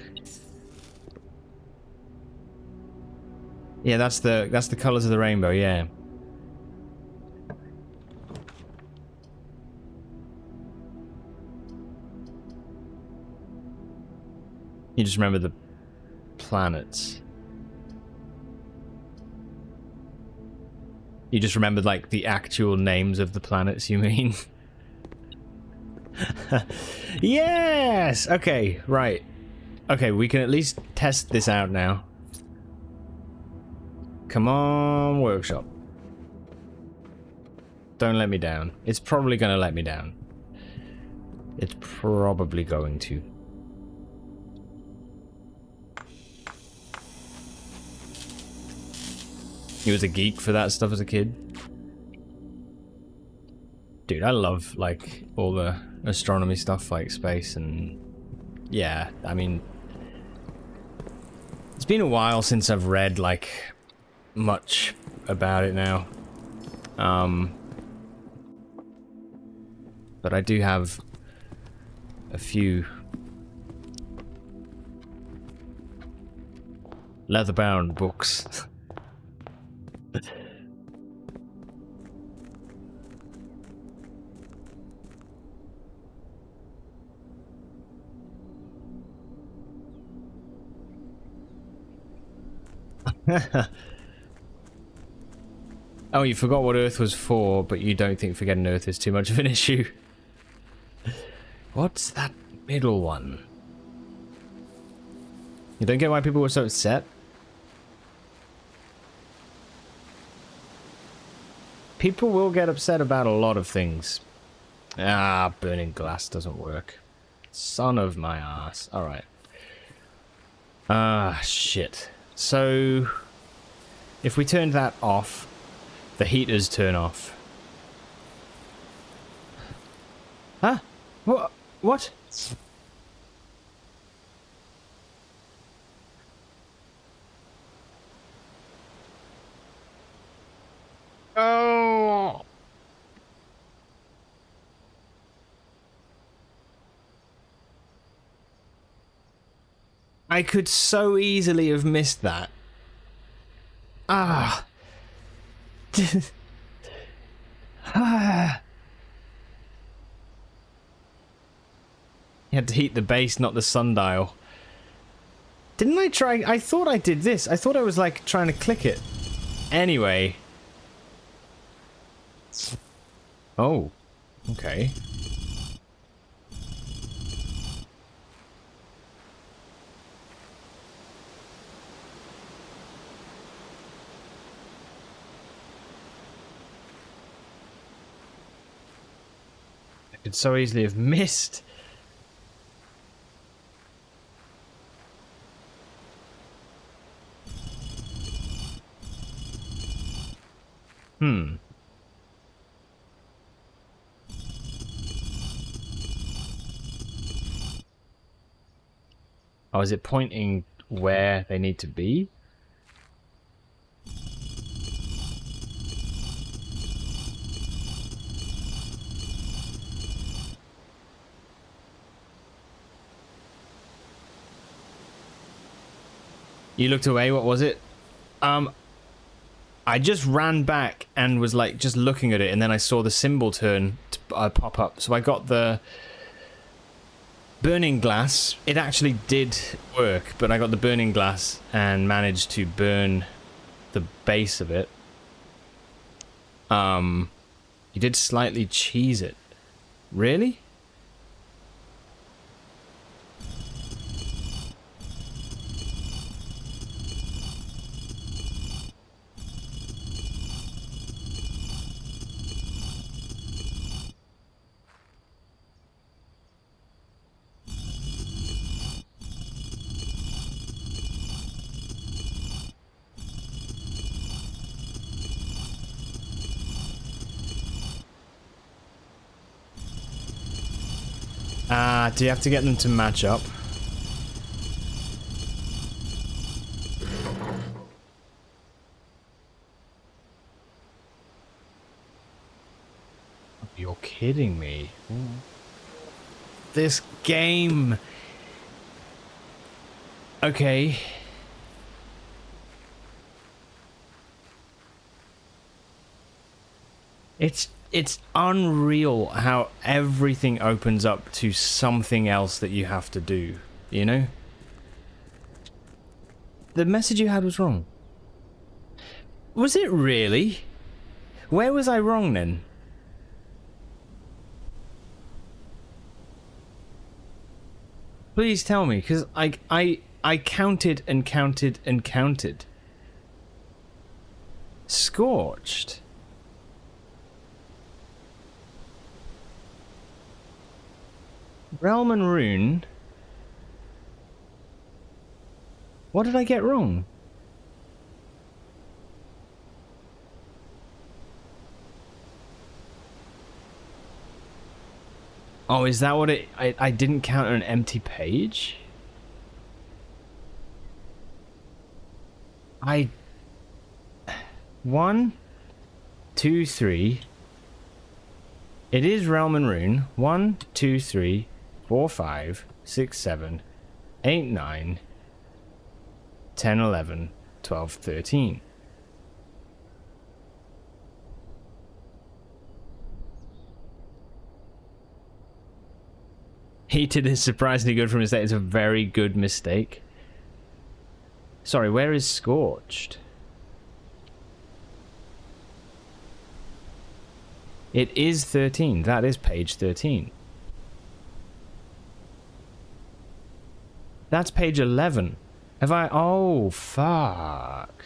Yeah, that's the colors of the rainbow, yeah. You just remember the planets. You just remembered, like, the actual names of the planets, you mean? Yes! Okay, right. Okay, we can at least test this out now. Come on, workshop. Don't let me down. It's probably gonna let me down. It's probably going to. He was a geek for that stuff as a kid. Dude, I love, like, all the astronomy stuff, like space and... Yeah, I mean... It's been a while since I've read, like, much about it now. But I do have a few leather-bound books. Oh, you forgot what Earth was for, but you don't think forgetting Earth is too much of an issue. What's that middle one? You don't get why people were so upset? People will get upset about a lot of things. Ah, burning glass doesn't work. Son of my ass. Alright. Ah, shit. So, if we turned that off, the heaters turn off. Huh? What? Oh! I could so easily have missed that. Ah. Ah. You had to heat the base, not the sundial. Didn't I try? I thought I did this. I thought I was like trying to click it. Anyway. Oh. Okay. I could so easily have missed. Hmm. Oh, is it pointing where they need to be? You looked away, what was it? I just ran back and was like just looking at it, and then I saw the symbol turn pop up. So I got the burning glass. It actually did work, but I got the burning glass and managed to burn the base of it. You did slightly cheese it. Really? Do you have to get them to match up? You're kidding me. This game. Okay. It's unreal how everything opens up to something else that you have to do, you know? The message you had was wrong. Was it really? Where was I wrong then? Please tell me, because I counted and counted and counted. Scorched. Realm and Rune. What did I get wrong? Oh, is that what it... I didn't count an empty page? I... 1, 2, 3... It is Realm and Rune. 1, 2, 3, 4, 5, 6, 7, 8, 9, 10, 11, 12, 13. Heated is surprisingly good from his mistake. It's a very good mistake. Sorry, where is Scorched? It is 13. That is page 13. That's page 11. Have I... Oh, fuck.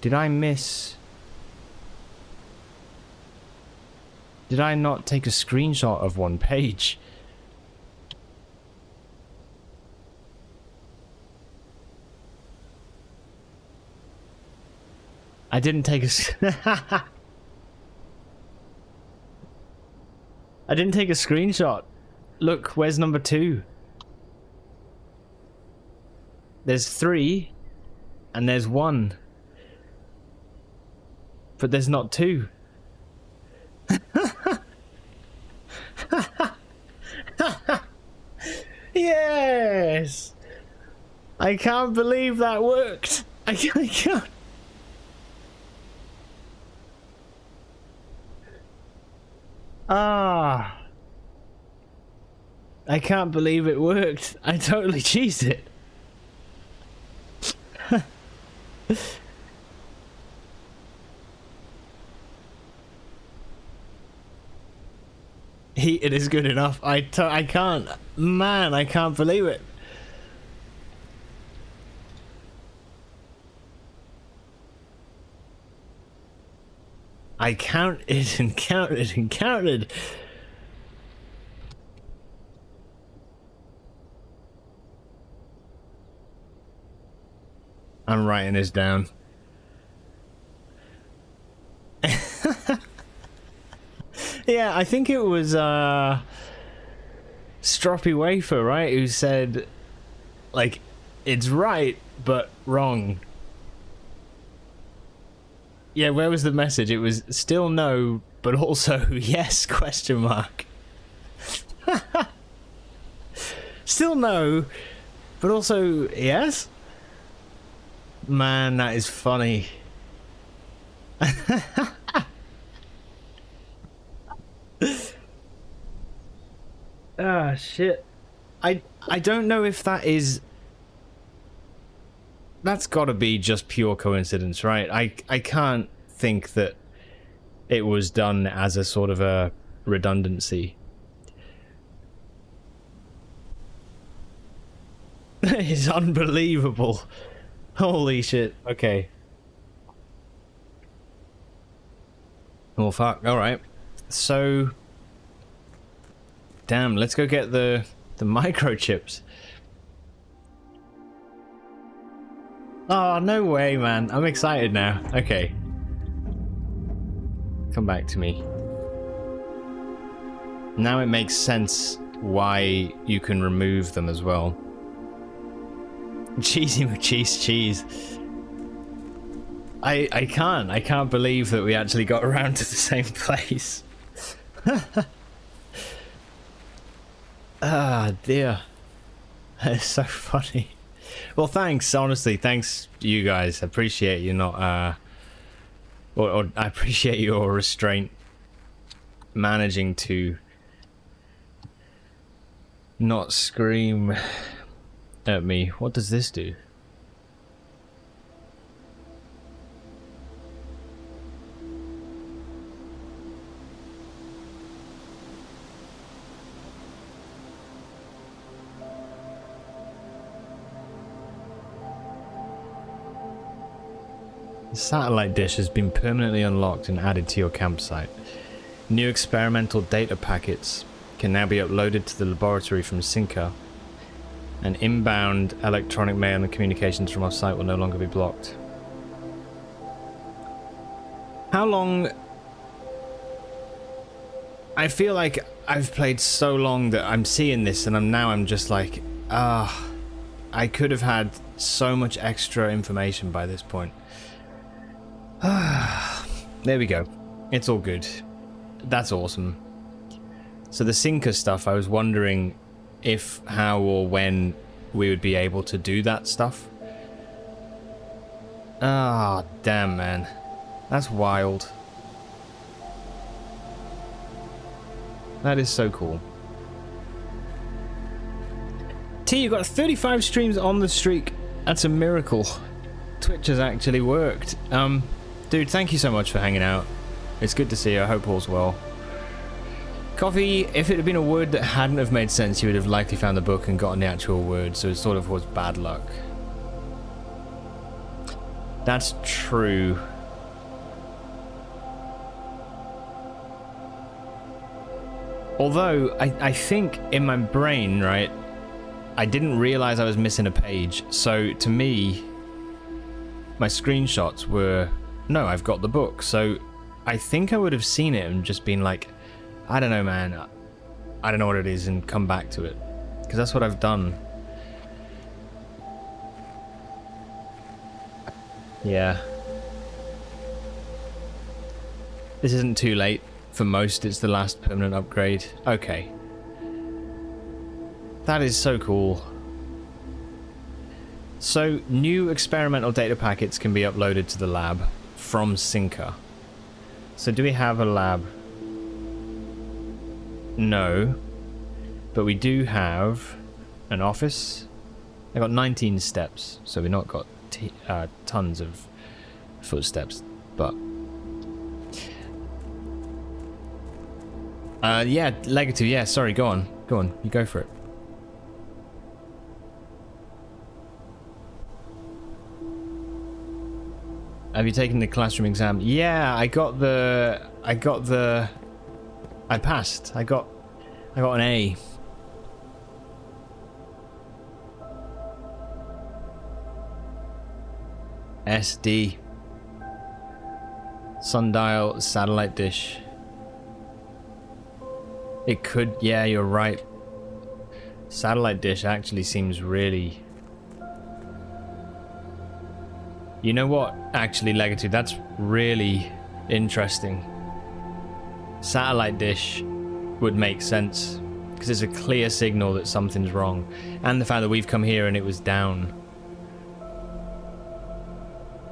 Did I miss... Did I not take a screenshot of one page? I didn't take a... I didn't take a screenshot. Look, where's number 2? There's 3, and there's 1. But there's not 2. Yes! I can't believe that worked. I can't. Ah. I can't believe it worked. I totally cheesed it. It is good enough. I can't. Man, I can't believe it. I counted and counted and counted. I'm writing this down. Yeah, I think it was Stroppy Wafer, right? Who said, like, it's right, but wrong. Yeah, where was the message? It was still no, but also yes, question mark. Still no, but also yes? Man, that is funny. Ah, shit. I don't know if that is... That's gotta be just pure coincidence, right? I can't think that it was done as a sort of a redundancy. It's unbelievable. Holy shit. Okay. Well, fuck. Alright. So... Damn, let's go get the microchips. Oh, no way, man. I'm excited now. Okay. Come back to me. Now it makes sense why you can remove them as well. Cheesy cheese. I can't believe that we actually got around to the same place. Ah, dear. That's so funny. Well, thanks, honestly. Thanks, you guys. Appreciate you not Or I appreciate your restraint managing to not scream at me. What does this do? The satellite dish has been permanently unlocked and added to your campsite. New experimental data packets can now be uploaded to the laboratory from Sinker. And inbound electronic mail and communications from our site will no longer be blocked. How long... I feel like I've played so long that I'm seeing this and I'm just like, I could have had so much extra information by this point. There we go. It's all good. That's awesome. So the Sinker stuff, I was wondering if, how, or when we would be able to do that stuff. Ah, damn, man. That's wild. That is so cool. T, you got 35 streams on the streak. That's a miracle. Twitch has actually worked. Dude, thank you so much for hanging out. It's good to see you. I hope all's well. Coffee, if it had been a word that hadn't have made sense, you would have likely found the book and gotten the actual word, so it sort of was bad luck. That's true. Although, I think in my brain, right, I didn't realize I was missing a page, so to me, my screenshots were, no, I've got the book, so I think I would have seen it and just been like, I don't know, man, I don't know what it is, and come back to it, because that's what I've done. Yeah. This isn't too late. For most, it's the last permanent upgrade. Okay. That is so cool. So, new experimental data packets can be uploaded to the lab from Sinker. So, do we have a lab? No. But we do have an office. I got 19 steps, so we've not got tons of footsteps, but... yeah, Legato, yeah, sorry, go on, you go for it. Have you taken the classroom exam? Yeah, I passed, I got an A. SD. Sundial, satellite dish. It could, yeah, you're right. Satellite dish actually seems really... You know what, actually, Legato, that's really interesting. Satellite dish would make sense, because it's a clear signal that something's wrong. And the fact that we've come here and it was down.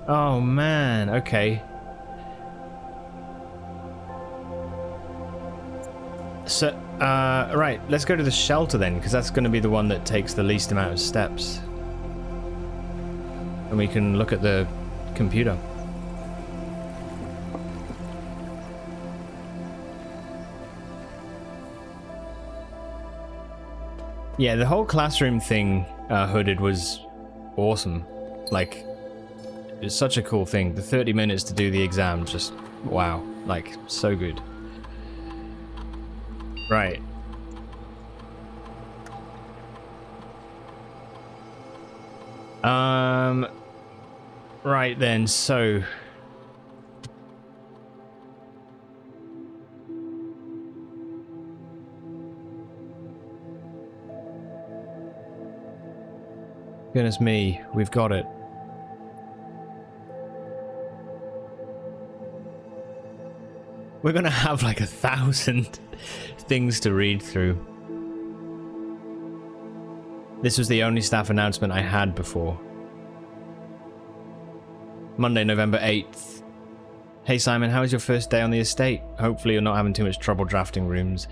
Oh, man, okay. So, right, let's go to the shelter then, because that's going to be the one that takes the least amount of steps. And we can look at the computer. Yeah, the whole classroom thing, Hooded, was awesome. Like, it's such a cool thing. The 30 minutes to do the exam, just, wow. Like, so good. Right. Right then, so... Goodness me, we've got it. We're gonna have like 1,000 things to read through. This was the only staff announcement I had before. Monday, November 8th. Hey Simon, how was your first day on the estate? Hopefully you're not having too much trouble drafting rooms,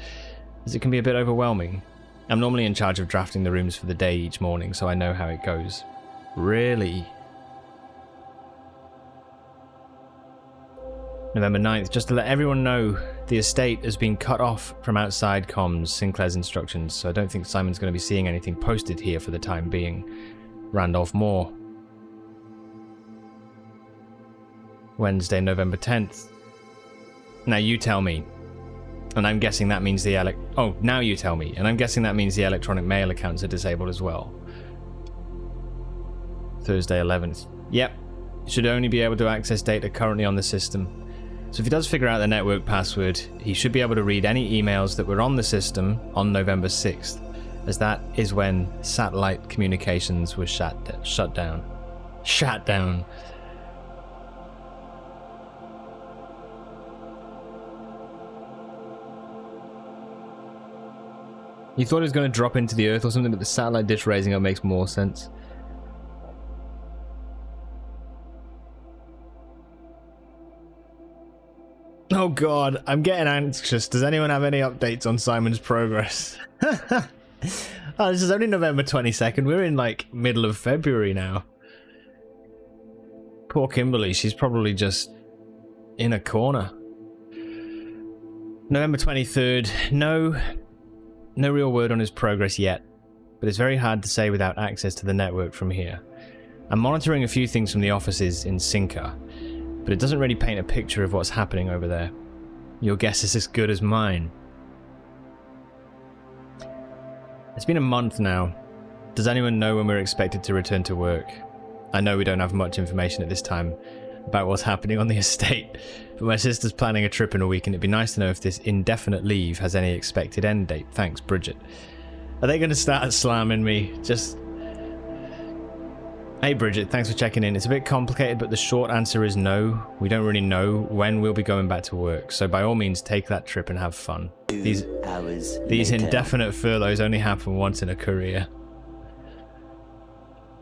as it can be a bit overwhelming. I'm normally in charge of drafting the rooms for the day each morning, so I know how it goes. Really? November 9th, just to let everyone know, the estate has been cut off from outside comms, Sinclair's instructions, so I don't think Simon's going to be seeing anything posted here for the time being. Randolph Moore. Wednesday, November 10th. Now you tell me. And I'm guessing that means the now you tell me. And I'm guessing that means the electronic mail accounts are disabled as well. Thursday, 11th. Yep. Should only be able to access data currently on the system. So if he does figure out the network password, he should be able to read any emails that were on the system on November 6th, as that is when satellite communications were shut down. Shut down. You thought it was going to drop into the Earth or something, but the satellite dish raising up makes more sense. Oh god, I'm getting anxious. Does anyone have any updates on Simon's progress? Oh, this is only November 22nd. We're in, like, middle of February now. Poor Kimberly, she's probably just in a corner. November 23rd. No real word on his progress yet, but it's very hard to say without access to the network from here. I'm monitoring a few things from the offices in Sinker, but it doesn't really paint a picture of what's happening over there. Your guess is as good as mine. It's been a month now. Does anyone know when we're expected to return to work? I know we don't have much information at this time about what's happening on the estate, but my sister's planning a trip in a week and it'd be nice to know if this indefinite leave has any expected end date. Thanks, Bridget. Are they going to start slamming me? Hey Bridget, thanks for checking in. It's a bit complicated, but the short answer is no. We don't really know when we'll be going back to work, so by all means take that trip and have fun. These indefinite furloughs only happen once in a career.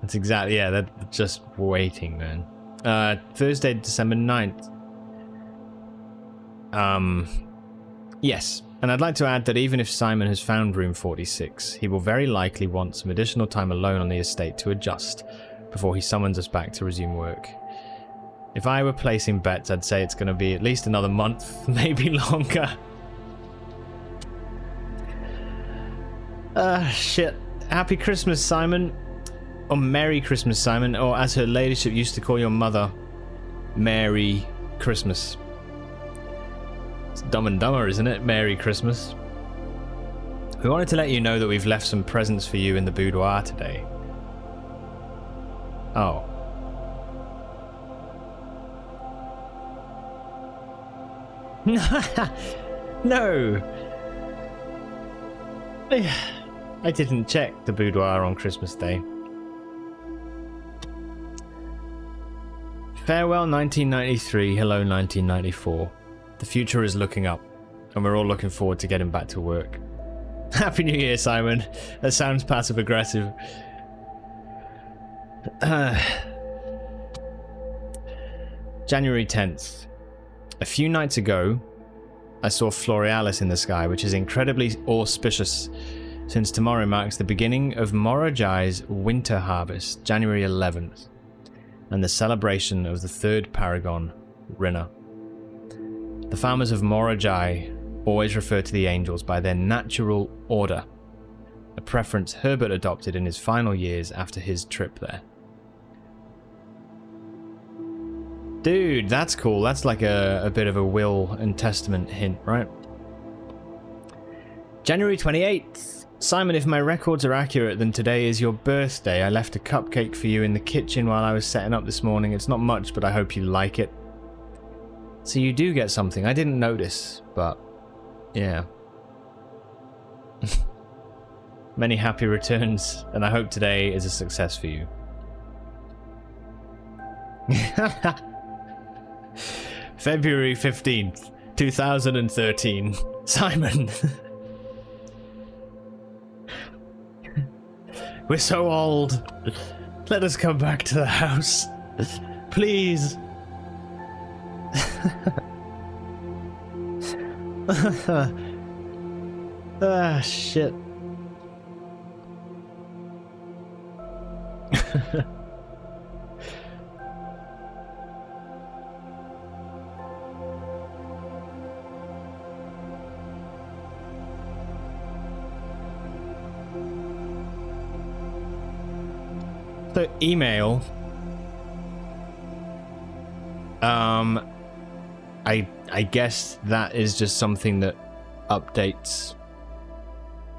That's exactly, yeah, they're just waiting, man. Thursday, December 9th. Yes, and I'd like to add that even if Simon has found room 46, he will very likely want some additional time alone on the estate to adjust before he summons us back to resume work. If I were placing bets, I'd say it's going to be at least another month, maybe longer. Shit. Happy Christmas, Simon. Or Merry Christmas, Simon. Or as her ladyship used to call your mother, Merry Christmas. It's Dumb and Dumber, isn't it? Merry Christmas. We wanted to let you know that we've left some presents for you in the boudoir today. Oh. No! I didn't check the boudoir on Christmas Day. Farewell 1993, hello 1994. The future is looking up, and we're all looking forward to getting back to work. Happy New Year, Simon. That sounds passive-aggressive. January 10th. A few nights ago, I saw Florealis in the sky, which is incredibly auspicious, since tomorrow marks the beginning of Morajai's winter harvest, January 11th, and the celebration of the third paragon, Rinna. The farmers of Morajai always refer to the angels by their natural order, a preference Herbert adopted in his final years after his trip there. Dude, that's cool. That's like a bit of a will and testament hint, right? January 28th. Simon, if my records are accurate, then today is your birthday. I left a cupcake for you in the kitchen while I was setting up this morning. It's not much, but I hope you like it. So you do get something. I didn't notice, but yeah. Many happy returns, and I hope today is a success for you. February 15th, 2013. Simon. We're so old. Let us come back to the house. Please. Ah, shit. So email. I guess that is just something that updates.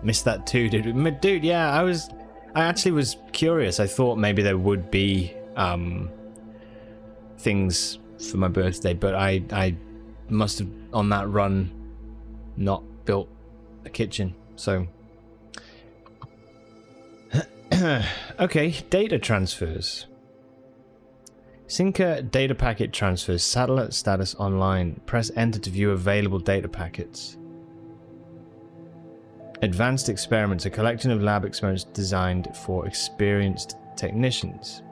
Missed that too, dude. Yeah, I actually was curious. I thought maybe there would be things for my birthday, but I must have on that run not built a kitchen. So okay, data transfers. Synca data packet transfers. Satellite status online. Press enter to view available data packets. Advanced experiments. A collection of lab experiments designed for experienced technicians.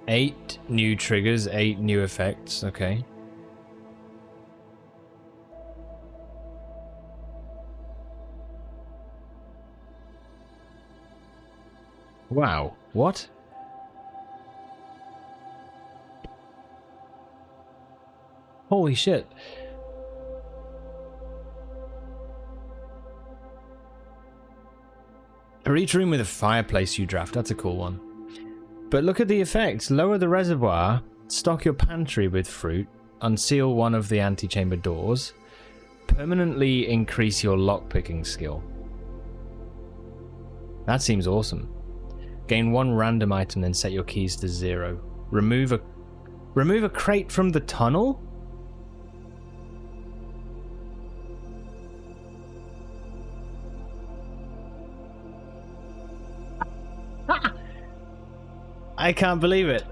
Eight new triggers, 8 new effects. Okay. Wow, what? Holy shit. For each room with a fireplace you draft, that's a cool one. But look at the effects. Lower the reservoir, stock your pantry with fruit, unseal one of the antechamber doors, permanently increase your lockpicking skill. That seems awesome. Gain 1 random item, then set your keys to 0. Remove a crate from the tunnel? I can't believe it.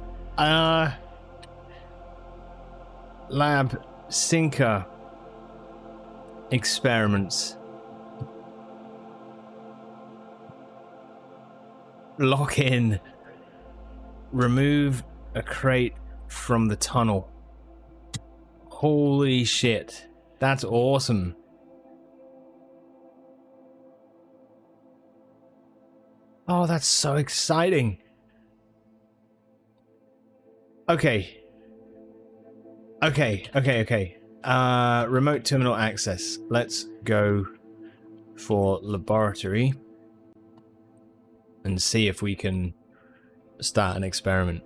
Lab Synca experiments. Lock in. Remove a crate from the tunnel. Holy shit. That's awesome. Oh, that's so exciting. Okay. Remote terminal access. Let's go for laboratory and see if we can start an experiment.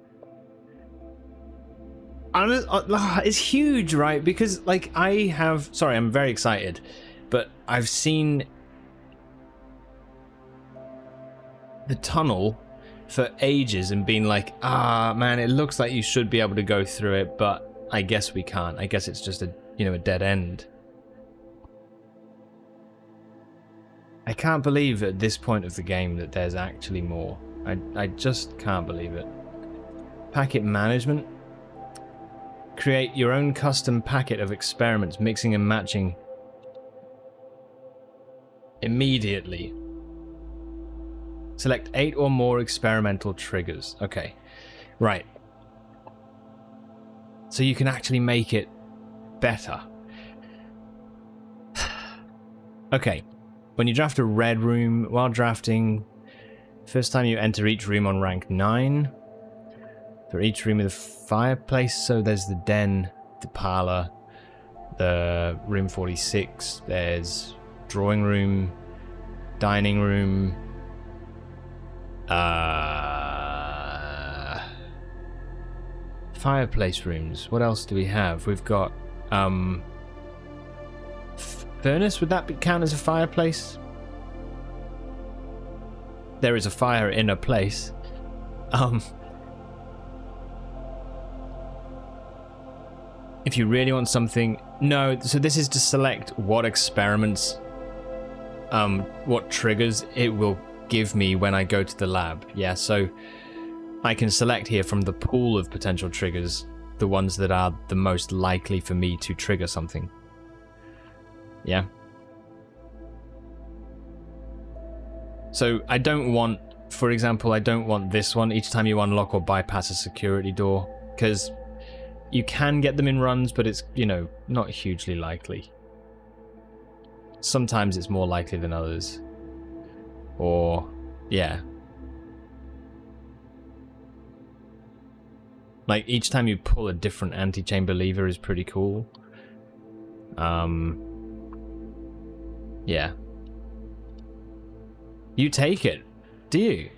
It's huge, right? Because, like, I'm very excited, but I've seen the tunnel for ages and been like, man, it looks like you should be able to go through it, but I guess we can't. I guess it's just a dead end. I can't believe at this point of the game that there's actually more. I just can't believe it. Packet management. Create your own custom packet of experiments, mixing and matching immediately. Select 8 or more experimental triggers. Okay, right. So you can actually make it better. Okay. When you draft a red room, while drafting, first time you enter each room on rank 9. For each room with a fireplace, so there's the den, the parlor, the room 46, there's drawing room, dining room, fireplace rooms. What else do we have? We've got furnace. Would that count as a fireplace? There is a fire in a place. If you really want something, no. So this is to select what experiments, what triggers it will give me when I go to the lab. Yeah, so I can select here from the pool of potential triggers the ones that are the most likely for me to trigger something. Yeah. So I don't want, for example, I don't want this one each time you unlock or bypass a security door, because you can get them in runs, but it's, you know, not hugely likely. Sometimes it's more likely than others. Or, yeah. Like, each time you pull a different anti-chamber lever is pretty cool. Yeah. You take it, do you?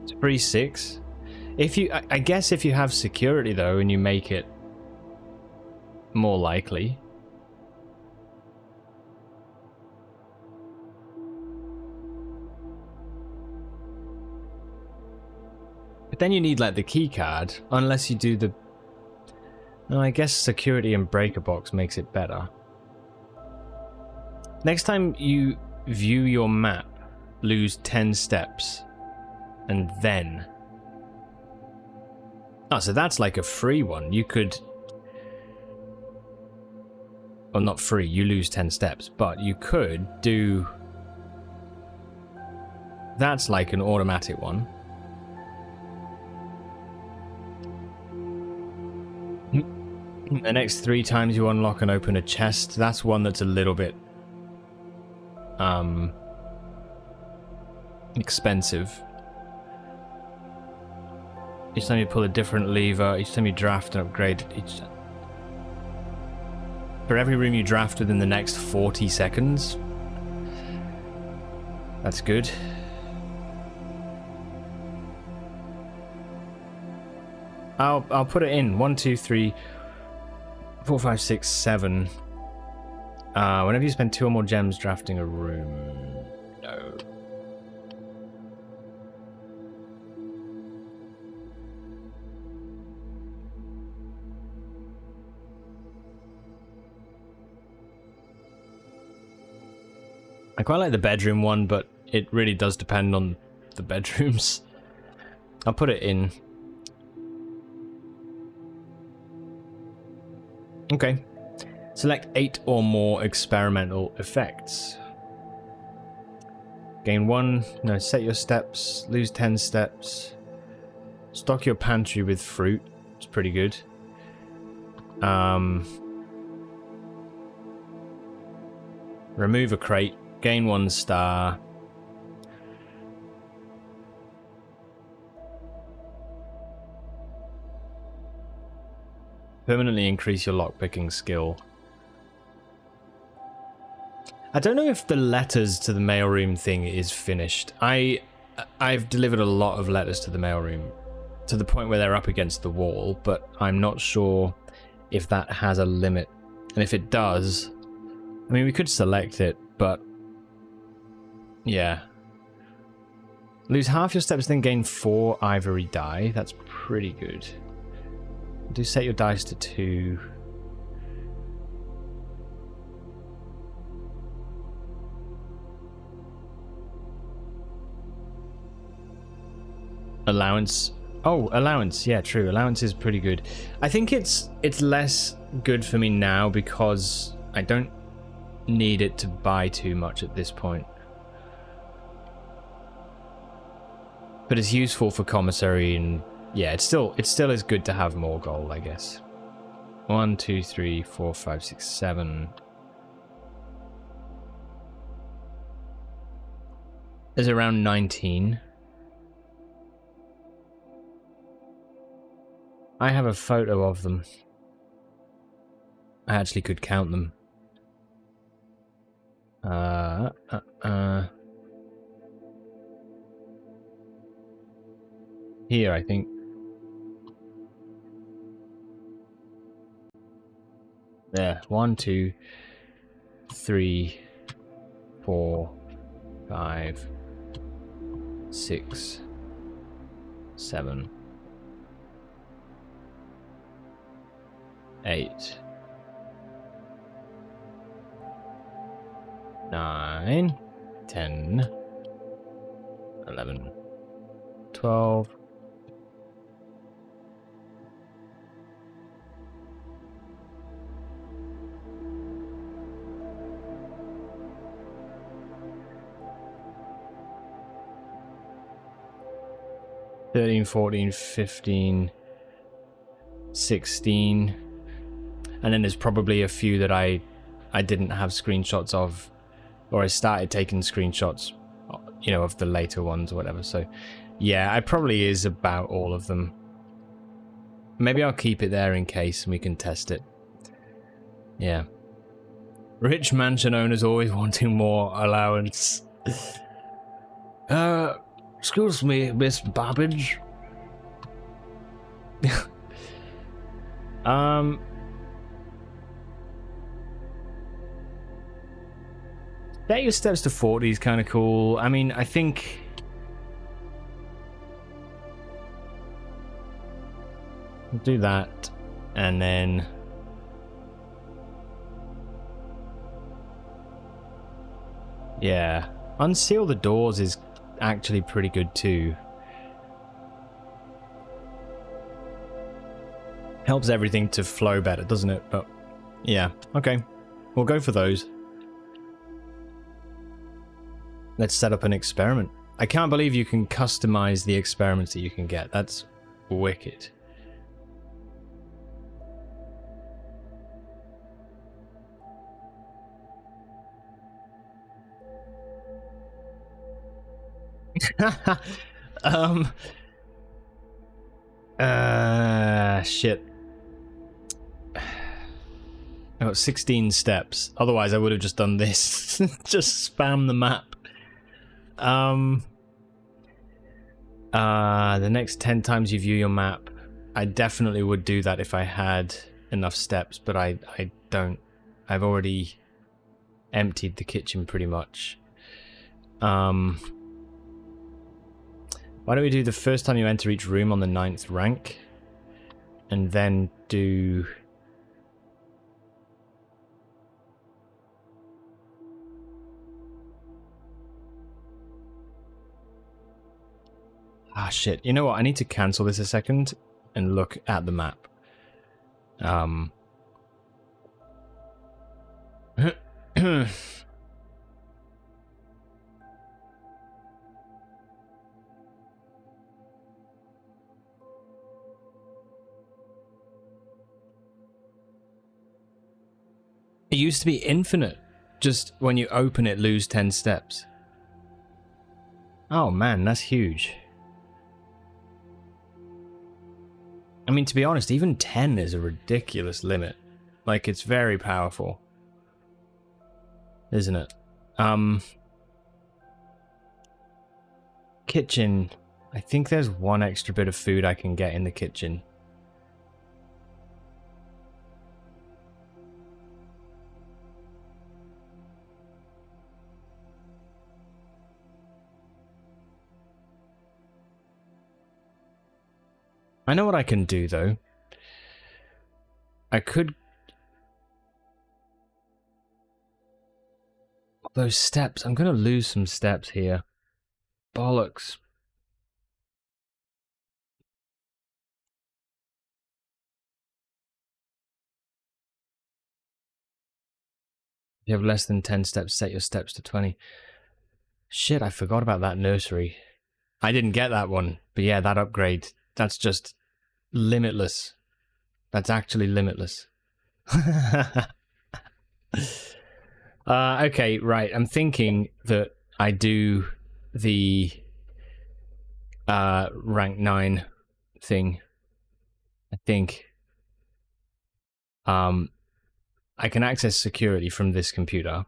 It's a free 6. If you, I guess if you have security though, and you make it more likely. But then you need like the key card, unless you do the... No, I guess security and breaker box makes it better. Next time you view your map, lose 10 steps, and then... Oh, so that's like a free one. You could... Well, not free, you lose 10 steps, but you could do... That's like an automatic one. The next 3 times you unlock and open a chest, that's one that's a little bit expensive. Each time you pull a different lever, each time you draft and upgrade, for every room you draft within the next 40 seconds. That's good. I'll put it in. 1, 2, 3, 4, 5, 6, 7. Whenever you spend 2 or more gems drafting a room. No. I quite like the bedroom one, but it really does depend on the bedrooms. I'll put it in. Okay. Select 8 or more experimental effects. Gain 1. No, set your steps. Lose 10 steps. Stock your pantry with fruit. It's pretty good. Remove a crate. Gain 1 star. Permanently increase your lockpicking skill. I don't know if the letters to the mailroom thing is finished. I've delivered a lot of letters to the mailroom to the point where they're up against the wall, but I'm not sure if that has a limit. And if it does, I mean, we could select it, but yeah. Lose half your steps, then gain 4 ivory die. That's pretty good. Do set your dice to 2. Allowance. Oh, allowance. Yeah, true. Allowance is pretty good. I think it's less good for me now because I don't need it to buy too much at this point. But it's useful for commissary, and yeah, it still is good to have more gold, I guess. 1, 2, 3, 4, 5, 6, 7. There's around 19. I have a photo of them. I actually could count them. Here, I think. There. 1, 2, 3, 4, 5, 6, 7, 8, 9, 10, 11, 12, 13, 14, 15, 16. And then there's probably a few that I didn't have screenshots of, or I started taking screenshots, you know, of the later ones or whatever. So yeah, it probably is about all of them. Maybe I'll keep it there in case and we can test it. Yeah. Rich mansion owners always wanting more allowance. Excuse me, Miss Babbage. Get your steps to 40 is kind of cool. I mean, I think... We'll do that, and then... Yeah. Unseal the doors is actually pretty good too. Helps everything to flow better, doesn't it? But yeah, okay. We'll go for those. Let's set up an experiment. I can't believe you can customize the experiments that you can get. That's wicked. Shit. I got 16 steps. Otherwise, I would have just done this. Just spam the map. The next 10 times you view your map. I definitely would do that if I had enough steps, but I don't. I've already emptied the kitchen pretty much. Why don't we do the first time you enter each room on the 9th rank, and then do... Ah, shit. You know what? I need to cancel this a second and look at the map. It used to be infinite. Just when you open it, lose 10 steps. Oh man, that's huge. I mean, to be honest, even 10 is a ridiculous limit. Like, it's very powerful. Isn't it? Kitchen. I think there's one extra bit of food I can get in the kitchen. I know what I can do, though. I could... Those steps. I'm going to lose some steps here. Bollocks. If you have less than 10 steps, set your steps to 20. Shit, I forgot about that nursery. I didn't get that one. But yeah, that upgrade... That's just limitless. That's actually limitless. Okay, right. I'm thinking that I do the rank 9 thing. I think I can access security from this computer.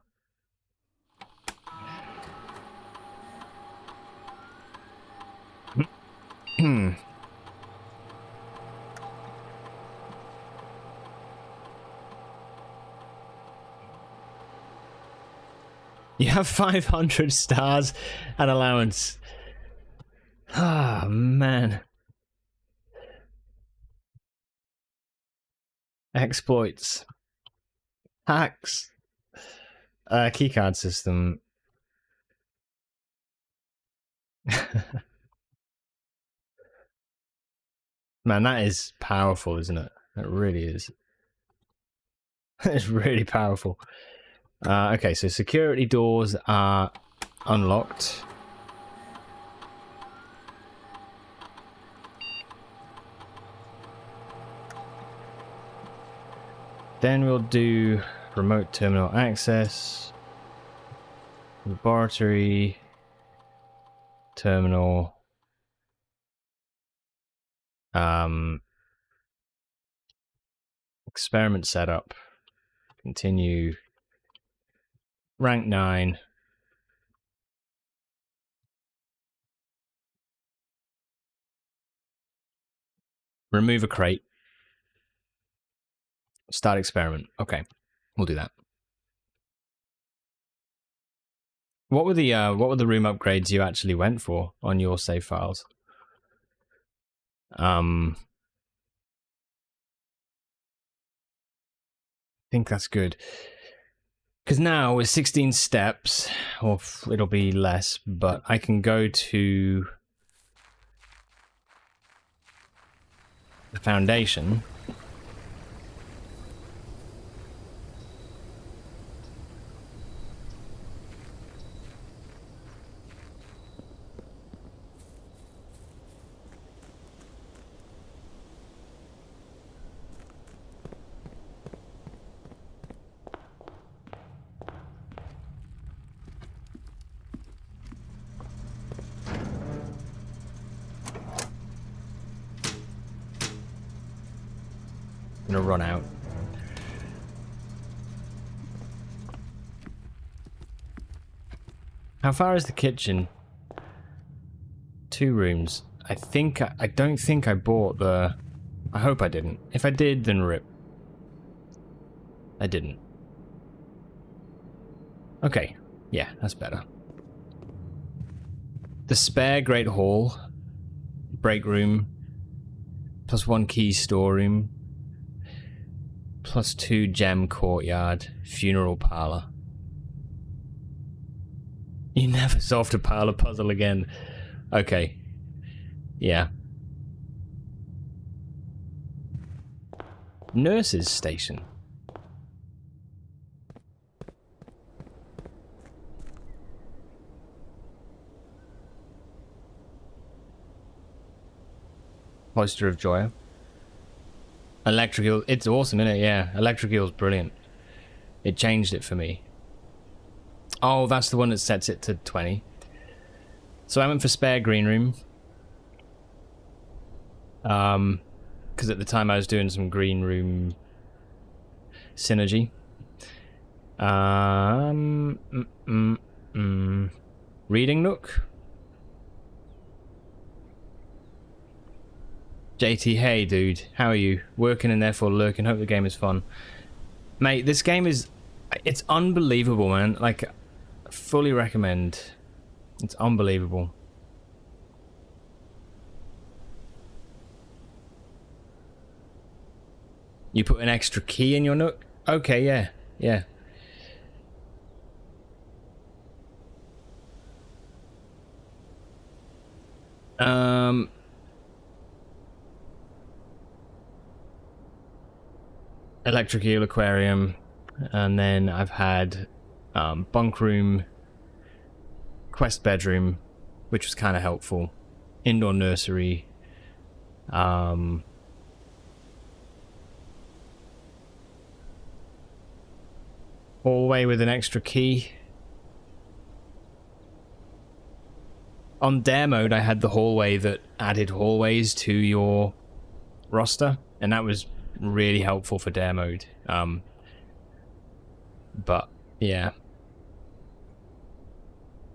You have 500 stars and allowance. Ah, oh, man. Exploits. Hacks. Keycard system. Man, that is powerful, isn't it? It really is. It's really powerful. Okay, so security doors are unlocked. Then we'll do remote terminal access, laboratory, terminal, experiment setup, continue, rank 9. Remove a crate. Start experiment. Okay, we'll do that. What were the room upgrades you actually went for on your save files? I think that's good. Because now with 16 steps, or it'll be less, but I can go to the foundation. I'm gonna run out. How far is the kitchen? 2 rooms. I don't think I bought the... I hope I didn't. If I did, then rip. I didn't. Okay. Yeah, that's better. The spare Great Hall. Break room. +1 key storeroom. +2 gem courtyard. Funeral parlor. You never solved a parlor puzzle again. Okay. Yeah. Nurse's station. Cloister of Joya. Electric eel. It's awesome, isn't it? Yeah. Electric eel's brilliant. It changed it for me. Oh, that's the one that sets it to 20. So I went for spare green room. Because at the time I was doing some green room synergy. Reading nook. JT, hey dude, how are you? Working and therefore lurking. Hope the game is fun. Mate, this game is... It's unbelievable, man. Like, fully recommend. It's unbelievable. You put an extra key in your nook? Okay, yeah. Yeah. Electric eel aquarium, and then I've had bunk room, quest bedroom, which was kind of helpful, indoor nursery, hallway with an extra key. On dare mode, I had the hallway that added hallways to your roster, and that was really helpful for dare mode. But yeah,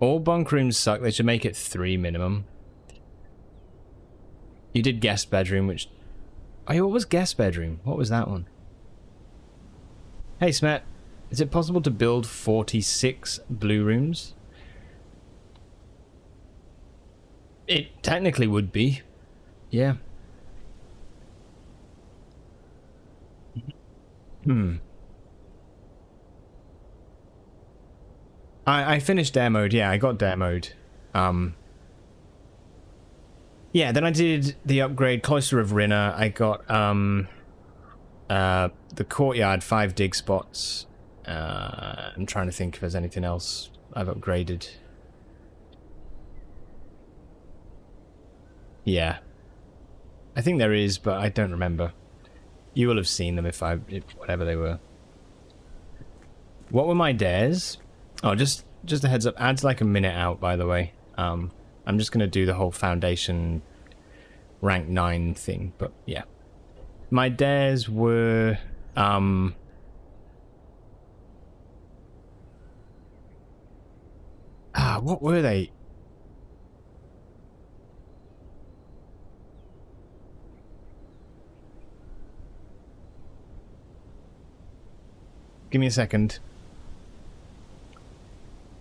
all bunk rooms suck. They should make it 3 minimum. You did guest bedroom, which... Oh, what was guest bedroom? What was that one? Hey Smet, is it possible to build 46 blue rooms? It technically would be. Yeah. I finished dare mode. Yeah, I got dare mode. Yeah, then I did the upgrade Cloister of Rinna. I got the courtyard 5 dig spots. I'm trying to think if there's anything else I've upgraded. Yeah. I think there is, but I don't remember. You will have seen them if whatever they were. What were my dares? Oh, just a heads up. Adds like a minute out, by the way. I'm just gonna do the whole foundation rank 9 thing, but yeah. My dares were what were they? Give me a second.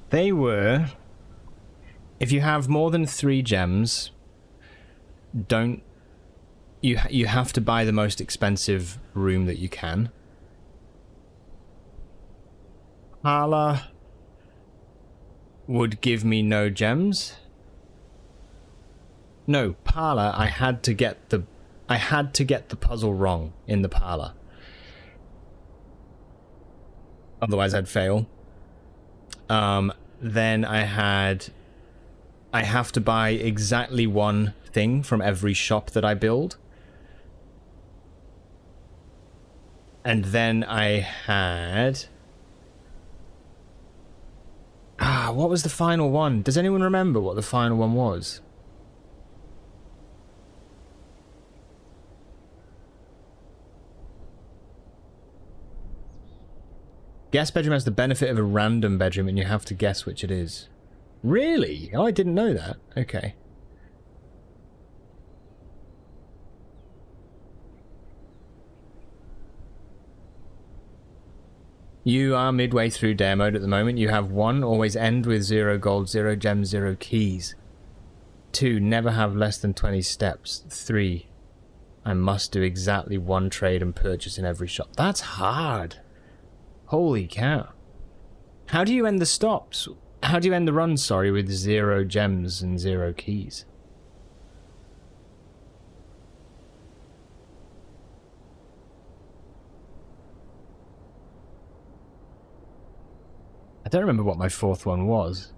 They were, if you have more than 3 gems, you have to buy the most expensive room that you can. Parlor would give me no gems. No, Parlor, I had to get the puzzle wrong in the Parlor. Otherwise I'd fail. Then I have to buy exactly one thing from every shop that I build. And then I had... what was the final one? Does anyone remember what the final one was? Guest bedroom has the benefit of a random bedroom and you have to guess which it is. Really? Oh, I didn't know that. Okay. You are midway through dare mode at the moment. You have 1, always end with 0 gold, 0 gems, 0 keys. 2, never have less than 20 steps. 3, I must do exactly 1 trade and purchase in every shop. That's hard. Holy cow. How do you end the stops? How do you end the run, sorry, with 0 gems and 0 keys? I don't remember what my 4th one was.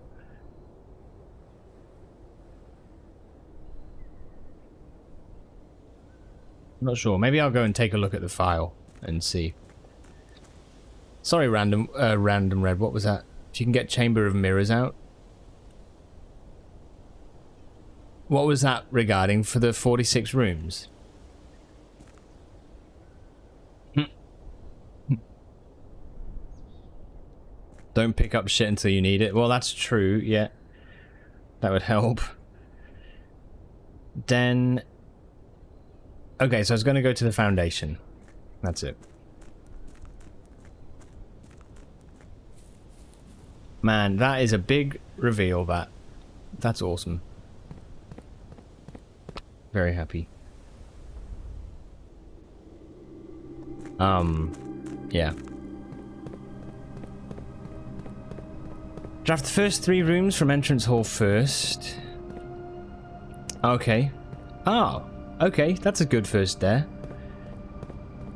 I'm not sure. Maybe I'll go and take a look at the file and see. Sorry, random red. What was that? If you can get Chamber of Mirrors out. What was that regarding for the 46 rooms? Don't pick up shit until you need it. Well, that's true, yeah. That would help. Then... Okay, so I was going to go to the foundation. That's it. Man, that is a big reveal, that. That's awesome. Very happy. Yeah. Draft the first 3 rooms from entrance hall first. Okay. Oh, okay, that's a good first dare.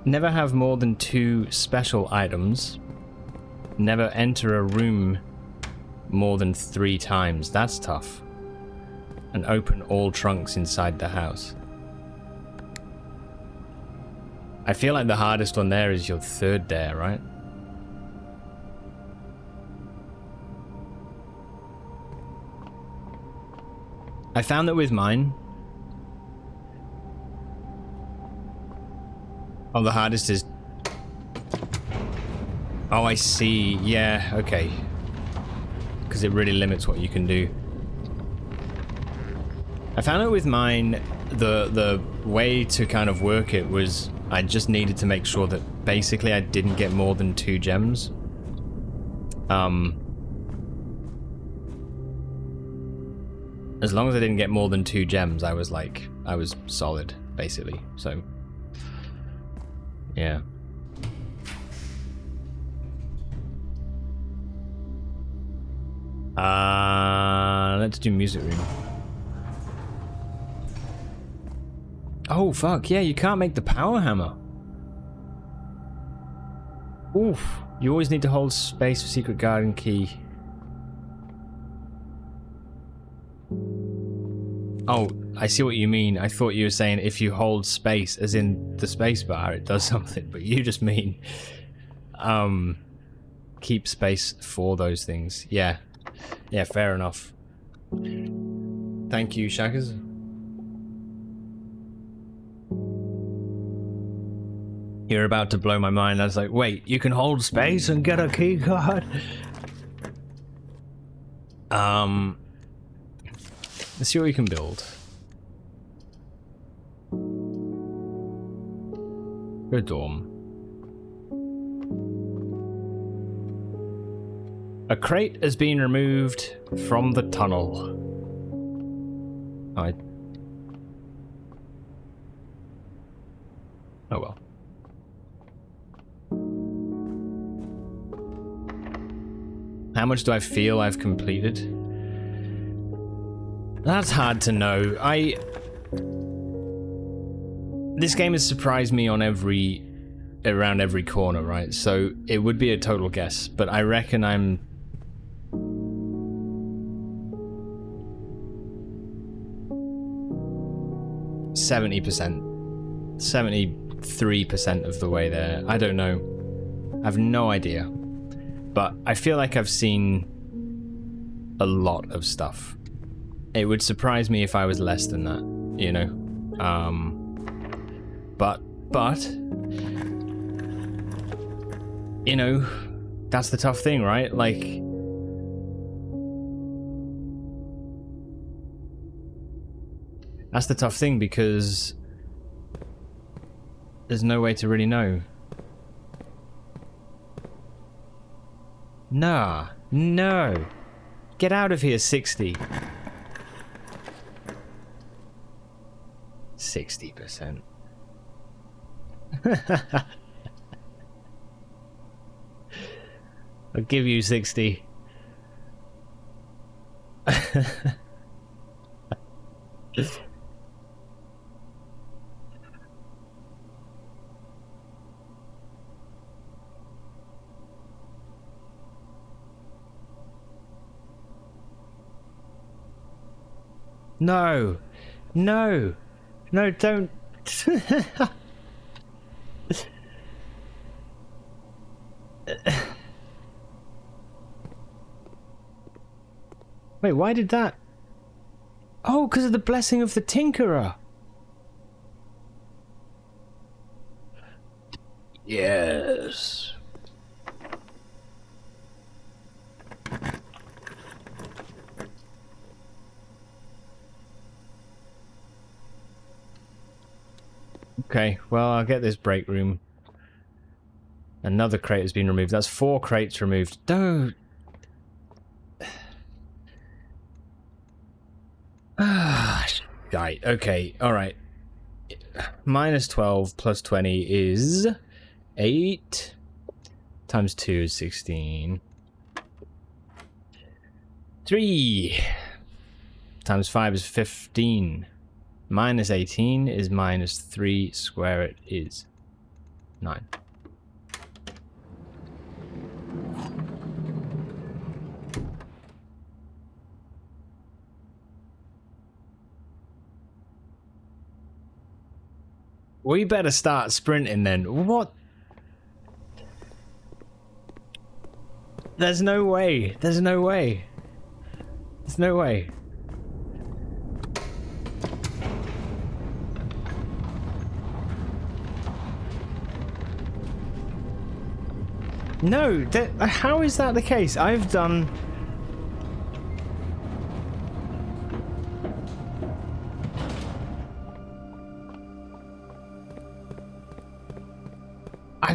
Never have more than 2 special items. Never enter a room more than 3 times. That's tough. And open all trunks inside the house. I feel like the hardest one there is your 3rd dare, right? I found that with mine... Oh, the hardest is... Oh, I see. Yeah, okay. Because it really limits what you can do. I found it with mine, the way to kind of work it was I just needed to make sure that basically I didn't get more than 2 gems. As long as I didn't get more than 2 gems, I was solid, basically. So, yeah. Let's do music room. Oh, fuck, yeah, you can't make the power hammer. Oof. You always need to hold space for secret garden key. Oh, I see what you mean. I thought you were saying if you hold space, as in the space bar, it does something. But you just mean keep space for those things. Yeah. Yeah, fair enough. Thank you, Shackers. You're about to blow my mind. I was like, wait, you can hold space and get a key card? Let's see what we can build. Go dorm. A crate has been removed from the tunnel. Oh well. How much do I feel I've completed? That's hard to know. This game has surprised me on around every corner, right? So it would be a total guess, but I reckon I'm 70%, 73% of the way there. I don't know. I have no idea. But I feel like I've seen a lot of stuff. It would surprise me if I was less than that, you know? But, you know, that's the tough thing, right? Like, that's the tough thing because there's no way to really know. Nah, no. Get out of here, 60. 60%. I'll give you 60. No. No. No, don't. Wait, why did that? Oh, because of the blessing of the Tinkerer. Yes. Okay, well, I'll get this break room. Another crate has been removed. That's 4 crates removed. Don't. Right, okay, alright. Minus 12 plus 20 is 8. Times 2 is 16. 3. Times 5 is 15. Minus 18 is minus 3. Square it is 9. We better start sprinting then. What? There's no way. There's no way. There's no way. No, how is that the case? I've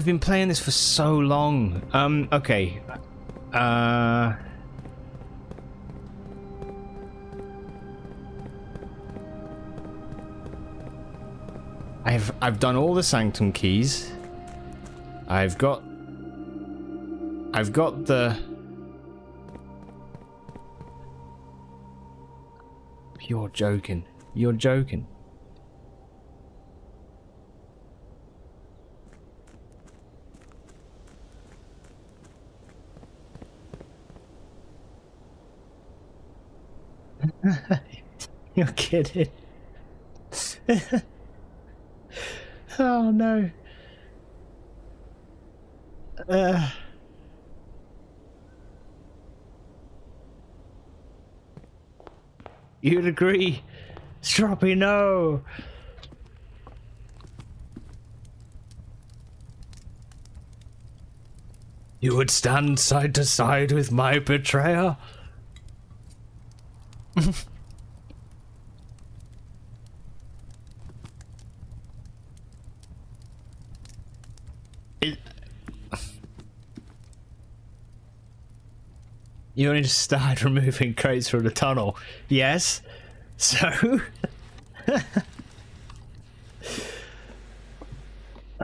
been playing this for so long. Okay. I've done all the Sanctum keys. I've got the... You're joking. You're joking. You're kidding. Oh no. You'd agree. Stroppy, no. You would stand side to side with my betrayer? You only just started removing crates from the tunnel. Yes. So?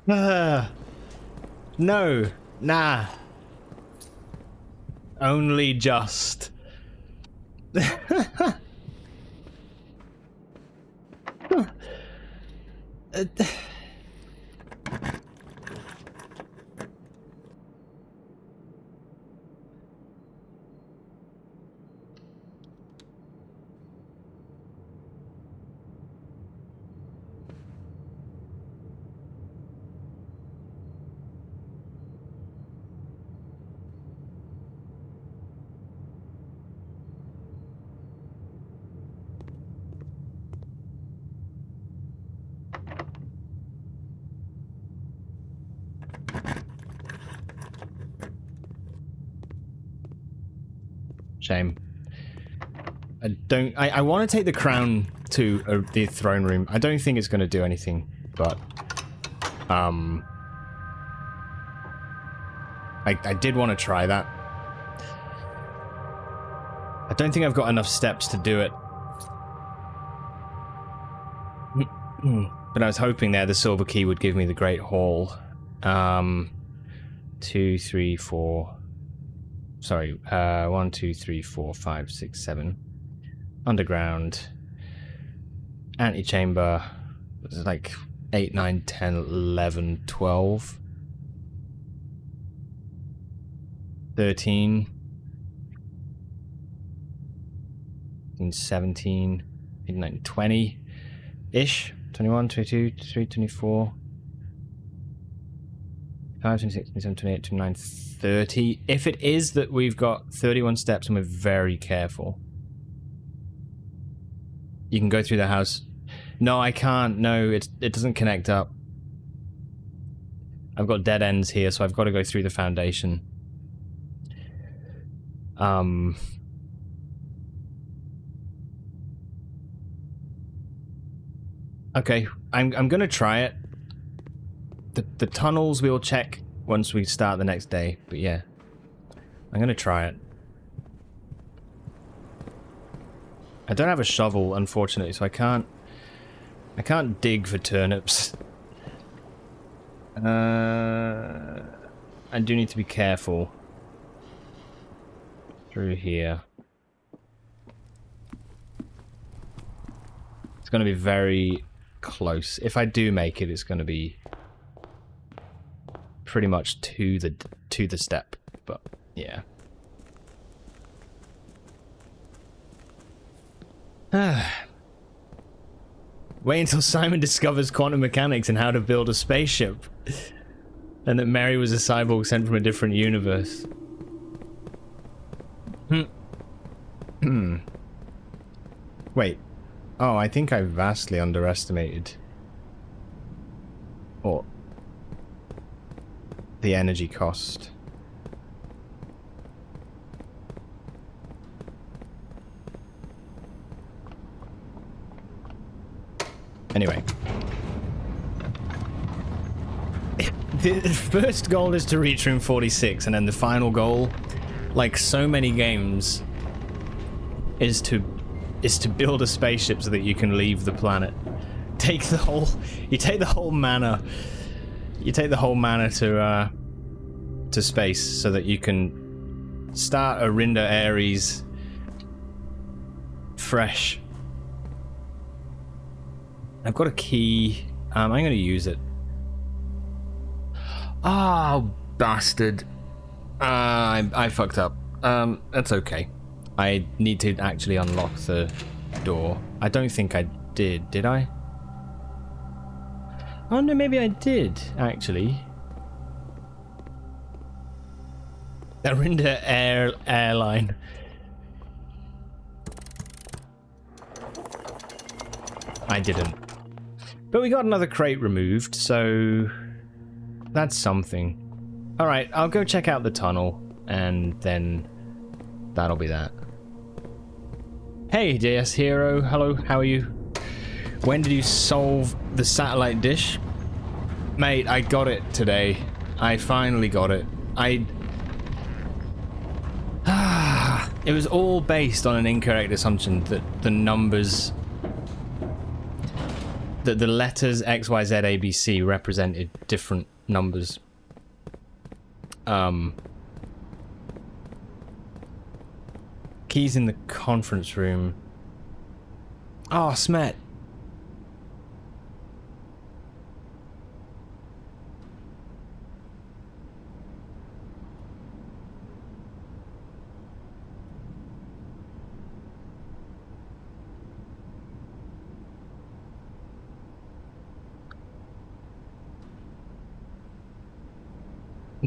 No. Nah. Only just. Shame. I want to take the crown to the throne room. I don't think it's going to do anything, but I did want to try that. I don't think I've got enough steps to do it. But I was hoping there the silver key would give me the Great Hall. 2, 3, 4. Sorry, 1, 2, 3, 4, 5, 6, 7. Underground. Antechamber. It's like 8, 9, 10, 11, 12. 13. 17. 18, 19, 20-ish. 21, 22, 23, 24. 25, 26, 27, 28, 29, 30. If it is that we've got 31 steps and we're very careful. You can go through the house. No, I can't. No, it doesn't connect up. I've got dead ends here, so I've got to go through the foundation. Okay, I'm gonna try it. The tunnels we'll check once we start the next day, but yeah. I'm gonna try it. I don't have a shovel, unfortunately, so I can't dig for turnips. I do need to be careful. Through here. It's gonna be very close. If I do make it, it's gonna be pretty much to the step, but yeah. Wait until Simon discovers quantum mechanics and how to build a spaceship, and that Mary was a cyborg sent from a different universe. Wait. Oh, I think I vastly underestimated the energy cost. Anyway. The first goal is to reach room 46, and then the final goal, like so many games, is to build a spaceship so that you can leave the planet. You take the whole mana to space so that you can start Arinda Ares fresh. I've got a key. I'm going to use it. Oh, bastard. I fucked up. That's okay. I need to actually unlock the door. I don't think I did I? Oh no, maybe I did, actually. Arinda Airline. I didn't. But we got another crate removed, so that's something. Alright, I'll go check out the tunnel, and then that'll be that. Hey, JS Hero. Hello, how are you? When did you solve the satellite dish? Mate, I got it today. I finally got it. It was all based on an incorrect assumption that the numbers... that the letters X, Y, Z, A, B, C represented different numbers. Keys in the conference room. Oh, Smet.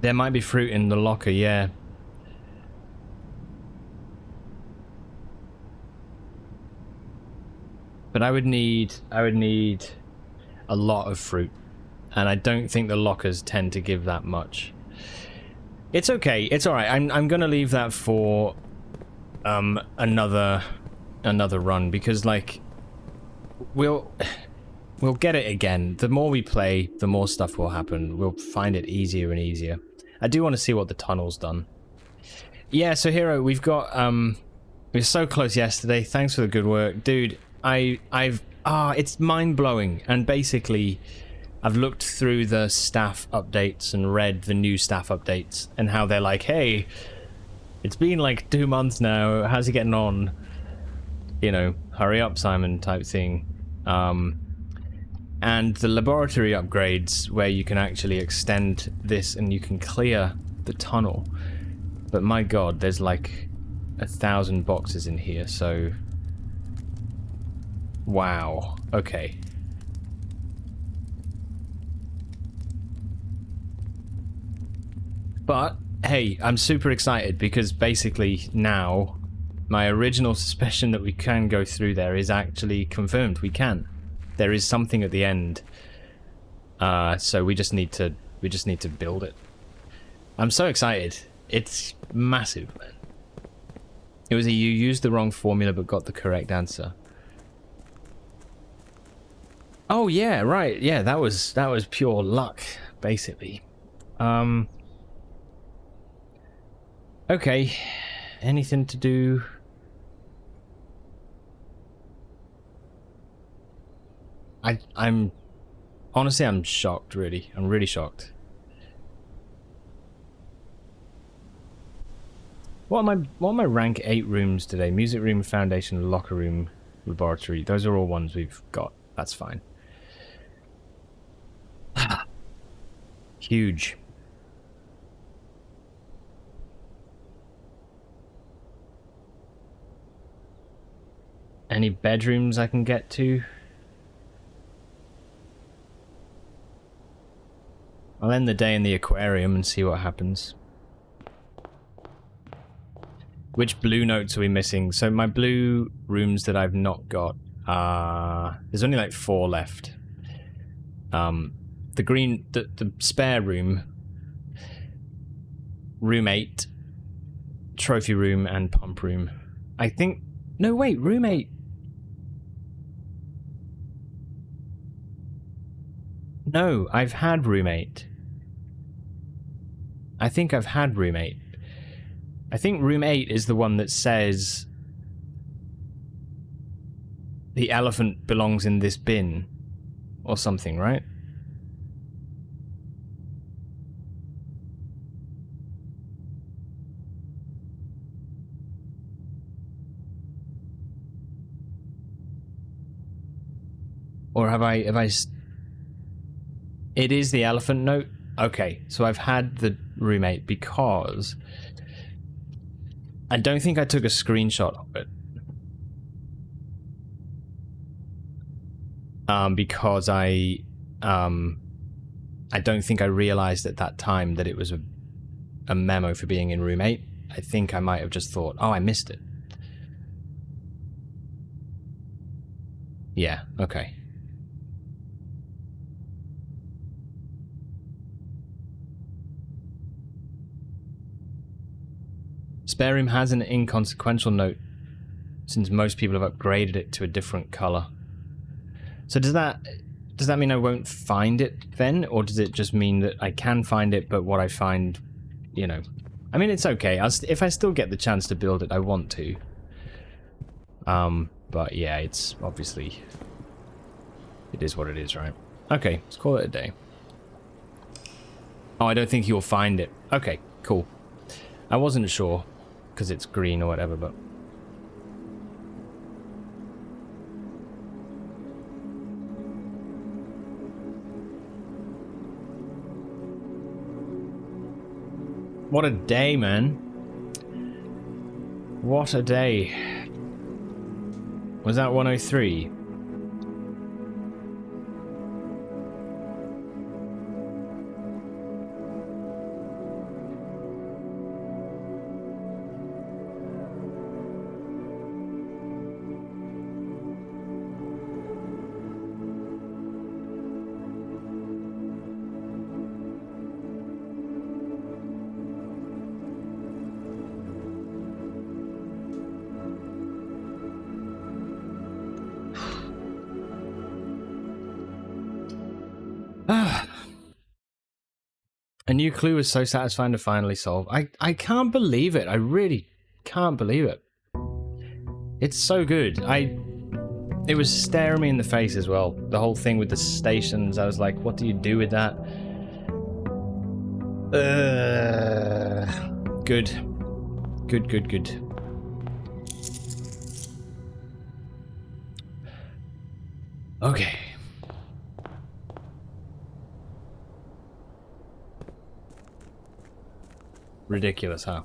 There might be fruit in the locker, yeah. But I would need a lot of fruit. And I don't think the lockers tend to give that much. It's okay, it's alright. I'm gonna leave that for another run, because like we'll get it again. The more we play, the more stuff will happen. We'll find it easier and easier. I do want to see what the tunnel's done. Yeah, so Hero, we've got we were so close yesterday. Thanks for the good work. Dude, it's mind-blowing. And basically I've looked through the staff updates and read the new staff updates and how they're like, hey, it's been like 2 months now. How's he getting on? You know, hurry up, Simon, type thing. And the laboratory upgrades where you can actually extend this and you can clear the tunnel. But my god, there's like 1,000 boxes in here, so... Wow. Okay. But, hey, I'm super excited because basically now my original suspicion that we can go through there is actually confirmed. We can. There is something at the end. So we just need to build it. I'm so excited. It's massive, man. It was you used the wrong formula but got the correct answer. Oh yeah, right. Yeah, that was pure luck, basically. Okay. Anything to do? I'm honestly, I'm shocked, really. I'm really shocked. What are my rank 8 rooms today? Music room, foundation, locker room, laboratory. Those are all ones we've got. That's fine. Huge. Any bedrooms I can get to? I'll end the day in the aquarium and see what happens. Which blue notes are we missing? So my blue rooms that I've not got are... There's only like 4 left. The green... The spare room. Room 8. Trophy room and pump room. I think... No, wait, room 8. No, I've had room 8. I think I've had room 8. I think room 8 is the one that says the elephant belongs in this bin or something, right? Or have I it is the elephant note? Okay, so I've had the room 8 because I don't think I took a screenshot of it. Because I I don't think I realized at that time that it was a memo for being in room 8. I think I might have just thought, oh, I missed it. Yeah, okay. Spare room has an inconsequential note, since most people have upgraded it to a different color. So does that mean I won't find it then, or does it just mean that I can find it, but what I find, you know, I mean, it's okay. If I still get the chance to build it, I want to. But yeah, it's obviously, it is what it is, right? Okay, let's call it a day. Oh, I don't think you'll find it. Okay, cool. I wasn't sure, because it's green or whatever, but... What a day, man. What a day. Was that 103? A new clue was so satisfying to finally solve. I can't believe it. I really can't believe it. It's so good. It was staring me in the face as well. The whole thing with the stations, I was like, what do you do with that? Good. Good. Okay. Ridiculous, huh?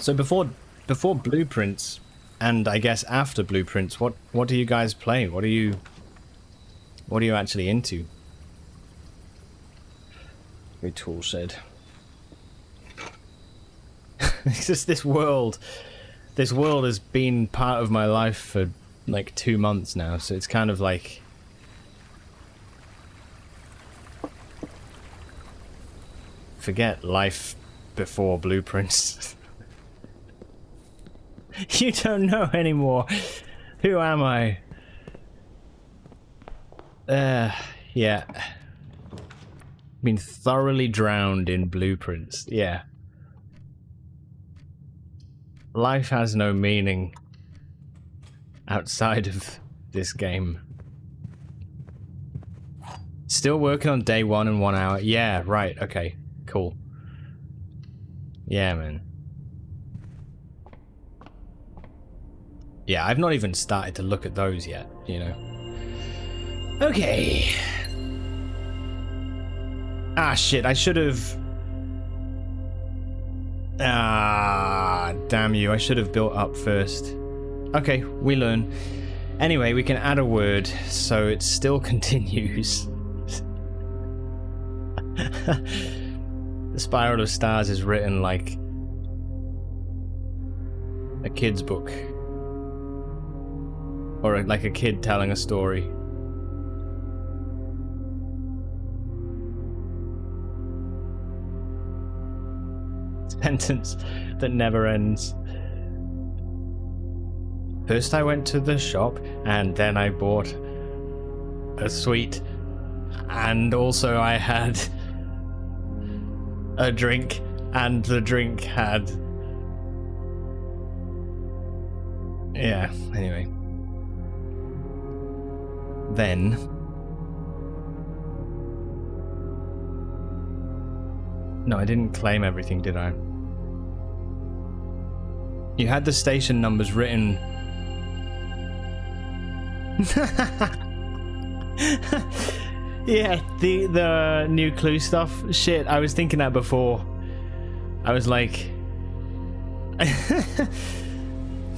So before Blueprints, and I guess after Blueprints, what do you guys play? What are you actually into? Very tool shed. It's just this world has been part of my life for like 2 months now, so it's kind of like, forget life before Blueprints. You don't know anymore. Who am I? Yeah. Been thoroughly drowned in Blueprints. Yeah. Life has no meaning outside of this game. Still working on day 1 in 1 hour. Yeah, right. Okay. Cool. Yeah, man. Yeah, I've not even started to look at those yet, you know. Okay. Ah, shit, I should have... Ah, damn you, I should have built up first. Okay, we learn. Anyway, we can add a word, so it still continues. The Spiral of Stars is written like a kid's book. Or like a kid telling a story. Sentence that never ends. First I went to the shop, and then I bought a sweet, and also I had a drink, and the drink had... Yeah, anyway. Then... No, I didn't claim everything, did I? You had the station numbers written... Yeah, the new clue stuff. Shit, I was thinking that before. I was like...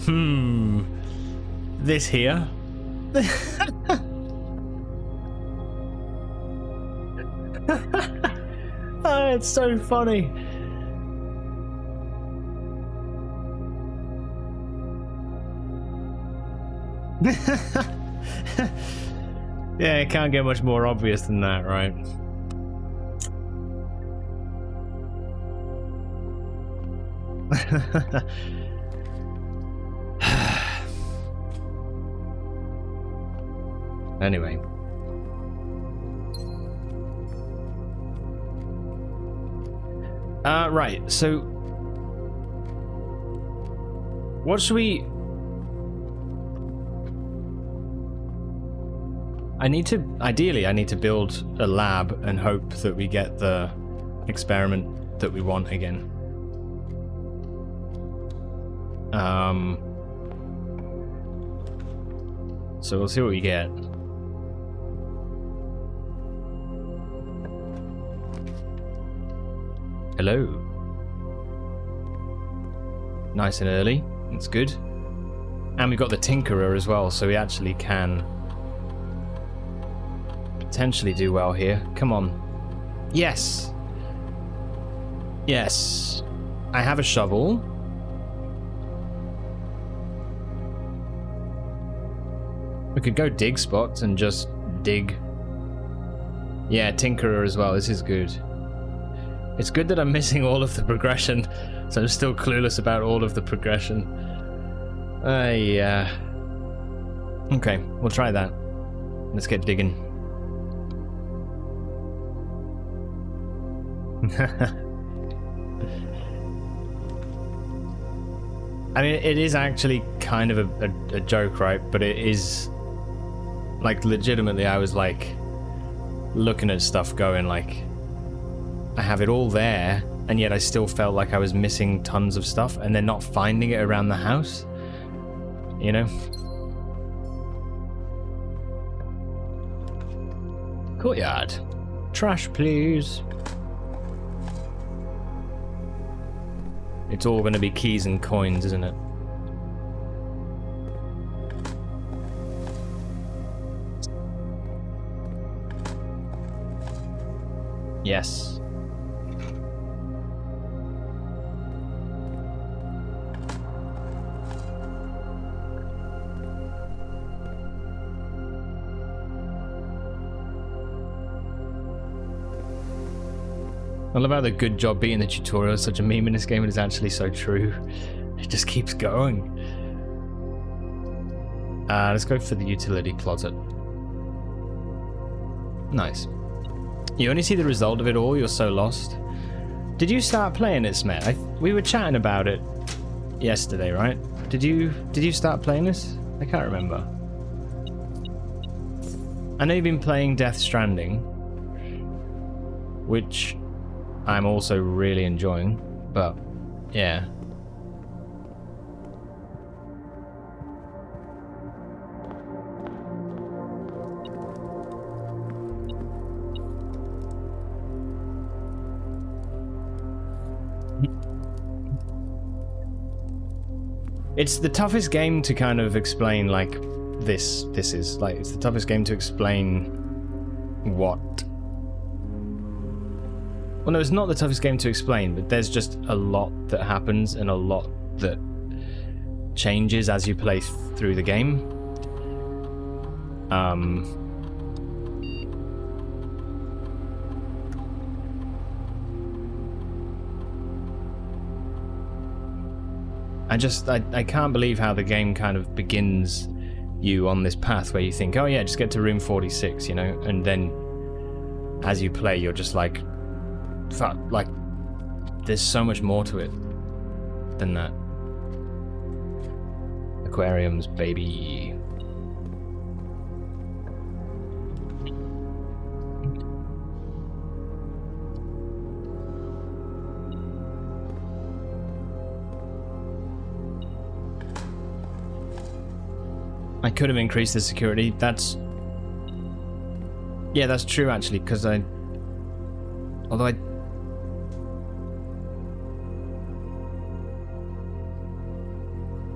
This here. Oh, it's so funny. Yeah, it can't get much more obvious than that, right? Anyway. Right, so what should we... Ideally, I need to build a lab and hope that we get the experiment that we want again. So we'll see what we get. Hello. Nice and early. That's good. And we've got the Tinkerer as well, so we actually can potentially do well here. Come on. Yes. Yes. I have a shovel. We could go dig spots and just dig. Yeah, Tinkerer as well. This is good. It's good that I'm missing all of the progression, so I'm still clueless about all of the progression. Yeah. Okay, we'll try that. Let's get digging. I mean, it is actually kind of a joke, right? But it is, like, legitimately, I was, like, looking at stuff going, like, I have it all there, and yet I still felt like I was missing tons of stuff, and then not finding it around the house. You know? Courtyard. Trash, please. It's all going to be keys and coins, isn't it? Yes. I love how the good job beating the tutorial is such a meme in this game, and it's actually so true. It just keeps going. Let's go for the utility closet. Nice. You only see the result of it all, you're so lost. Did you start playing it, Smet? We were chatting about it yesterday, right? Did you start playing this? I can't remember. I know you've been playing Death Stranding, which I'm also really enjoying, but yeah. It's the toughest game to kind of explain, like, this is, like, it's the toughest game to explain what... Well, no, it's not the toughest game to explain, but there's just a lot that happens and a lot that changes as you play through the game. I can't believe how the game kind of begins you on this path where you think, oh yeah, just get to room 46, you know, and then as you play, you're just like, fuck, like, there's so much more to it than that. Aquariums, baby. I could have increased the security. Yeah, that's true actually, because although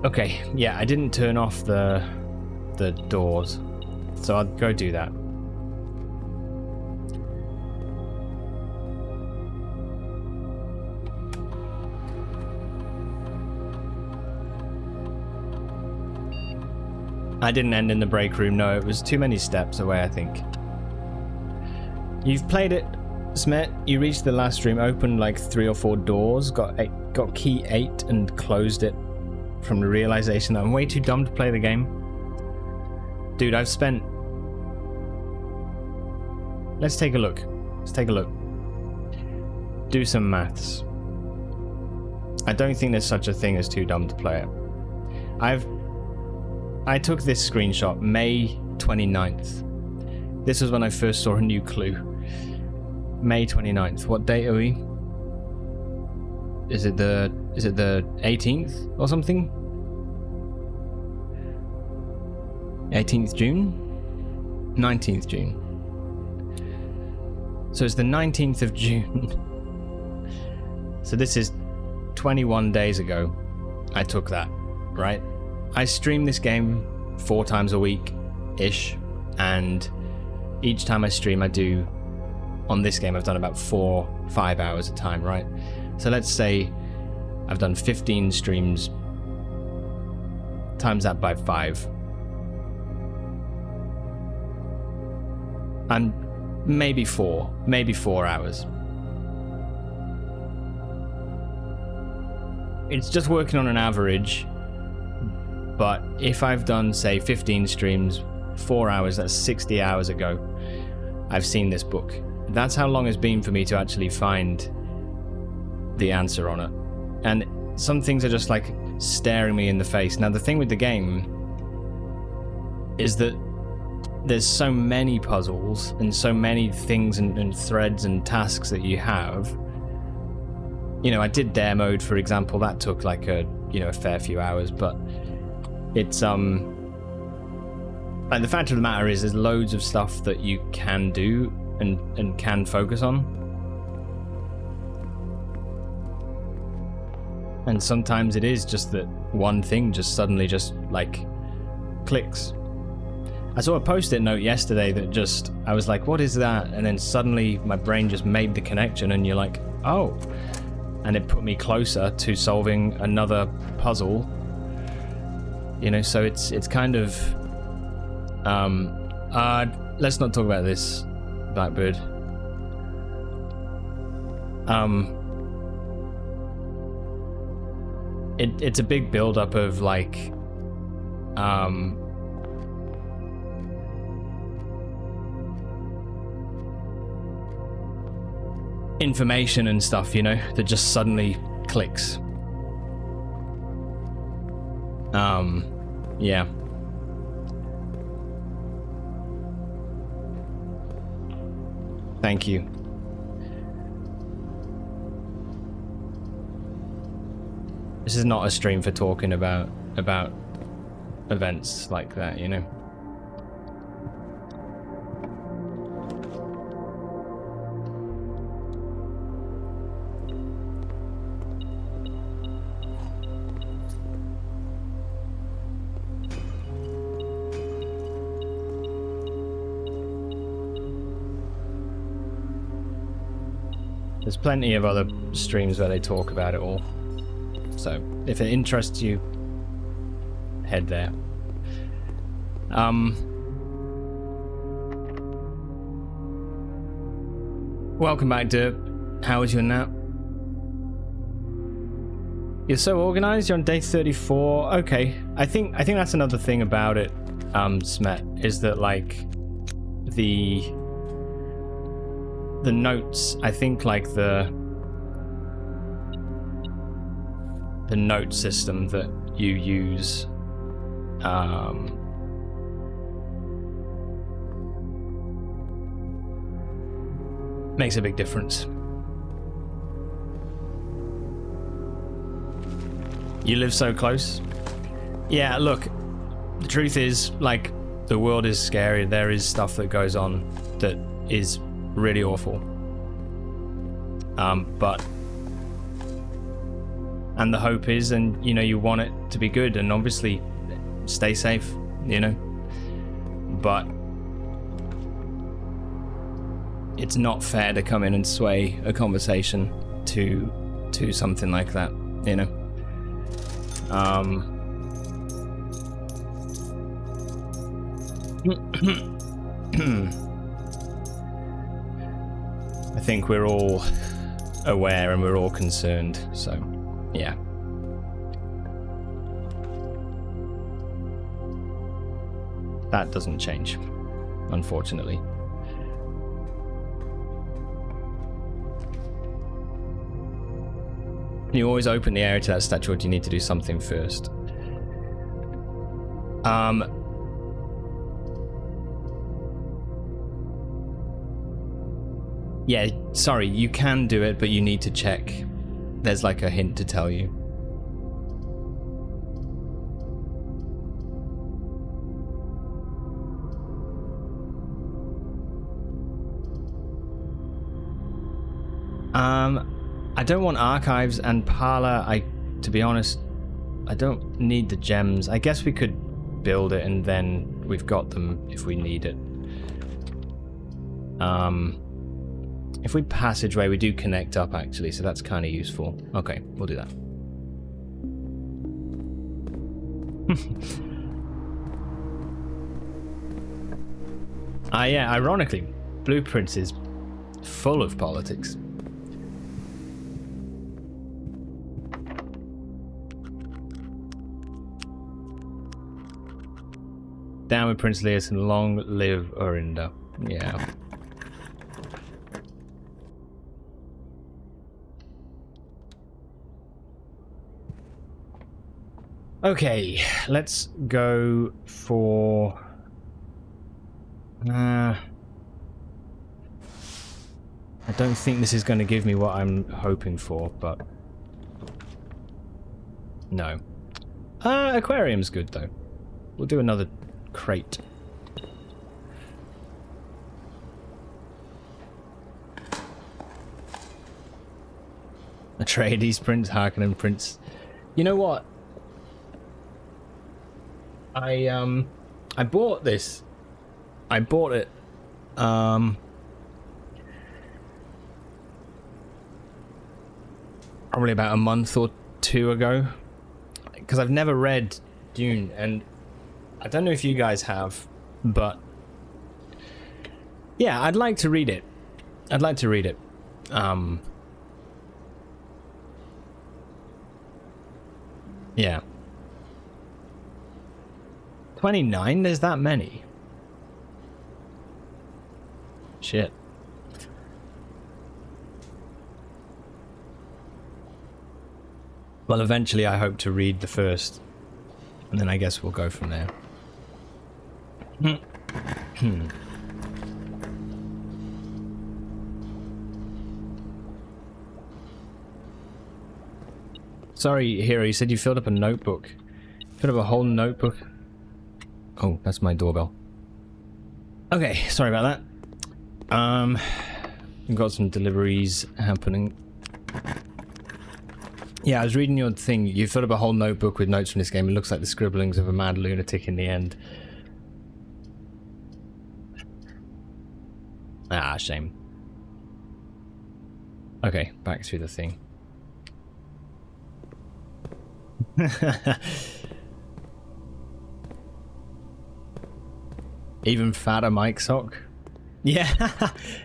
I Okay, yeah, I didn't turn off the doors, so I'll go do that. I didn't end in the break room, no, it was too many steps away, I think. You've played it, Smet. You reached the last room, opened like 3 or 4 doors, got key 8 and closed it from the realization that I'm way too dumb to play the game. Dude, I've spent... Let's take a look. Let's take a look. Do some maths. I don't think there's such a thing as too dumb to play it. I took this screenshot May 29th. This was when I first saw a new clue. May 29th. What date are we? Is it the 18th or something? 18th June? 19th June. So it's the 19th of June. So this is 21 days ago. I took that, right? I stream this game 4 times a week-ish, and each time I stream I do, on this game I've done about 4-5 hours a time, right? So let's say I've done 15 streams, times that by 5. And maybe 4 hours. It's just working on an average. But if I've done, say, 15 streams, 4 hours, that's 60 hours ago, I've seen this book. That's how long it's been for me to actually find the answer on it. And some things are just like staring me in the face. Now, the thing with the game is that there's so many puzzles and so many things and threads and tasks that you have. You know, I did dare mode, for example. That took like a fair few hours, but it's like the fact of the matter is there's loads of stuff that you can do and can focus on. And sometimes it is just that one thing just suddenly just like clicks. I saw a post-it note yesterday that just, I was like, what is that? And then suddenly my brain just made the connection and you're like, oh. And it put me closer to solving another puzzle. You know, so it's kind of, let's not talk about this, Blackbird. It's a big build-up of like, information and stuff, you know, that just suddenly clicks. Yeah. Thank you. This is not a stream for talking about events like that, you know. There's plenty of other streams where they talk about it all. So, if it interests you, head there. Welcome back, Derp. How was your nap? You're so organized. You're on day 34. Okay, I think that's another thing about it, Smet, is that like the notes. I think like the note system that you use makes a big difference. You live so close. Yeah, look, the truth is, like, the world is scary. There is stuff that goes on that is really awful. But And the hope is, and you know, you want it to be good, and obviously stay safe, you know. But it's not fair to come in and sway a conversation to something like that, you know. I think we're all aware and we're all concerned, so yeah. That doesn't change, unfortunately. You always open the area to that statue, or do you need to do something first? Yeah, sorry, you can do it, but you need to check. There's like a hint to tell you. I don't want archives and parlor. To be honest, I don't need the gems. I guess we could build it and then we've got them if we need it. If we passageway, we do connect up actually, so that's kind of useful. Okay, we'll do that. Yeah, ironically, Blueprints is full of politics. Down with Prince Leos and long live Orinda. Yeah. Okay, let's go for... I don't think this is going to give me what I'm hoping for, but... No. Aquarium's good, though. We'll do another crate. Atreides, Prince Harkonnen, Prince... You know what? I bought this. I bought it probably about a month or two ago, because I've never read Dune, and I don't know if you guys have, but yeah, I'd like to read it. I'd like to read it. Yeah. 29? There's that many? Shit. Well, eventually I hope to read the first, and then I guess we'll go from there. Sorry, Hero, you said you filled up a notebook. Filled up a whole notebook? Oh, that's my doorbell. Okay, sorry about that. We've got some deliveries happening. Yeah, I was reading your thing. You filled up a whole notebook with notes from this game. It looks like the scribblings of a mad lunatic in the end. Ah, shame. Okay, back to the thing. Even fatter Mike sock. Yeah,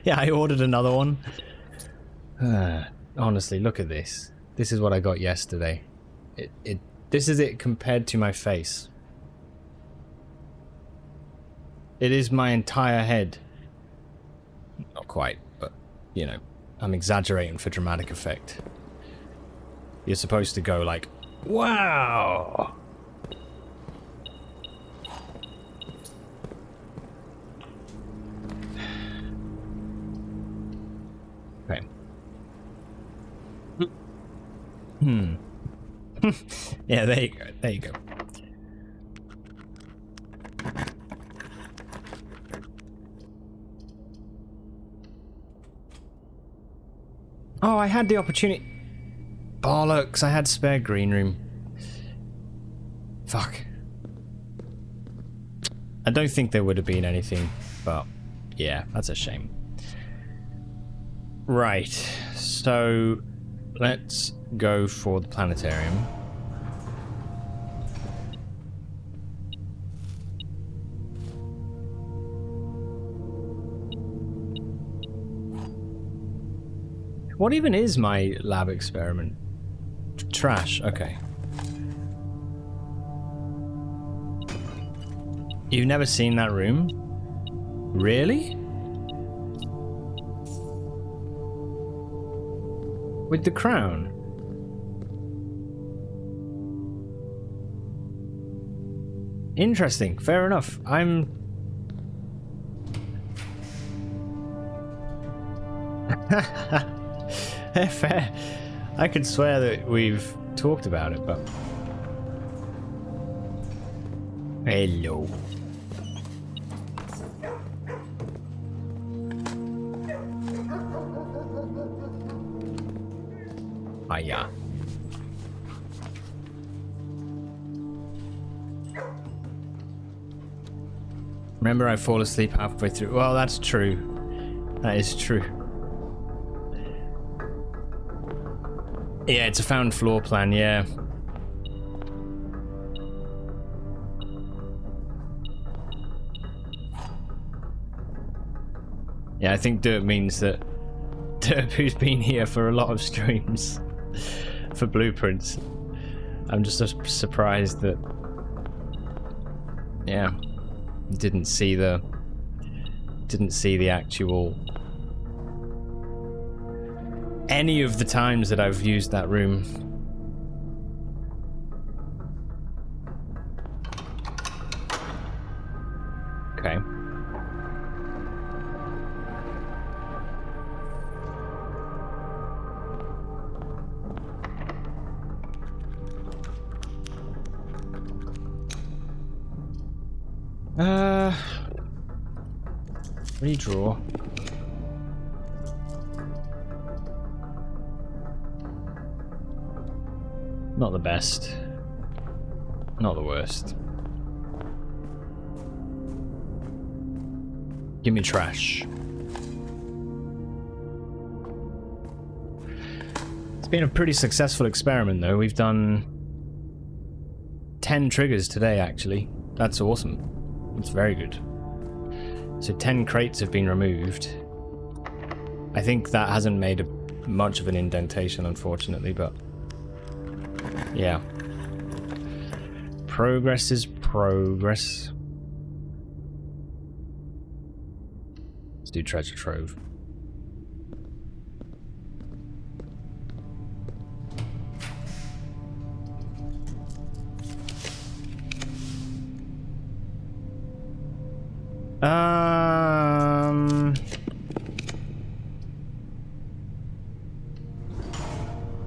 yeah, I ordered another one. Honestly, look at this. This is what I got yesterday. This is it compared to my face. It is my entire head. Not quite, but, you know, I'm exaggerating for dramatic effect. You're supposed to go like, wow! Okay. Yeah, there you go. There you go. Oh, I had the opportunity. Bollocks, I had spare green room. Fuck. I don't think there would have been anything, but yeah, that's a shame. Right, so let's go for the planetarium. What even is my lab experiment? Trash, okay. You've never seen that room? Really? With the crown? Interesting, fair enough. Fair. I could swear that we've talked about it, but... Hello. Hiya. Remember, I fall asleep halfway through. Well, that's true. That is true. Yeah, it's a found floor plan, yeah. Yeah, I think Derp means that Derp, who's been here for a lot of streams for blueprints. I'm just surprised that, yeah, didn't see the actual any of the times that I've used that room. Okay. Redraw. Not the best. Not the worst. Give me trash. It's been a pretty successful experiment though. We've done 10 triggers today actually. That's awesome. It's very good. So 10 crates have been removed. I think that hasn't made much of an indentation, unfortunately, but yeah. Progress is progress. Let's do treasure trove.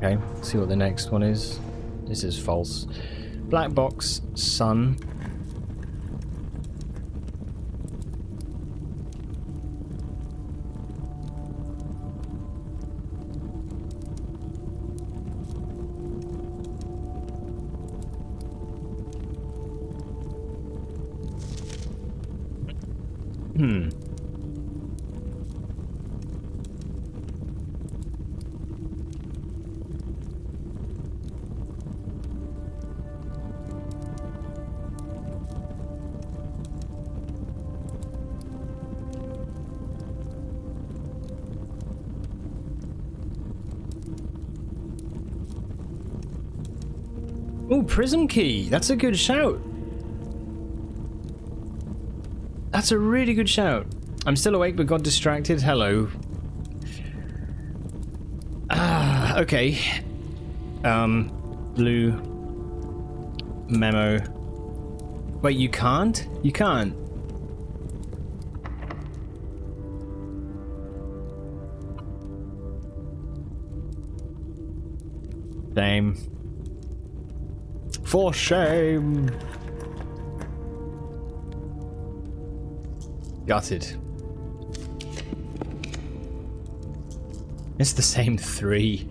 Okay, see what the next one is. This is false. Black box, sun. Oh, prism key. That's a good shout. That's a really good shout. I'm still awake but got distracted. Hello. Okay. Blue memo. Wait, you can't? You can't. Shame. For shame. Gutted. It's the same 3.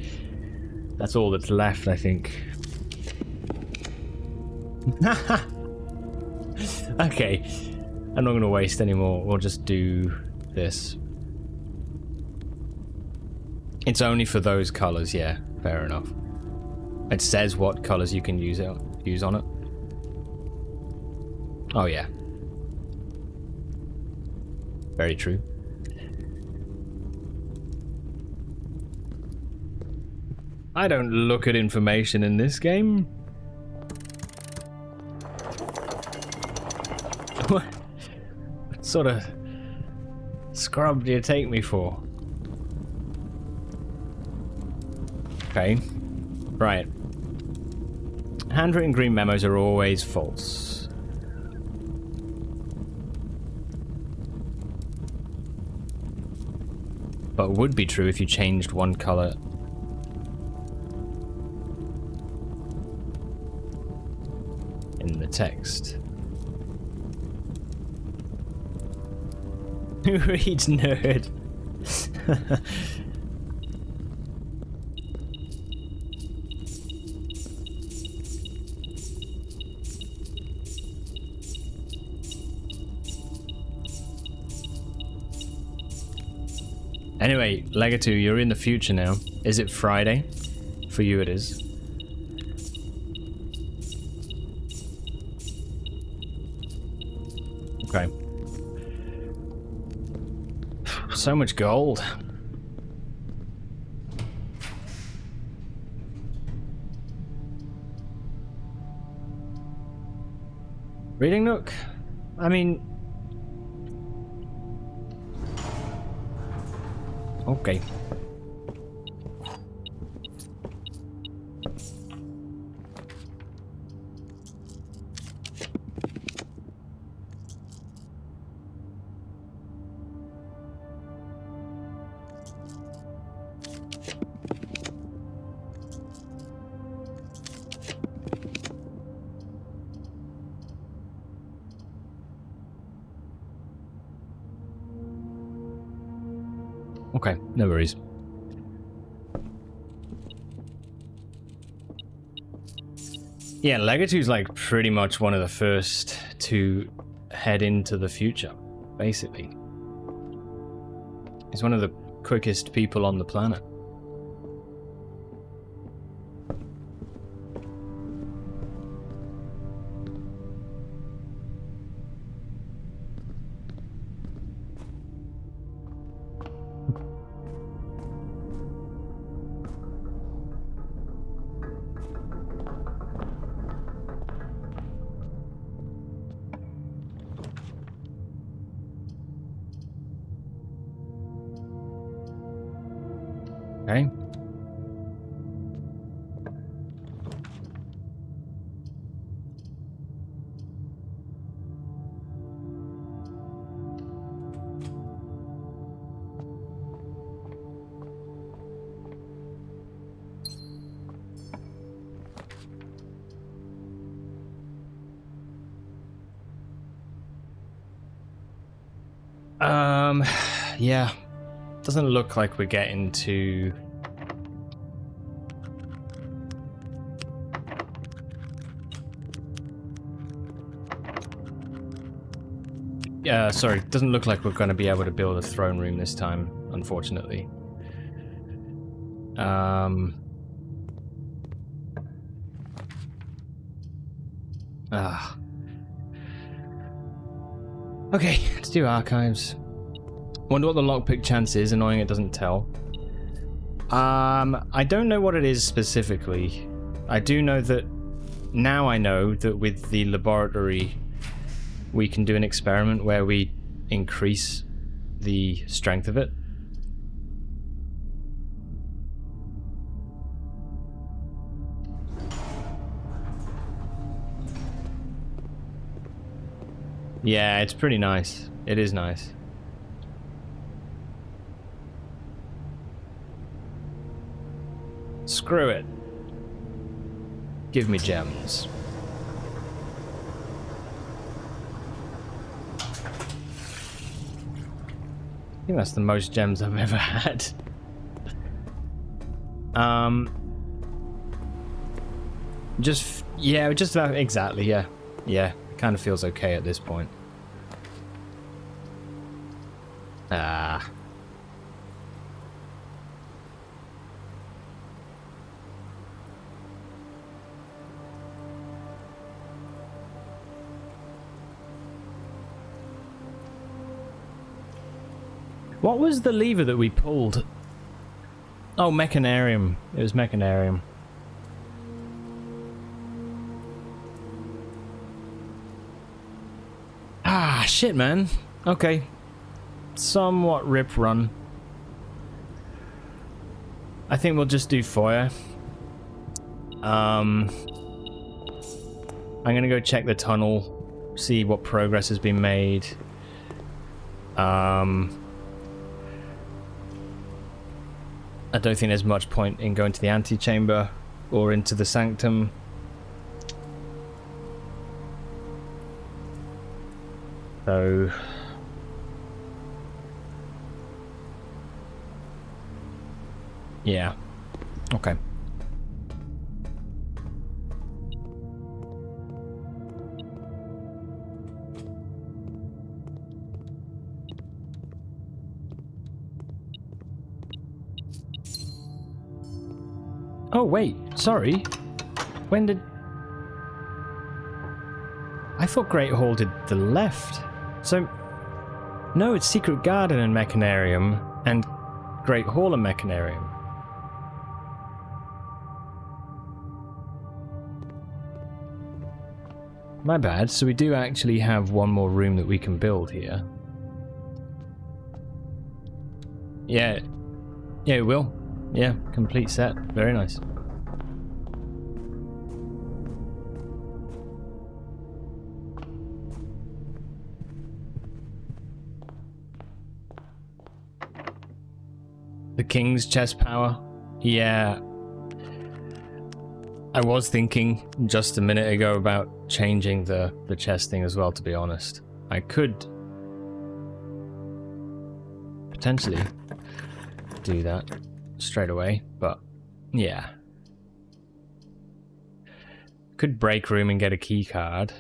That's all that's left, I think. Okay. I'm not going to waste any more. We'll just do this. It's only for those colors, yeah. Fair enough. It says what colors you can use on it. Oh, yeah. Very true. I don't look at information in this game. What sort of scrub do you take me for? Okay. Right. Handwritten green memos are always false. But would be true if you changed one color. In the text. Who reads nerd? Anyway, Legato, you're in the future now. Is it Friday? For you it is. Okay. So much gold. Reading nook? I mean... Okay. Okay, no worries. Yeah, Legatu's like pretty much one of the first to head into the future, basically. He's one of the quickest people on the planet. Okay. Yeah. Doesn't look like we're getting to... Yeah, sorry, doesn't look like we're going to be able to build a throne room this time, unfortunately. Okay, let's do archives. Wonder what the lockpick chance is. Annoying it doesn't tell. I don't know what it is specifically. I do know that... Now I know that with the laboratory we can do an experiment where we increase the strength of it. Yeah, it's pretty nice. It is nice. Screw it. Give me gems. I think that's the most gems I've ever had. Yeah, just about exactly, yeah. Yeah, it kind of feels okay at this point. Ah. What was the lever that we pulled? Oh, Mechanarium. It was Mechanarium. Ah, shit, man. Okay. Somewhat rip run. I think we'll just do Foyer. I'm gonna go check the tunnel, see what progress has been made. I don't think there's much point in going to the antechamber or into the sanctum. So yeah. Okay. Oh, wait. Sorry. When did... I thought Great Hall did the left. So... No, it's Secret Garden and Mechanarium, and Great Hall and Mechanarium. My bad. So we do actually have one more room that we can build here. Yeah. Yeah, it will. Yeah, complete set. Very nice. The King's chest power? Yeah. I was thinking just a minute ago about changing the chest thing as well, to be honest. I could potentially do that straight away, but yeah. Could break room and get a key card.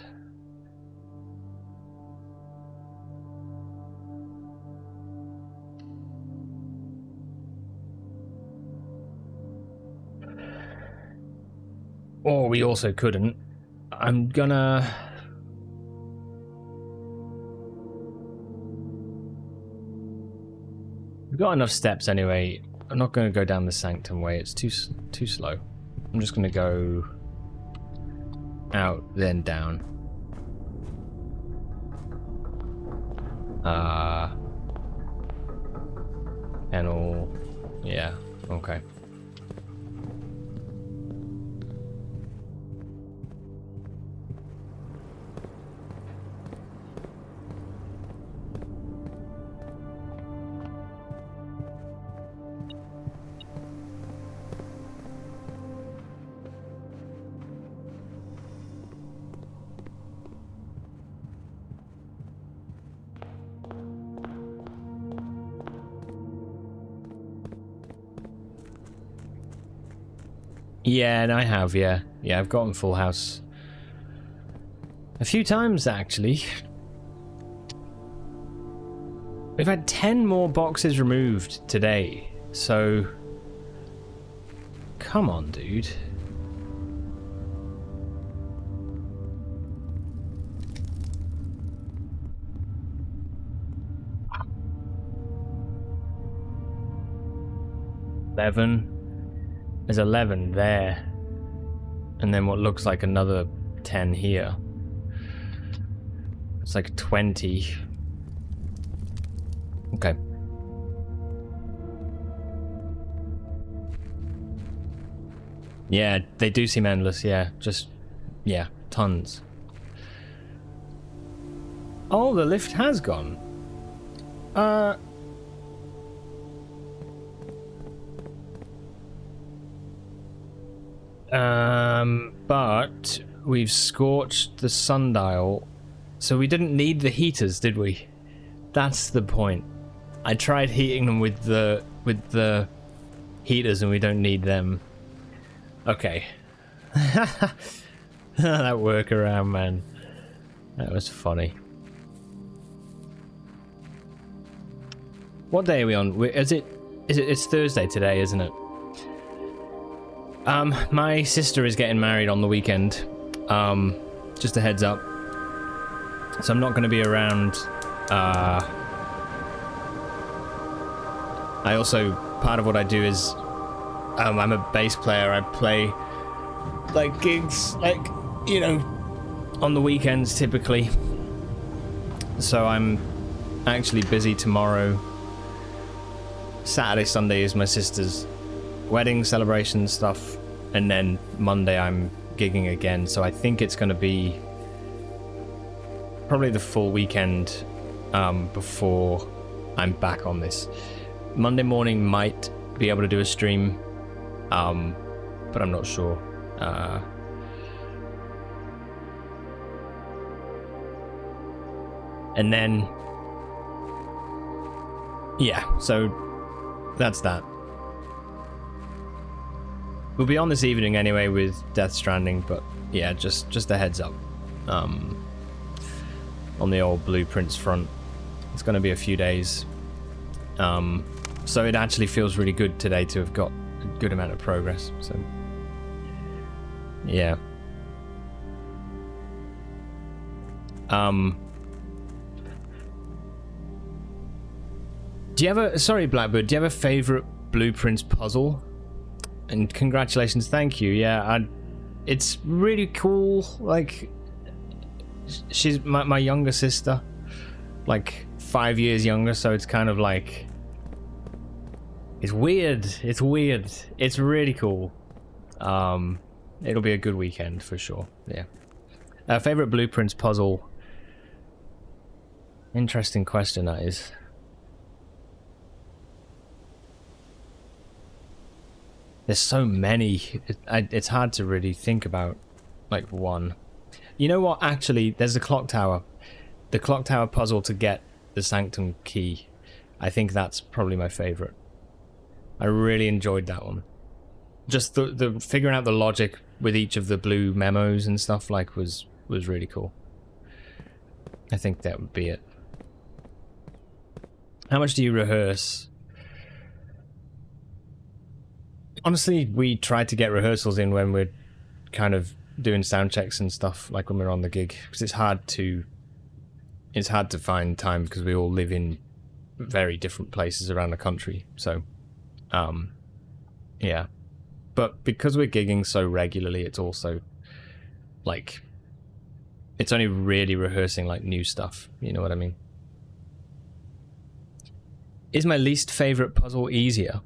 Or we also couldn't. I'm gonna... We've got enough steps anyway. I'm not going to go down the sanctum way. It's too slow. I'm just going to go out, then down. Kennel. Yeah, okay. Yeah, and I have, yeah. Yeah, I've gotten full house a few times, actually. We've had 10 more boxes removed today, so... Come on, dude. There's 11 there. And then what looks like another 10 here. It's like 20. Okay. Yeah, they do seem endless, yeah. Just, yeah, tons. Oh, the lift has gone. But we've scorched the sundial, so we didn't need the heaters, did we? That's the point. I tried heating them with the heaters, and we don't need them. Okay. That workaround, man. That was funny. What day are we on? It's Thursday today, isn't it? My sister is getting married on the weekend. Just a heads up. So I'm not going to be around. I also, part of what I do is, I'm a bass player. I play, like, gigs, like, you know, on the weekends typically. So I'm actually busy tomorrow. Saturday, Sunday is my sister's wedding celebration stuff, and then Monday I'm gigging again. So I think it's going to be probably the full weekend before I'm back on this. Monday morning might be able to do a stream, but I'm not sure. And then, yeah, so that's that. We'll be on this evening anyway with Death Stranding, but yeah, just a heads up. On the old Blueprints front, it's going to be a few days. So it actually feels really good today to have got a good amount of progress. So yeah. Do you have a, sorry Blackbird, do you have a favorite Blueprints puzzle? And congratulations, thank you. Yeah, it's really cool. Like, she's my younger sister, like 5 years younger, so it's kind of like, it's weird. It's weird. It's really cool. It'll be a good weekend for sure. Yeah. Favorite Blueprints puzzle? Interesting question that is. There's so many. It's hard to really think about, like, one. You know what? Actually, there's the clock tower. The clock tower puzzle to get the Sanctum key. I think that's probably my favorite. I really enjoyed that one. Just the figuring out the logic with each of the blue memos and stuff, like, was really cool. I think that would be it. How much do you rehearse? Honestly, we try to get rehearsals in when we're kind of doing sound checks and stuff, like when we're on the gig, because it's hard to find time because we all live in very different places around the country. So, yeah. But because we're gigging so regularly, it's also like, it's only really rehearsing like new stuff. You know what I mean? Is my least favorite puzzle easier?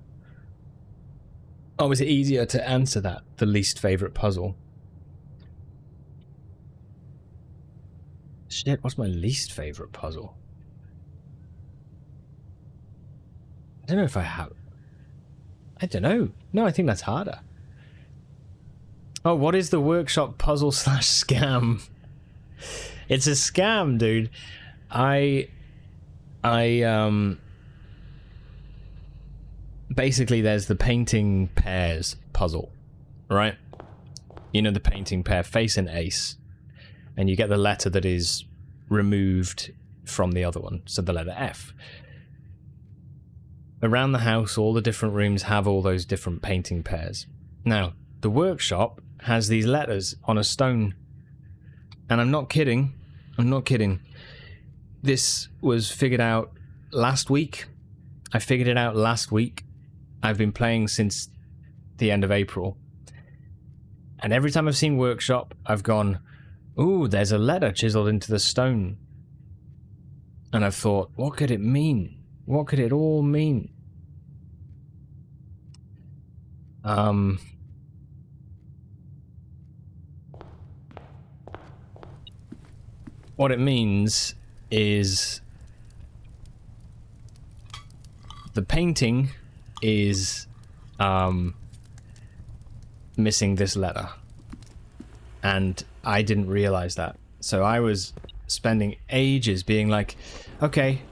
Oh, is it easier to answer that? The least favorite puzzle? Shit, what's my least favorite puzzle? I don't know if I have. I don't know. No, I think that's harder. Oh, what is the workshop puzzle / scam? It's a scam, dude. Basically, there's the painting pairs puzzle, right? You know, the painting pair, face and ace. And you get the letter that is removed from the other one, so the letter F. Around the house, all the different rooms have all those different painting pairs. Now, the workshop has these letters on a stone. And I'm not kidding. I'm not kidding. This was figured out last week. I figured it out last week. I've been playing since the end of April. And every time I've seen workshop, I've gone, ooh, there's a letter chiseled into the stone. And I've thought, what could it mean? What could it all mean? What it means is the painting is missing this letter. And I didn't realize that. So I was spending ages being like, okay,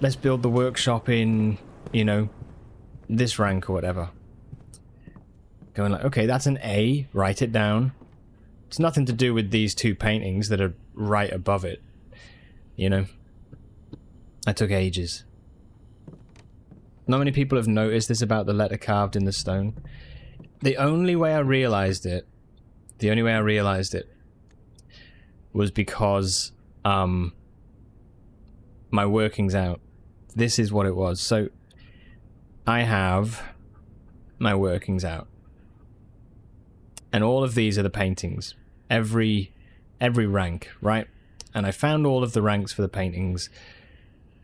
let's build the workshop in, you know, this rank or whatever. going like, okay, that's an A, write it down. It's nothing to do with these two paintings that are right above it. You know? That took ages. Not many people have noticed this about the letter carved in the stone. The only way I realized it was because, my workings out. This is what it was. So, I have my workings out. And all of these are the paintings. Every rank, right? And I found all of the ranks for the paintings,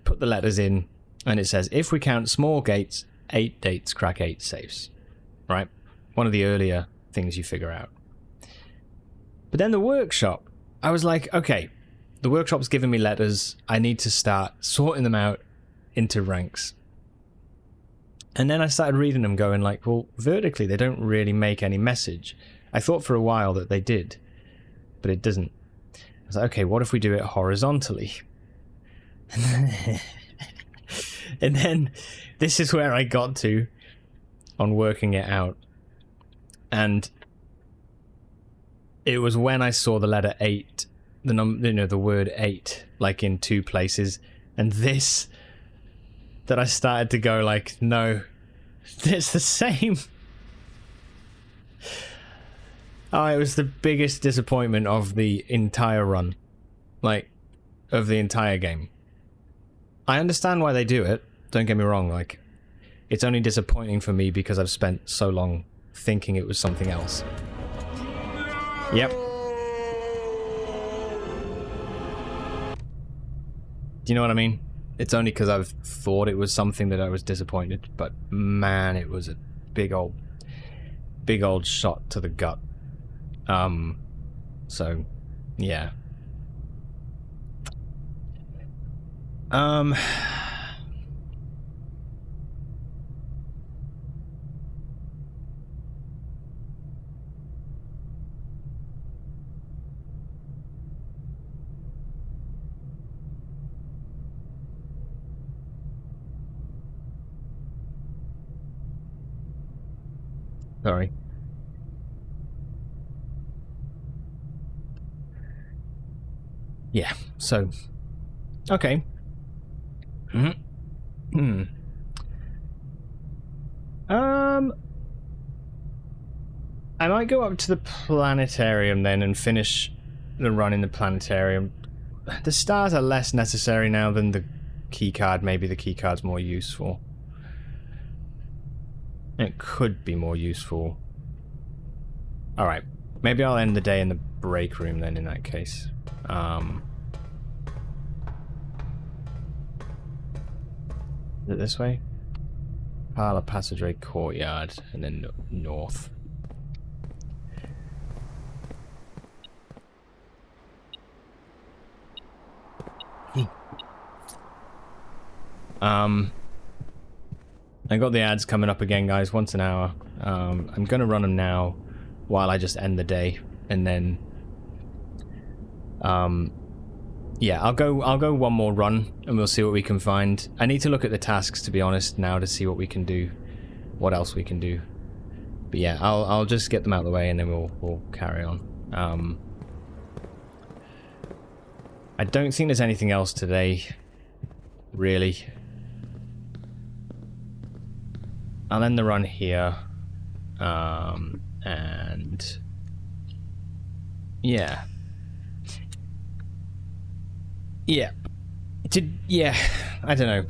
put the letters in, and it says, if we count small gates, 8 dates crack 8 safes. Right? One of the earlier things you figure out. But then the workshop, I was like, okay, the workshop's giving me letters. I need to start sorting them out into ranks. And then I started reading them going like, well, vertically, they don't really make any message. I thought for a while that they did, but it doesn't. I was like, okay, what if we do it horizontally? And then this is where I got to on working it out. And it was when I saw the letter 8, the word 8, like in 2 places, and this, that I started to go like, no, it's the same. Oh, it was the biggest disappointment of the entire run. Like, of the entire game. I understand why they do it, don't get me wrong, like, it's only disappointing for me because I've spent so long thinking it was something else. Yep. Do you know what I mean? It's only because I've thought it was something that I was disappointed, but man, it was a big old shot to the gut. So, yeah. Sorry. Yeah, so... Okay. I might go up to the planetarium then and finish the run in the planetarium. The stars are less necessary now than the keycard. Maybe the keycard's more useful. It could be more useful. Alright. Maybe I'll end the day in the break room then in that case. Is it this way? Parlor, passageway, courtyard, and then north. I got the ads coming up again, guys, once an hour. I'm gonna run them now while I just end the day, and then yeah, I'll go one more run and we'll see what we can find. I need to look at the tasks, to be honest, now to see what we can do, what else we can do. But yeah, I'll just get them out of the way and then we'll carry on. I don't think there's anything else today, really. I'll end the run here, and yeah. Yeah. Yeah, I don't know.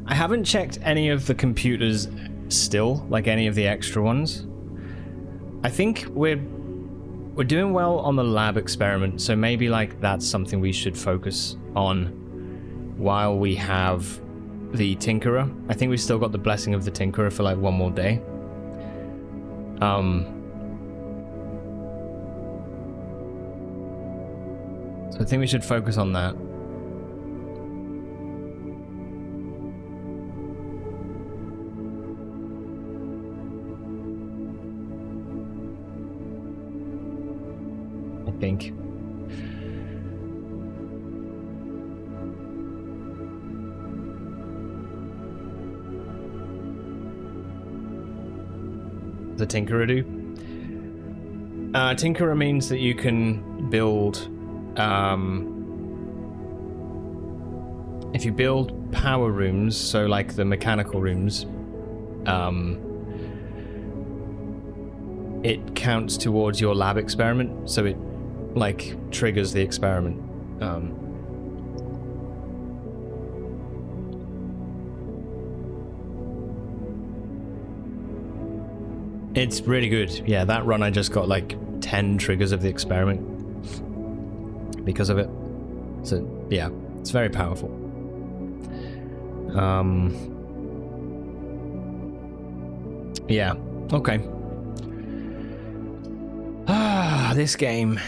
I haven't checked any of the computers still, like any of the extra ones. I think we're doing well on the lab experiment, so maybe like that's something we should focus on while we have the Tinkerer. I think we've still got the blessing of the Tinkerer for like one more day. So I think we should focus on that. I think. the Tinkerer do. Tinkerer means that you can build... if you build power rooms, so like the mechanical rooms, it counts towards your lab experiment, so it like triggers the experiment. It's really good. Yeah, that run I just got like 10 triggers of the experiment because of it. So yeah, it's very powerful. Yeah, okay. This game.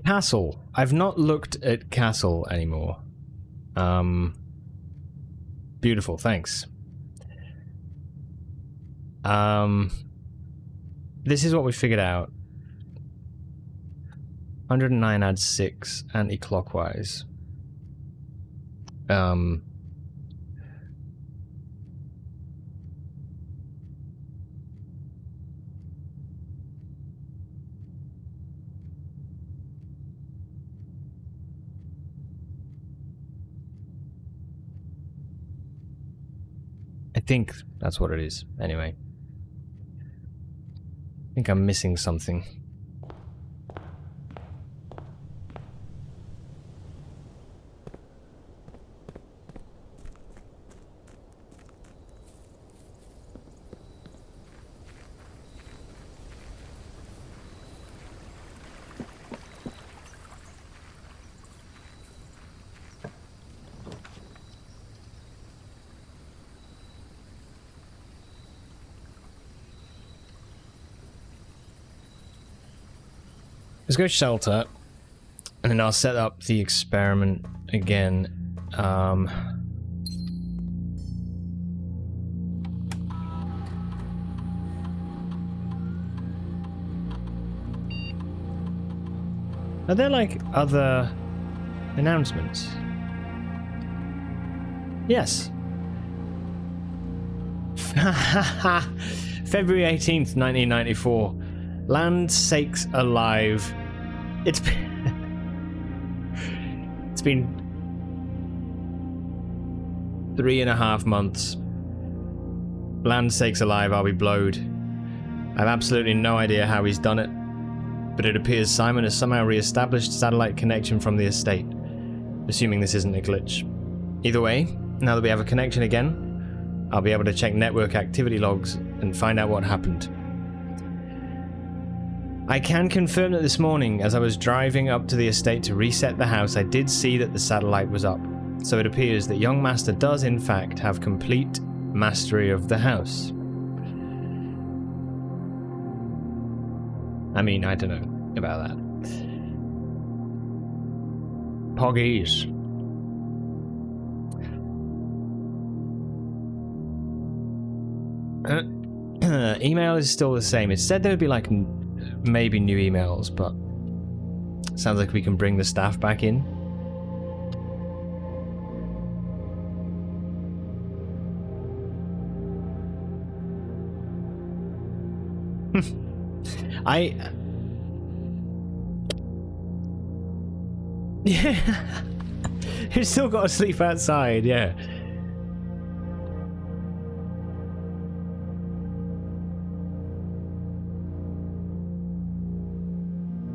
Castle. I've not looked at Castle anymore. Beautiful, thanks. This is what we figured out. 109 adds 6 anti-clockwise. I think that's what it is, anyway. I think I'm missing something. Let's go shelter, and then I'll set up the experiment again. Are there like other announcements? Yes. February 18th, 1994. Land sakes alive. It's been 3.5 months. Land sakes alive, I'll be blowed. I have absolutely no idea how he's done it, but it appears Simon has somehow re-established satellite connection from the estate, assuming this isn't a glitch. Either way, now that we have a connection again, I'll be able to check network activity logs and find out what happened. I can confirm that this morning, as I was driving up to the estate to reset the house, I did see that the satellite was up. So it appears that young Master does in fact have complete mastery of the house. I mean, I don't know about that. Poggies. Email is still the same. It said there would be like maybe new emails, but sounds like we can bring the staff back in. Yeah. You've still got to sleep outside, yeah.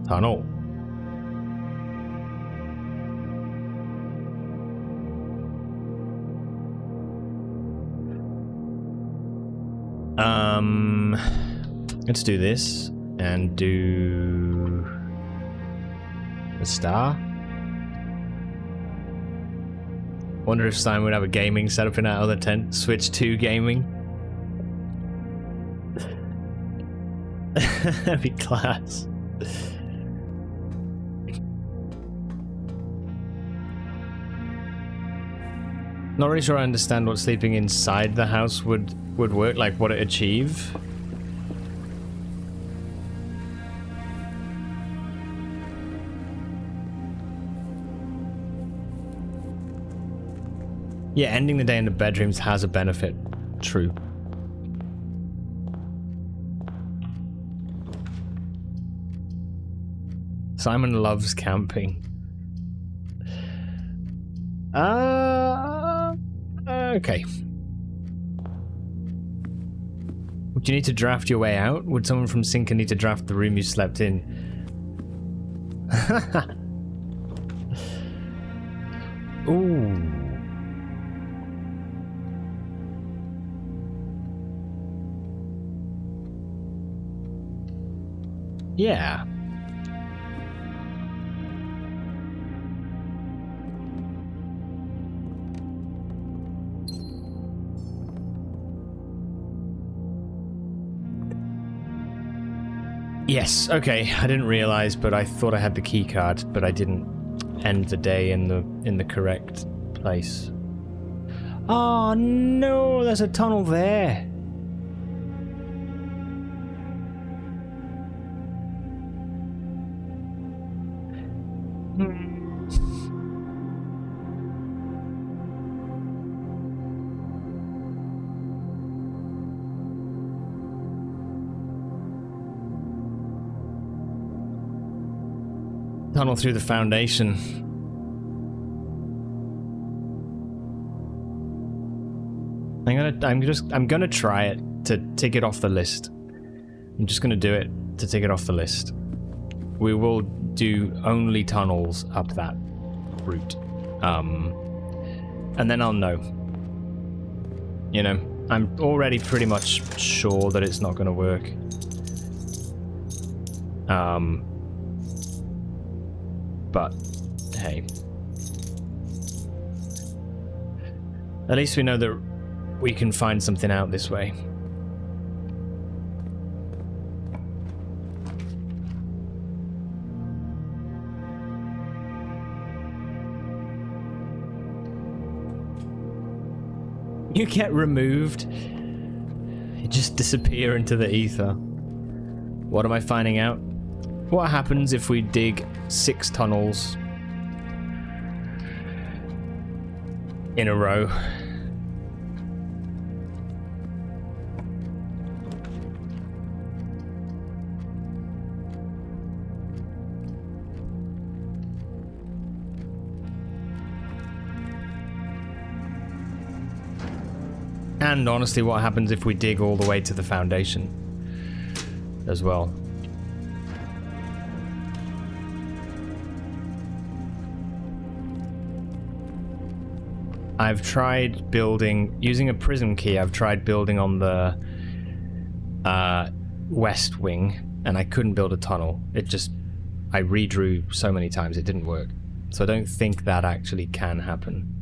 Tunnel. Let's do this and do A star? Wonder if Simon would have a gaming setup in our other tent. Switch to gaming. That'd be class. Not really sure I understand what sleeping inside the house would work, like what it achieve. Yeah, ending the day in the bedrooms has a benefit. True. Simon loves camping. Okay. Would you need to draft your way out? Would someone from Sinker need to draft the room you slept in? Ooh. Yeah. Yes, okay. I didn't realize, but I thought I had the key card, but I didn't end the day in the correct place. Oh no, there's a tunnel there. Tunnel through the foundation. I'm gonna try it to tick it off the list. I'm just gonna do it to tick it off the list. We will do only tunnels up that route. And then I'll know. You know, I'm already pretty much sure that it's not gonna work. But, hey. At least we know that we can find something out this way. You get removed. You just disappear into the ether. What am I finding out? What happens if we dig 6 tunnels in a row? And honestly, what happens if we dig all the way to the foundation as well? I've tried building, using a prism key, I've tried building on the west wing, and I couldn't build a tunnel. It just, I redrew so many times, it didn't work. So I don't think that actually can happen.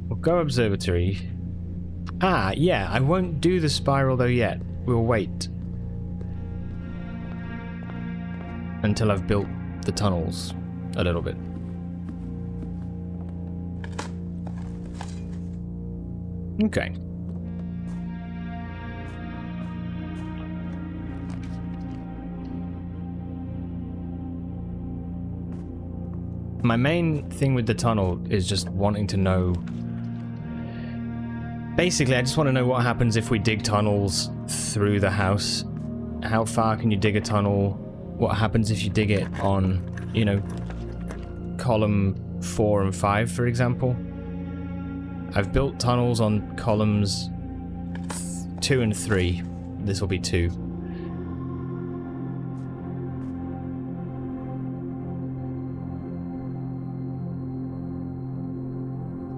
We'll go observatory. Ah, yeah, I won't do the spiral though yet. We'll wait until I've built the tunnels a little bit. Okay. My main thing with the tunnel is just wanting to know... Basically, I just want to know what happens if we dig tunnels through the house. How far can you dig a tunnel? What happens if you dig it on, you know, column 4 and 5, for example? I've built tunnels on columns 2 and 3. This will be 2. It's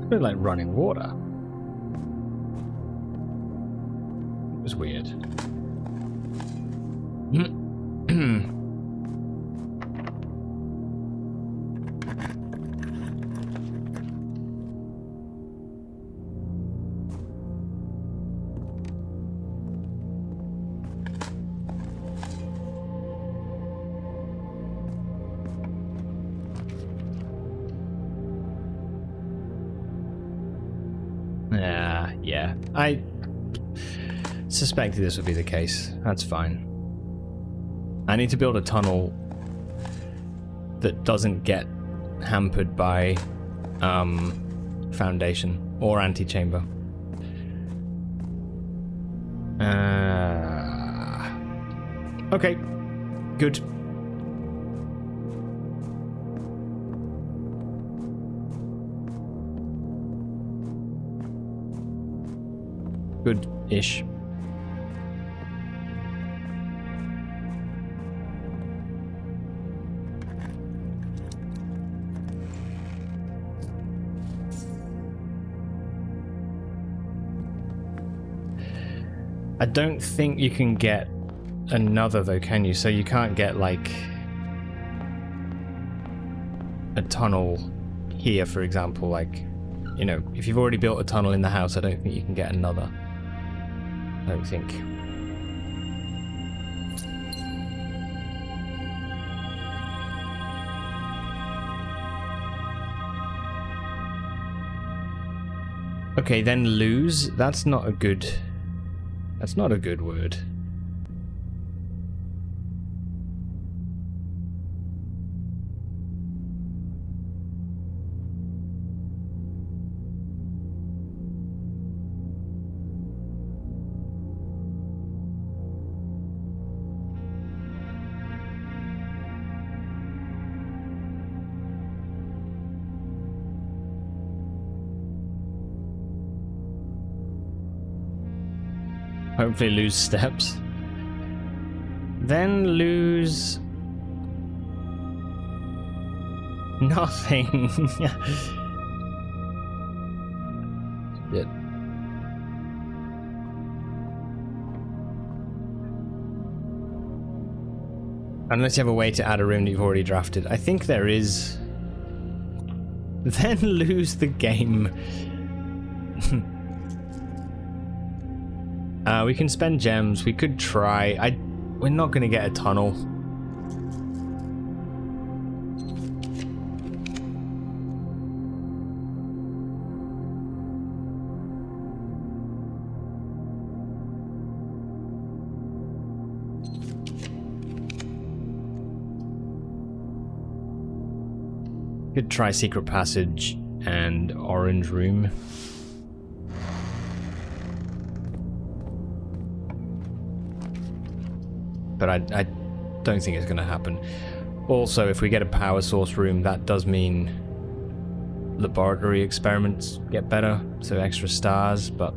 a bit like running water. It was weird. Yeah. I suspected this would be the case. That's fine. I need to build a tunnel that doesn't get hampered by foundation or antechamber. Okay. Good. Good-ish. I don't think you can get another though, can you? So you can't get like a tunnel here, for example, like, you know, if you've already built a tunnel in the house, I don't think you can get another. I don't think. Okay, then lose. That's not a good word. Hopefully lose steps. Then lose nothing. Shit. Unless you have a way to add a room that you've already drafted. I think there is. Then lose the game. We can spend gems. We could try. We're not going to get a tunnel. Could try secret passage and orange room. But I don't think it's going to happen. Also, if we get a power source room, that does mean laboratory experiments get better, so extra stars, but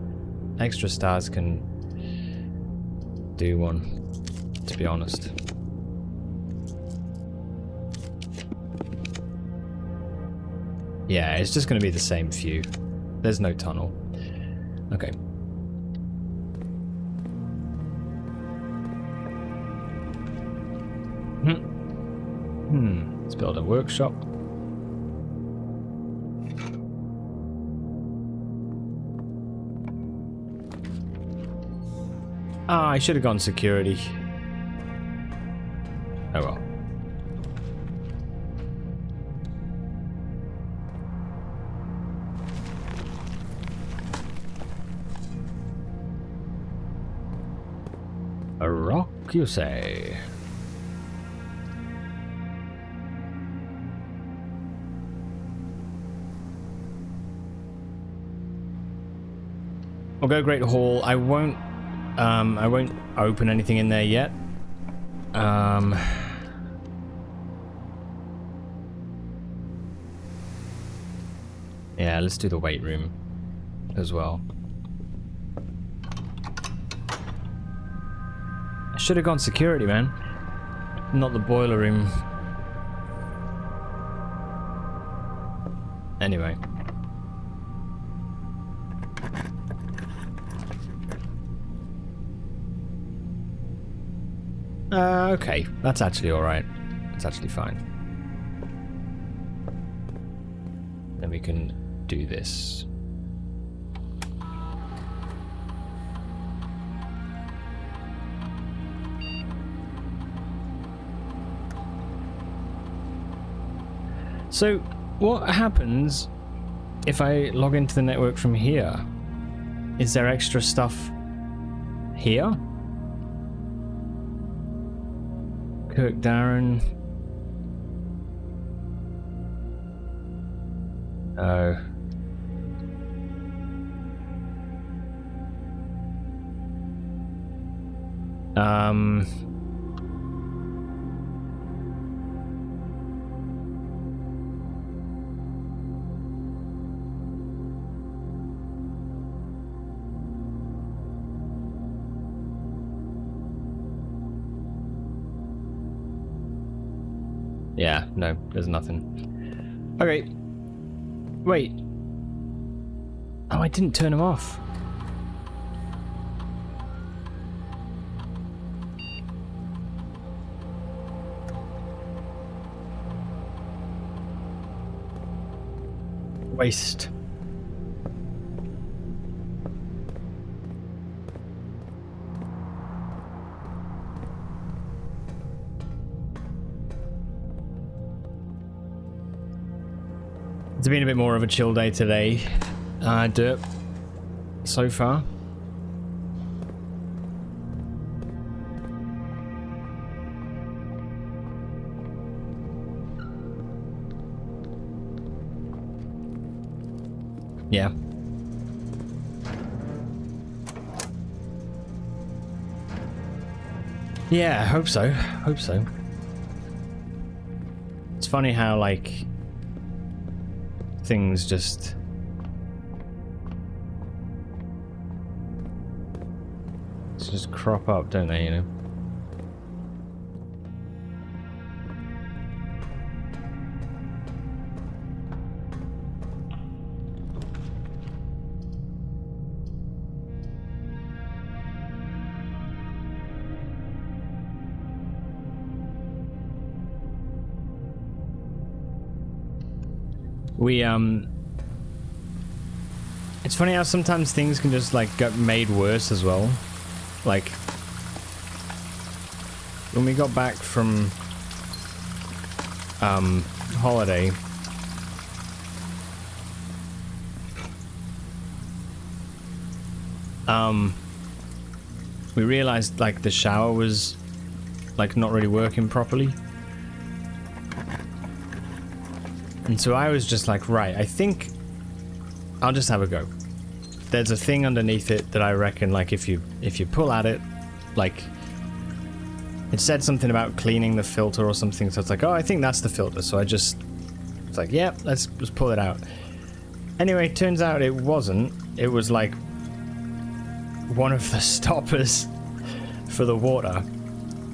extra stars can do one, to be honest. Yeah, it's just going to be the same few. There's no tunnel. Okay. Let's build a workshop. Ah, I should have gone security. Oh well. A rock, you say? I'll go Great Hall. I won't open anything in there yet. Yeah, let's do the weight room as well. I should have gone security, man. Not the boiler room. Anyway. Okay, that's actually alright. That's actually fine. Then we can do this. So, what happens if I log into the network from here? Is there extra stuff here? Kirk Darren. Oh. Yeah, no, there's nothing. Okay. Wait. Oh, I didn't turn them off. Waste. It's been a bit more of a chill day today, Derp, so far. Yeah. Yeah, I hope so. Hope so. It's funny how, like, things just crop up, don't they, you know? It's funny how sometimes things can just, like, get made worse as well. Like, when we got back from, holiday, we realized, like, the shower was, like, not really working properly. And so I was just like, right, I think I'll just have a go. There's a thing underneath it that I reckon, like, if you pull at it, like, it said something about cleaning the filter or something, so it's like, oh, I think that's the filter. So I just, it's like, yeah, let's just pull it out. Anyway, turns out it wasn't. It was like one of the stoppers for the water.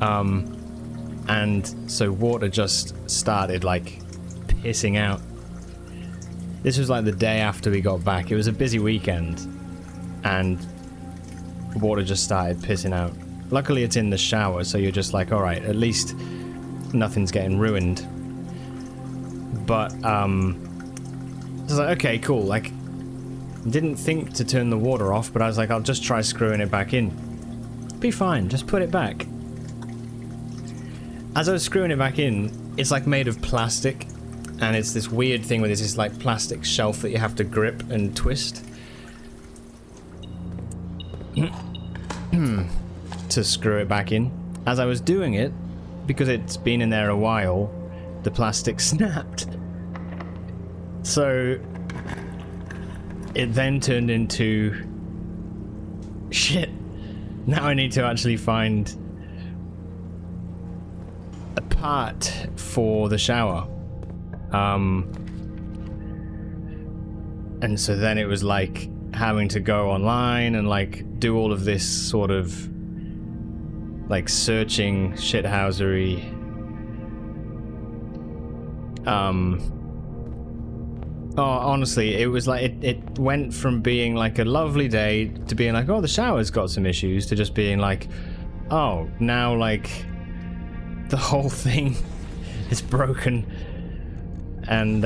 And so water just started, like, pissing out. This was like the day after we got back. It was a busy weekend and water just started pissing out. Luckily it's in the shower, so you're just like, alright, at least nothing's getting ruined. But I was like, okay, cool. Like, didn't think to turn the water off, but I was like, I'll just try screwing it back in. Be fine, just put it back. As I was screwing it back in, it's like made of plastic. And it's this weird thing where there's this, like, plastic shelf that you have to grip and twist to screw it back in. As I was doing it, because it's been in there a while, the plastic snapped. So it then turned into shit. Now I need to actually find a part for the shower. And so then it was like having to go online and, like, do all of this sort of, like, searching shithousery. Oh, honestly, it was like, it went from being like a lovely day to being like, oh, the shower's got some issues, to just being like, oh, now, like, the whole thing is broken. And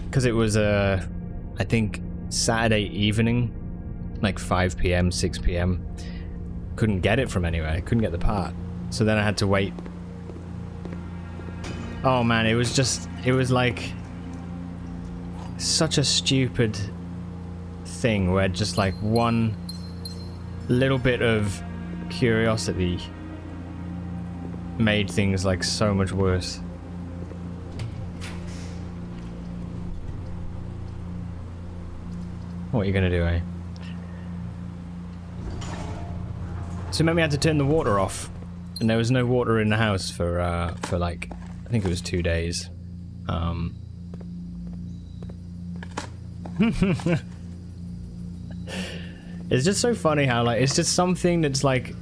because it was I think Saturday evening, like 5 p.m, 6 p.m, couldn't get it from anywhere. Couldn't get the part. So then I had to wait. Oh man, it was like such a stupid thing where just like one little bit of curiosity made things like so much worse. What are you gonna do, eh? So it meant we had to turn the water off, and there was no water in the house for like, I think it was 2 days. It's just so funny how like it's just something that's like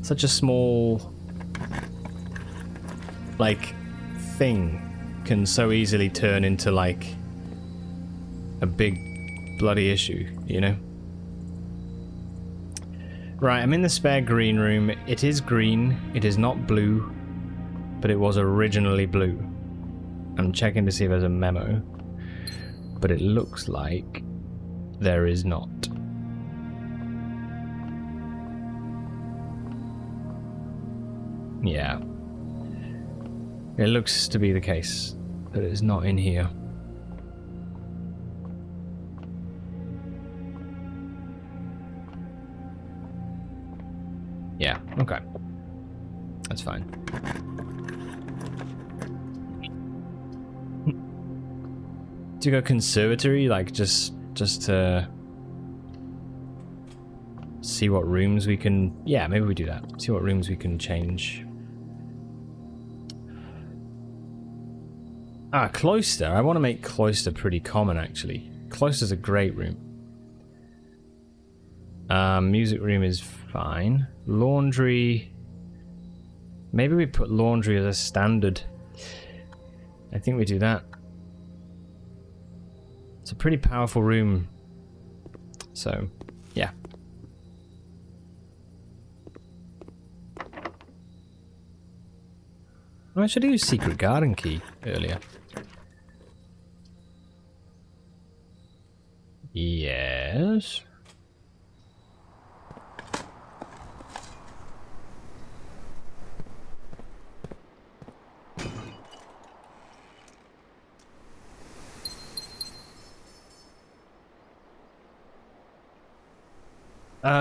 such a small like thing can so easily turn into like a big bloody issue, you know? Right, I'm in the spare green room. It is green. It is not blue, but it was originally blue. I'm checking to see if there's a memo, but it looks like there is not. Yeah. It looks to be the case that it's not in here. Yeah, okay. That's fine. To go conservatory, like just to see what rooms we can... Yeah, maybe we do that. See what rooms we can change. Ah, cloister. I want to make cloister pretty common, actually. Cloister's a great room. Music room is fine. Laundry... Maybe we put laundry as a standard. I think we do that. It's a pretty powerful room. So, yeah. I should use secret garden key earlier. Yes.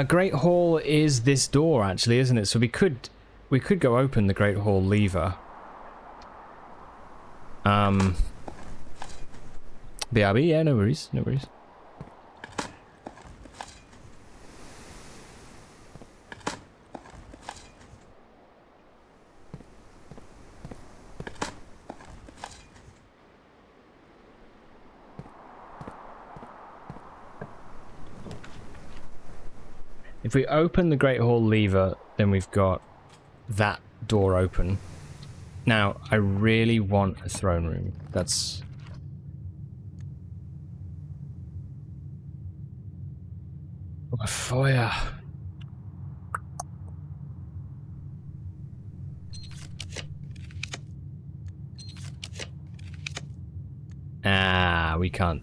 Great Hall is this door, actually, isn't it? So we could go open the Great Hall lever. BRB, yeah, no worries, no worries. If we open the Great Hall lever, then we've got that door open. Now, I really want a throne room. That's... Oh, a foyer. Ah, we can't...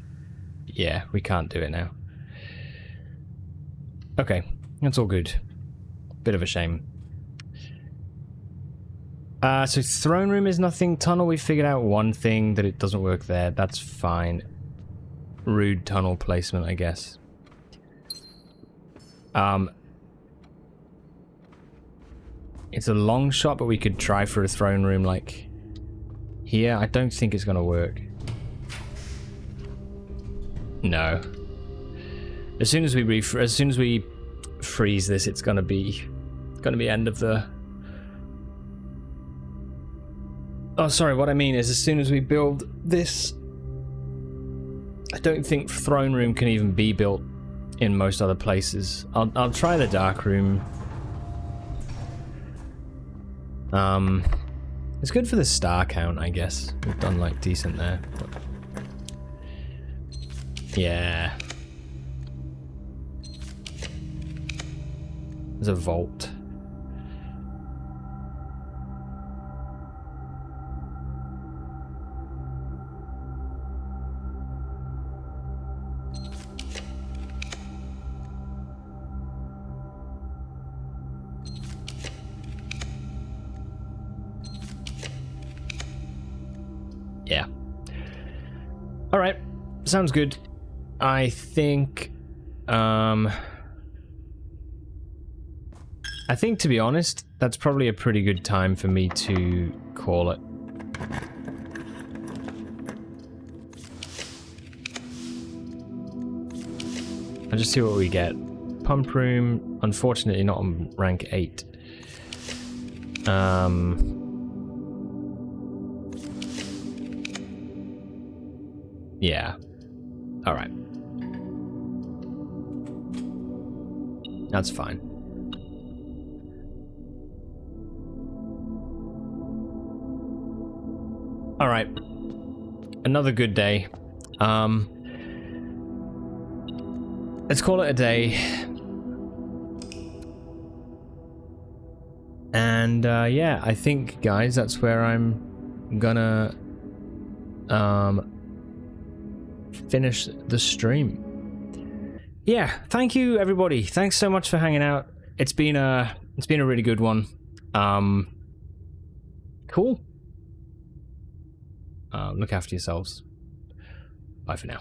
Yeah, we can't do it now. Okay. That's all good. Bit of a shame. So throne room is nothing. Tunnel, we figured out one thing, that it doesn't work there. That's fine. Rude tunnel placement, I guess. It's a long shot, but we could try for a throne room like here. I don't think it's gonna work. No. As soon as we freeze this, it's gonna be end of the... Oh, sorry, what I mean is as soon as we build this, I don't think throne room can even be built in most other places. I'll try the dark room. It's good for the star count, I guess. We've done like decent there. But... Yeah. There's a vault. All right, sounds good. I think, to be honest, that's probably a pretty good time for me to call it. I'll just see what we get. Pump room, unfortunately not on rank 8. Yeah. Alright. That's fine. Alright. Another good day. Let's call it a day. And yeah, I think, guys, that's where I'm gonna finish the stream. Yeah, thank you everybody. Thanks so much for hanging out. It's been a really good one. Cool. Look after yourselves. Bye for now.